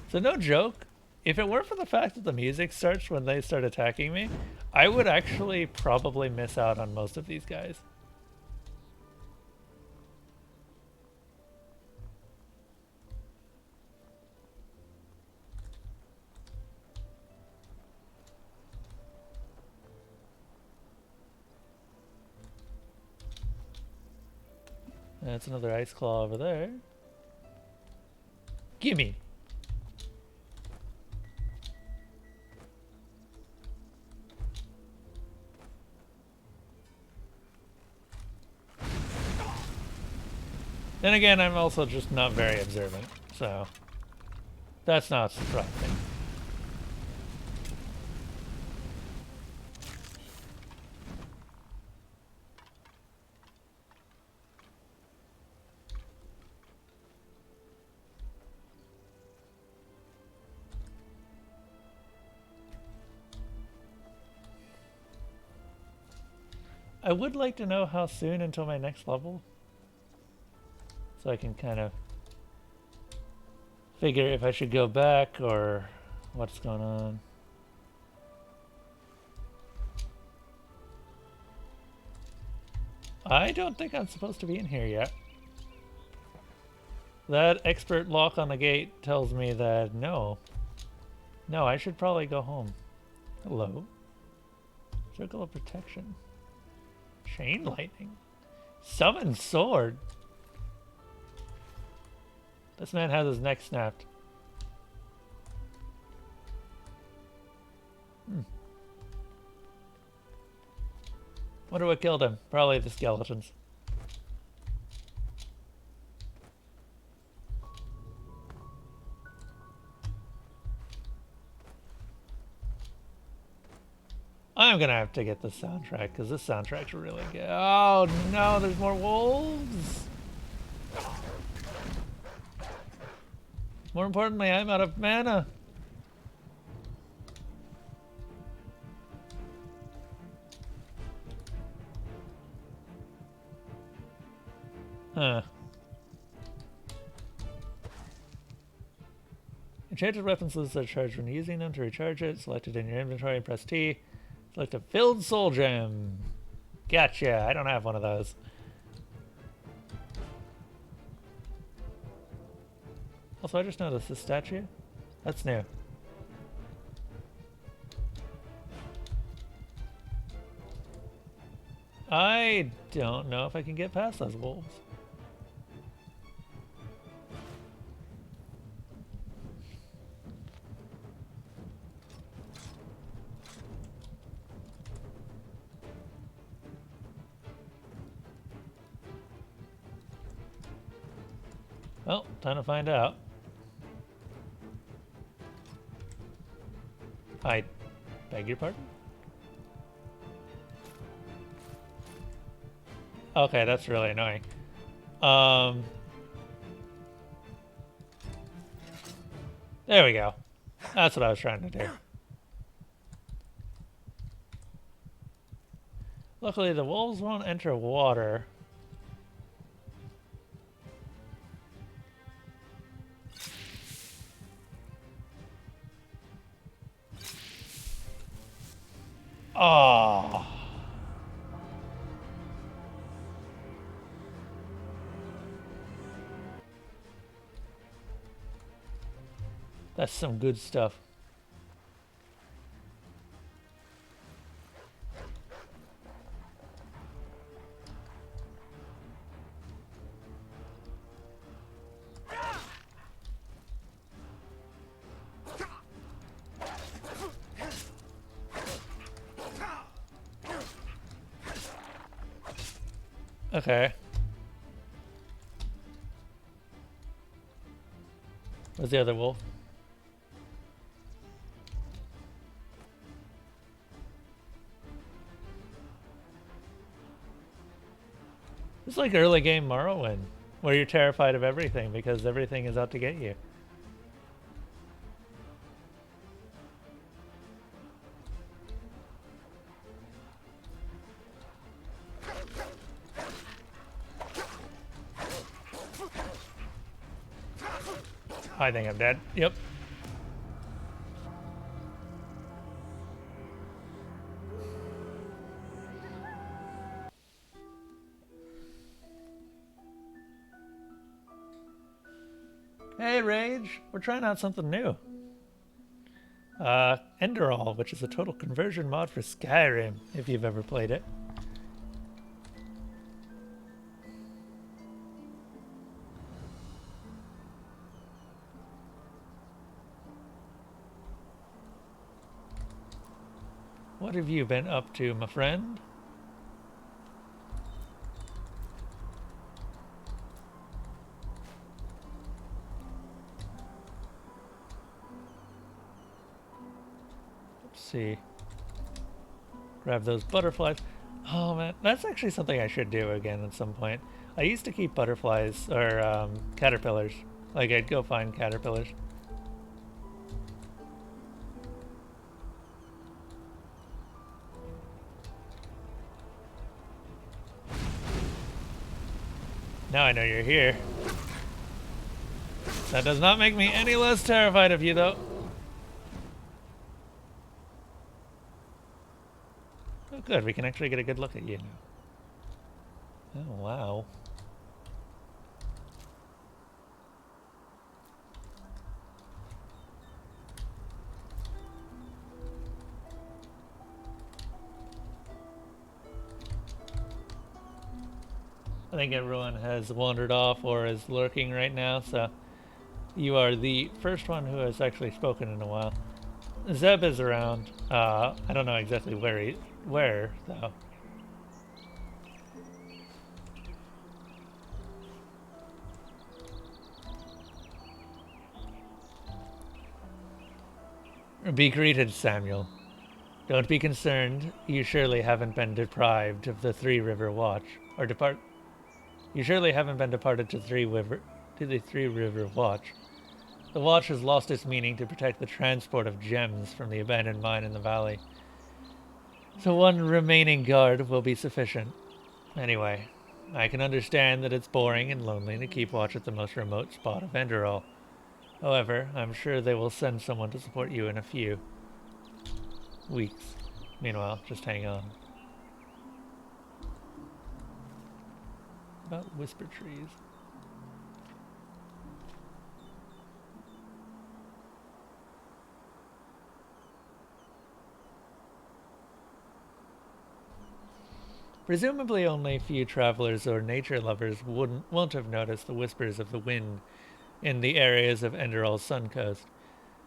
So no joke, if it weren't for the fact that the music starts when they start attacking me, I would actually probably miss out on most of these guys. That's another ice claw over there. Gimme! Then again, I'm also just not very observant, so that's not surprising. I would like to know how soon until my next level, so I can kind of figure if I should go back or what's going on. I don't think I'm supposed to be in here yet. That expert lock on the gate tells me that no. No, I should probably go home. Hello? Circle of protection. Chain lightning. Summon sword. This man has his neck snapped. Wonder what killed him. Probably the skeletons. I'm gonna have to get the soundtrack because this soundtrack's really good. Oh no, there's more wolves. More importantly, I'm out of mana. Huh. Enchanted weapons lose their charge when using them. To recharge it, select it in your inventory and press T. Select a filled soul gem. Gotcha, I don't have one of those. Also, I just noticed this statue. That's new. I don't know if I can get past those wolves. Well, time to find out. I beg your pardon? Okay, that's really annoying. There we go. That's what I was trying to do. Luckily, the wolves won't enter water. Oh. That's some good stuff. Okay. Where's the other wolf? It's like early game Morrowind, where you're terrified of everything because everything is out to get you. I think I'm dead. Yep. Hey, Rage. We're trying out something new. Enderal, which is a total conversion mod for Skyrim, if you've ever played it. What have you been up to, my friend? Let's see. Grab those butterflies. Oh man, that's actually something I should do again at some point. I used to keep butterflies, or caterpillars. Like, I'd go find caterpillars. Now I know you're here. That does not make me any less terrified of you, though. Oh, good. We can actually get a good look at you now. Oh, wow. I think everyone has wandered off or is lurking right now, so you are the first one who has actually spoken in a while. Zeb is around. I don't know exactly where though. Be greeted, Samuel. Don't be concerned. You surely haven't been deprived of the Three River Watch, or You surely haven't been departed to the Three River Watch. The Watch has lost its meaning to protect the transport of gems from the abandoned mine in the valley. So one remaining guard will be sufficient. Anyway, I can understand that it's boring and lonely to keep watch at the most remote spot of Enderal. However, I'm sure they will send someone to support you in a few weeks. Meanwhile, just hang on. About whisper trees. Presumably only a few travelers or nature lovers won't have noticed the whispers of the wind in the areas of Enderal's sun coast.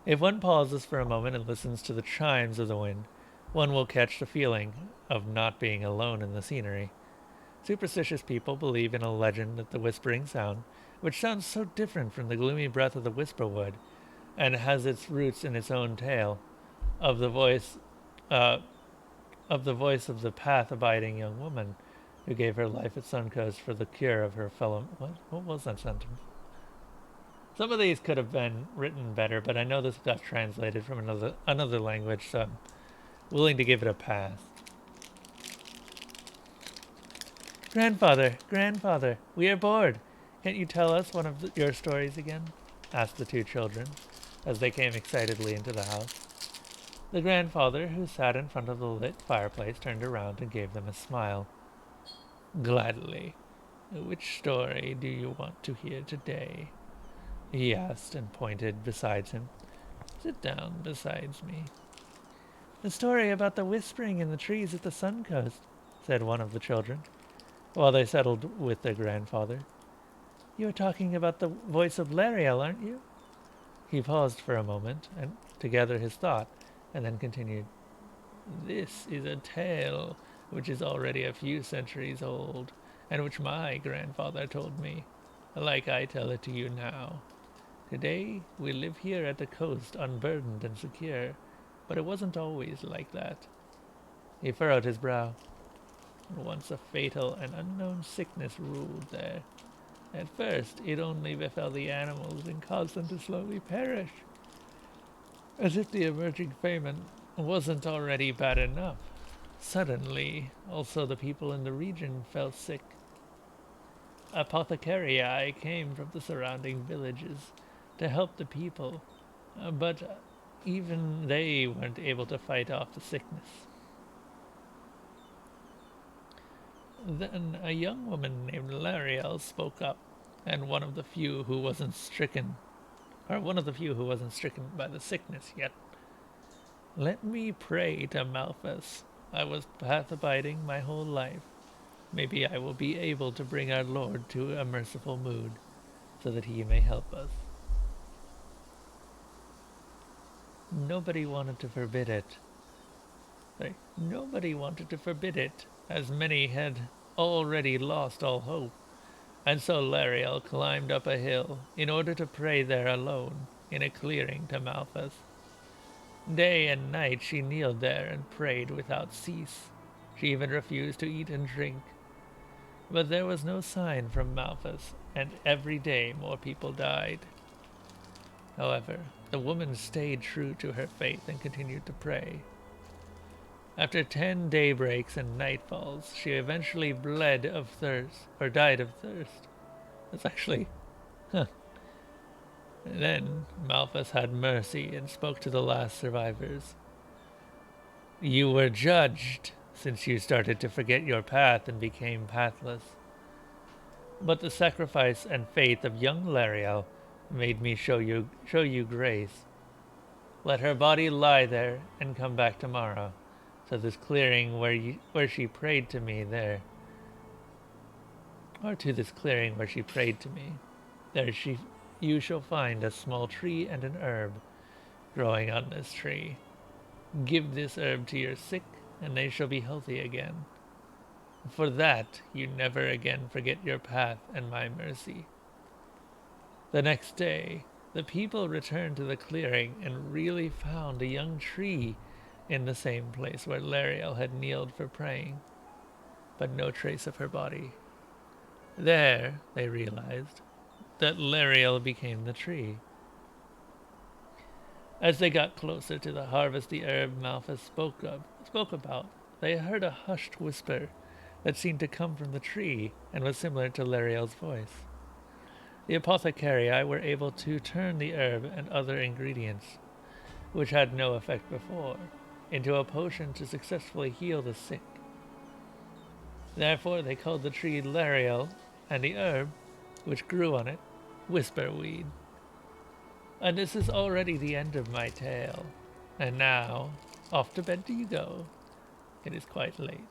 If one pauses for a moment and listens to the chimes of the wind, one will catch the feeling of not being alone in the scenery. Superstitious people believe in a legend that the whispering sound, which sounds so different from the gloomy breath of the whisperwood, and has its roots in its own tale, of the voice of the path-abiding young woman who gave her life at Suncoast for the cure of her fellow... What was that sentence? Some of these could have been written better, but I know this got translated from another language, so I'm willing to give it a pass. Grandfather, we are bored. Can't you tell us one of your stories again? Asked the two children, as they came excitedly into the house. The grandfather, who sat in front of the lit fireplace, turned around and gave them a smile. Gladly. Which story do you want to hear today? He asked and pointed besides him. Sit down besides me. The story about the whispering in the trees at the Suncoast, said one of the children, while they settled with their grandfather. You are talking about the voice of Lariel, aren't you? He paused for a moment and to gather his thought, and then continued. This is a tale which is already a few centuries old, and which my grandfather told me, like I tell it to you now. Today we live here at the coast unburdened and secure, but it wasn't always like that. He furrowed his brow. Once a fatal and unknown sickness ruled there. At first, it only befell the animals and caused them to slowly perish. As if the emerging famine wasn't already bad enough. Suddenly, also the people in the region fell sick. Apothecarii came from the surrounding villages to help the people, but even they weren't able to fight off the sickness. Then a young woman named Lariel spoke up, and one of the few who wasn't stricken by the sickness yet. Let me pray to Malthus. I was path-abiding my whole life. Maybe I will be able to bring our Lord to a merciful mood, so that he may help us. Nobody wanted to forbid it, as many had already lost all hope, and so Lariel climbed up a hill in order to pray there alone in a clearing to Malthus. Day and night she kneeled there and prayed without cease. She even refused to eat and drink. But there was no sign from Malthus, and every day more people died. However, the woman stayed true to her faith and continued to pray. After 10 daybreaks and nightfalls, she eventually died of thirst. That's actually... Then Malthus had mercy and spoke to the last survivors. You were judged, since you started to forget your path and became pathless. But the sacrifice and faith of young Lariel made me show you grace. Let her body lie there and come back tomorrow, to this clearing where she prayed to me there. Or to this clearing where she prayed to me. There you shall find a small tree and an herb growing on this tree. Give this herb to your sick, and they shall be healthy again. For that you never again forget your path and my mercy. The next day, the people returned to the clearing and really found a young tree in the same place where Lariel had kneeled for praying, but no trace of her body. There, they realized, that Lariel became the tree. As they got closer to the harvest the herb Malthus spoke about, they heard a hushed whisper that seemed to come from the tree and was similar to Lariel's voice. The apothecarii were able to turn the herb and other ingredients, which had no effect before, into a potion to successfully heal the sick. Therefore they called the tree Lariel, and the herb, which grew on it, Whisperweed. And this is already the end of my tale. And now, off to bed do you go. It is quite late,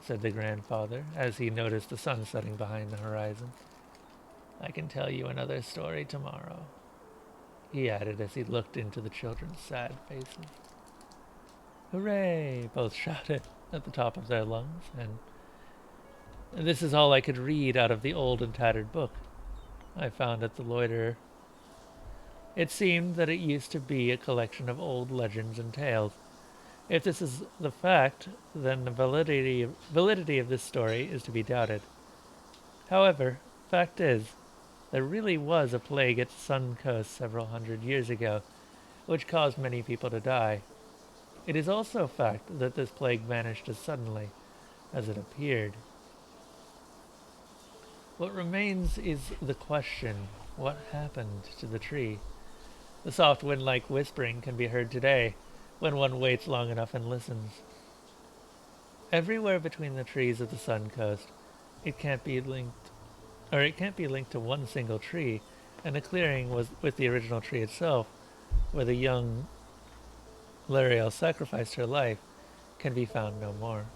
said the grandfather, as he noticed the sun setting behind the horizon. I can tell you another story tomorrow, he added as he looked into the children's sad faces. Hooray! Both shouted at the top of their lungs, and This is all I could read out of the old and tattered book I found at the Loiterer. It seemed that it used to be a collection of old legends and tales. If this is the fact, then the validity of this story is to be doubted. However, fact is, there really was a plague at Sun Coast several hundred years ago, which caused many people to die. It is also a fact that this plague vanished as suddenly as it appeared. What remains is the question, what happened to the tree? The soft wind-like whispering can be heard today, when one waits long enough and listens. Everywhere between the trees of the Sun Coast, it can't be linked to one single tree, and the clearing was with the original tree itself, where the young Lariel sacrificed her life, can be found no more.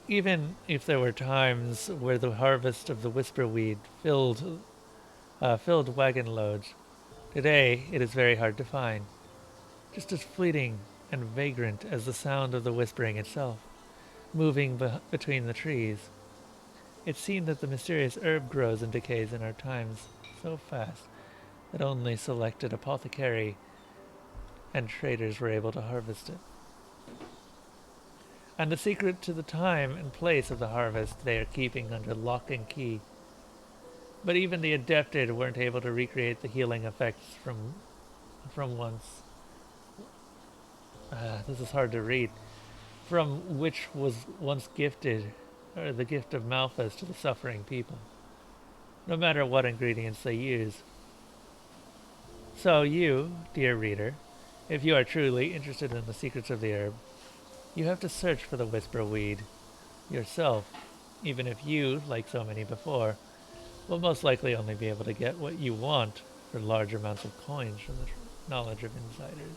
Even if there were times where the harvest of the whisperweed filled wagon loads, today it is very hard to find, just as fleeting and vagrant as the sound of the whispering itself, moving between the trees. It seemed that the mysterious herb grows and decays in our times so fast that only selected apothecary and traders were able to harvest it. And the secret to the time and place of the harvest they are keeping under lock and key. But even the adepted weren't able to recreate the healing effects from once. This is hard to read. From which was once gifted, or the gift of Malthus to the suffering people, no matter what ingredients they use. So you, dear reader, if you are truly interested in the secrets of the herb, you have to search for the whisper weed yourself, even if you, like so many before, will most likely only be able to get what you want for large amounts of coins from the knowledge of insiders.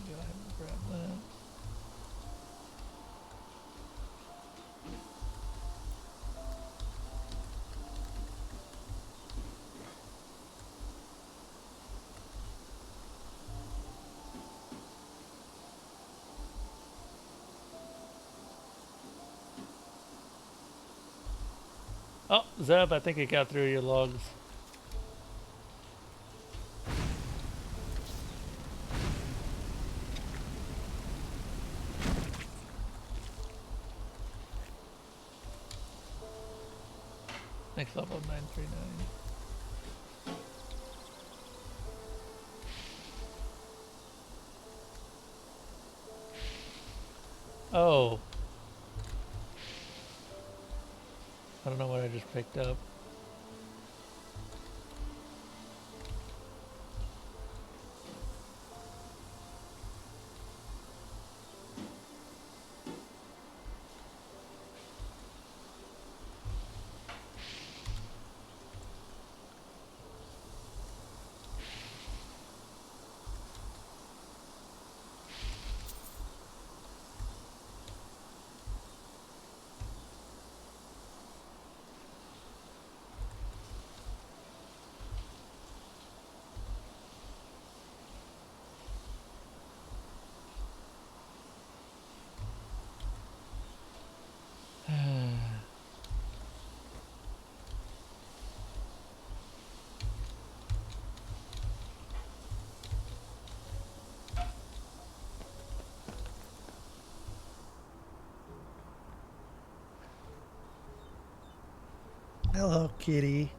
Go ahead and grab that. Oh, Zeb, I think it got through your logs. Next level 939. Oh. I don't know what I just picked up. Hello, kitty.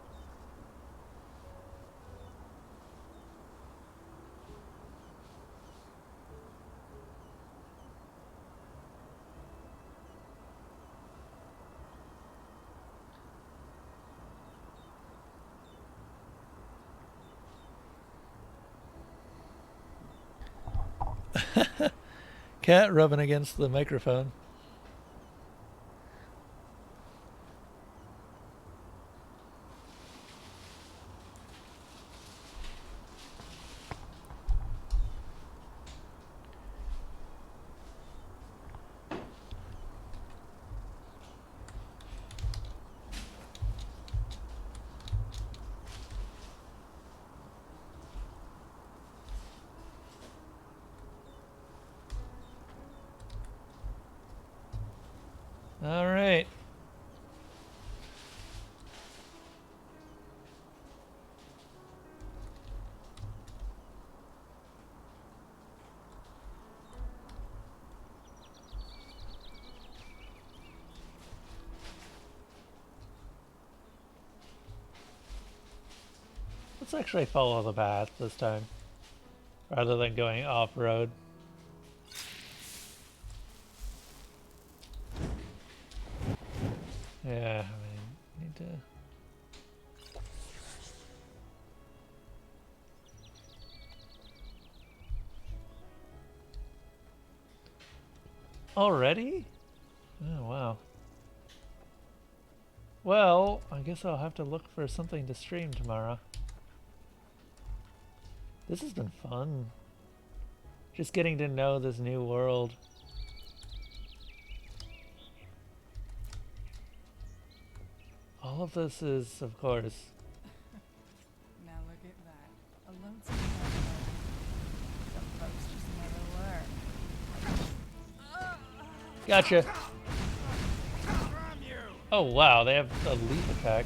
Cat rubbing against the microphone. Let's actually follow the path this time, rather than going off-road. Yeah, I mean, need to... Already? Oh, wow. Well, I guess I'll have to look for something to stream tomorrow. This has been fun. Just getting to know this new world. All of this is, of course... Now look at that. A lonesome neighborhood. Some folks just never learn. Gotcha. Oh wow, they have a leap attack.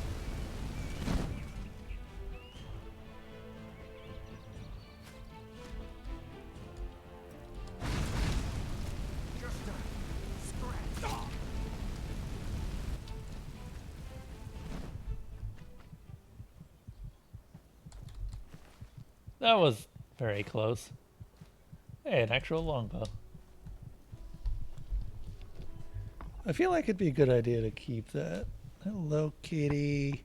That was very close. Hey, an actual longbow. I feel like it'd be a good idea to keep that. Hello, kitty.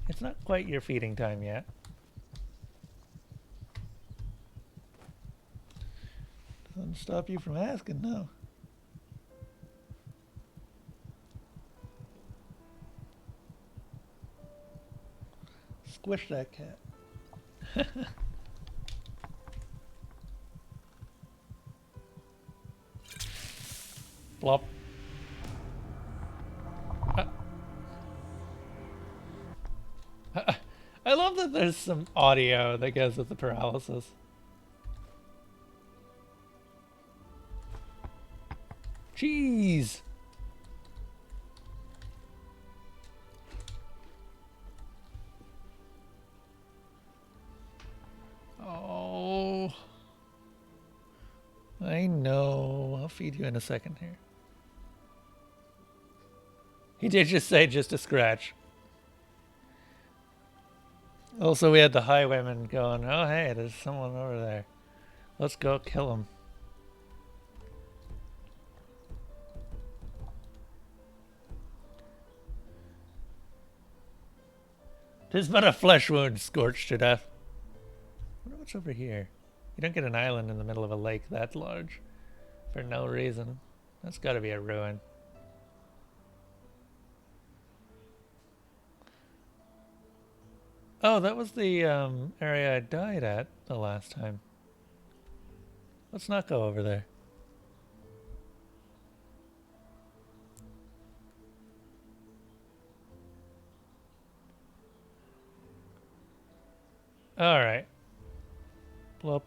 It's not quite your feeding time yet. Doesn't stop you from asking, no. Squish that cat. Flop. I love that there's some audio that goes with the paralysis. Jeez. Oh. I know. I'll feed you in a second here. He did just say just a scratch. Also, we had the highwayman going, oh, hey, there's someone over there. Let's go kill him. Tis but a flesh wound scorched to death. I wonder what's over here. You don't get an island in the middle of a lake that large for no reason. That's got to be a ruin. Oh, that was the area I died at the last time. Let's not go over there. All right. Plop.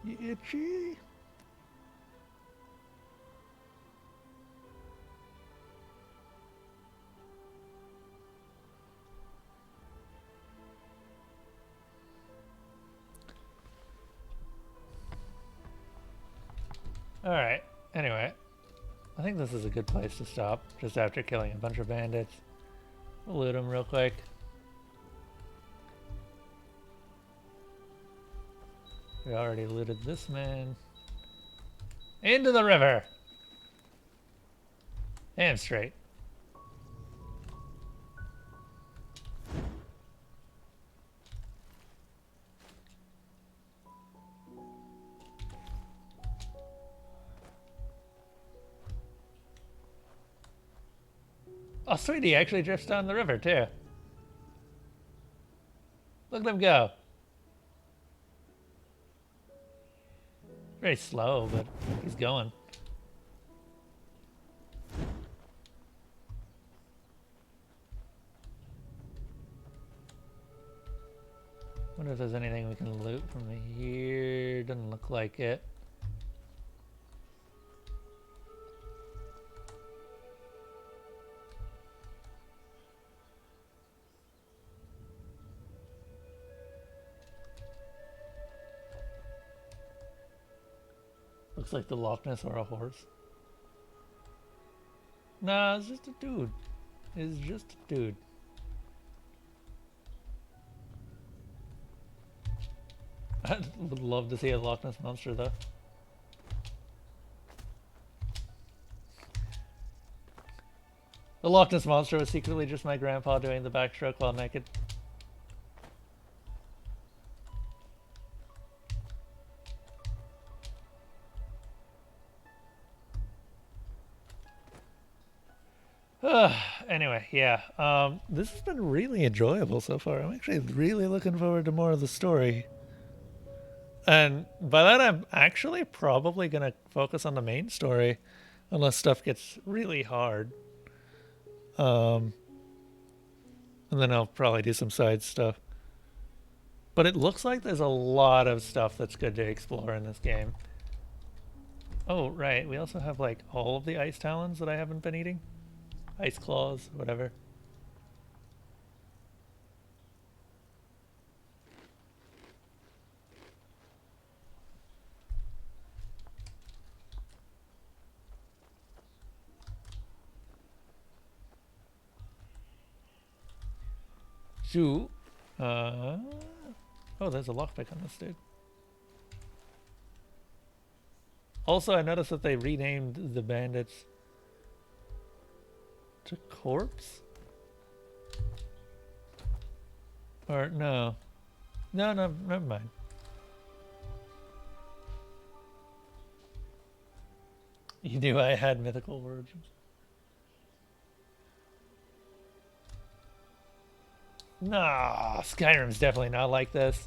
You itchy? Alright, anyway. I think this is a good place to stop, just after killing a bunch of bandits. We'll loot them real quick. We already looted this man. Into the river! And straight. Oh, sweet, he actually drifts down the river, too. Look at him go. Very slow, but he's going. Wonder if there's anything we can loot from here. Doesn't look like it. Looks like the Loch Ness or a horse. Nah, it's just a dude. It's just a dude. I would love to see a Loch Ness monster though. The Loch Ness monster was secretly just my grandpa doing the backstroke while naked. Anyway, yeah. This has been really enjoyable so far. I'm actually really looking forward to more of the story. And by that, I'm actually probably going to focus on the main story, unless stuff gets really hard. And then I'll probably do some side stuff. But it looks like there's a lot of stuff that's good to explore in this game. Oh, right. We also have, like, all of the ice talons that I haven't been eating. Ice claws, whatever. So, oh, there's a lockpick on this dude. Also, I noticed that they renamed the bandits to Corpse? Or, no. No, never mind. You knew I had mythical origins. Nah, Skyrim's definitely not like this.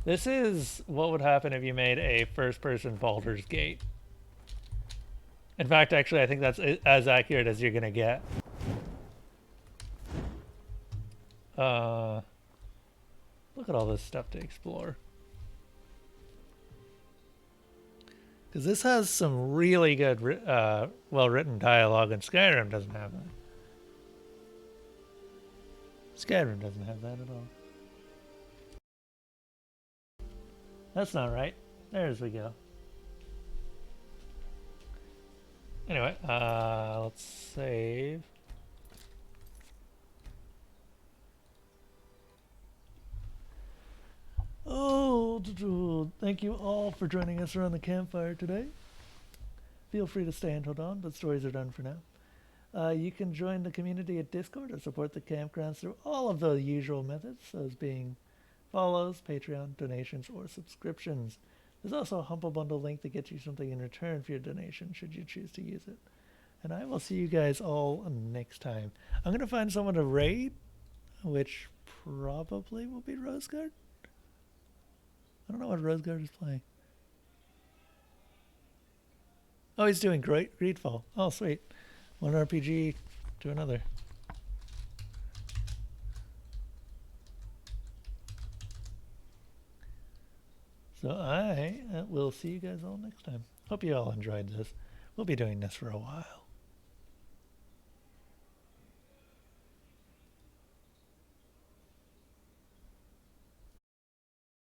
This is what would happen if you made a first-person Baldur's Gate. In fact, actually, I think that's as accurate as you're gonna get. Look at all this stuff to explore. Because this has some really good, well-written dialogue, and Skyrim doesn't have that. Skyrim doesn't have that at all. That's not right. There's we go. Anyway, let's save. Oh, thank you all for joining us around the campfire today. Feel free to stay until dawn, but stories are done for now. You can join the community at Discord or support the campgrounds through all of the usual methods, those being follows, Patreon, donations, or subscriptions. There's also a Humble Bundle link that gets you something in return for your donation, should you choose to use it. And I will see you guys all next time. I'm going to find someone to raid, which probably will be Roseguard. I don't know what Roseguard is playing. Oh, he's doing great Greedfall. Oh, sweet. One RPG to another. So I will see you guys all next time. Hope you all enjoyed this. We'll be doing this for a while.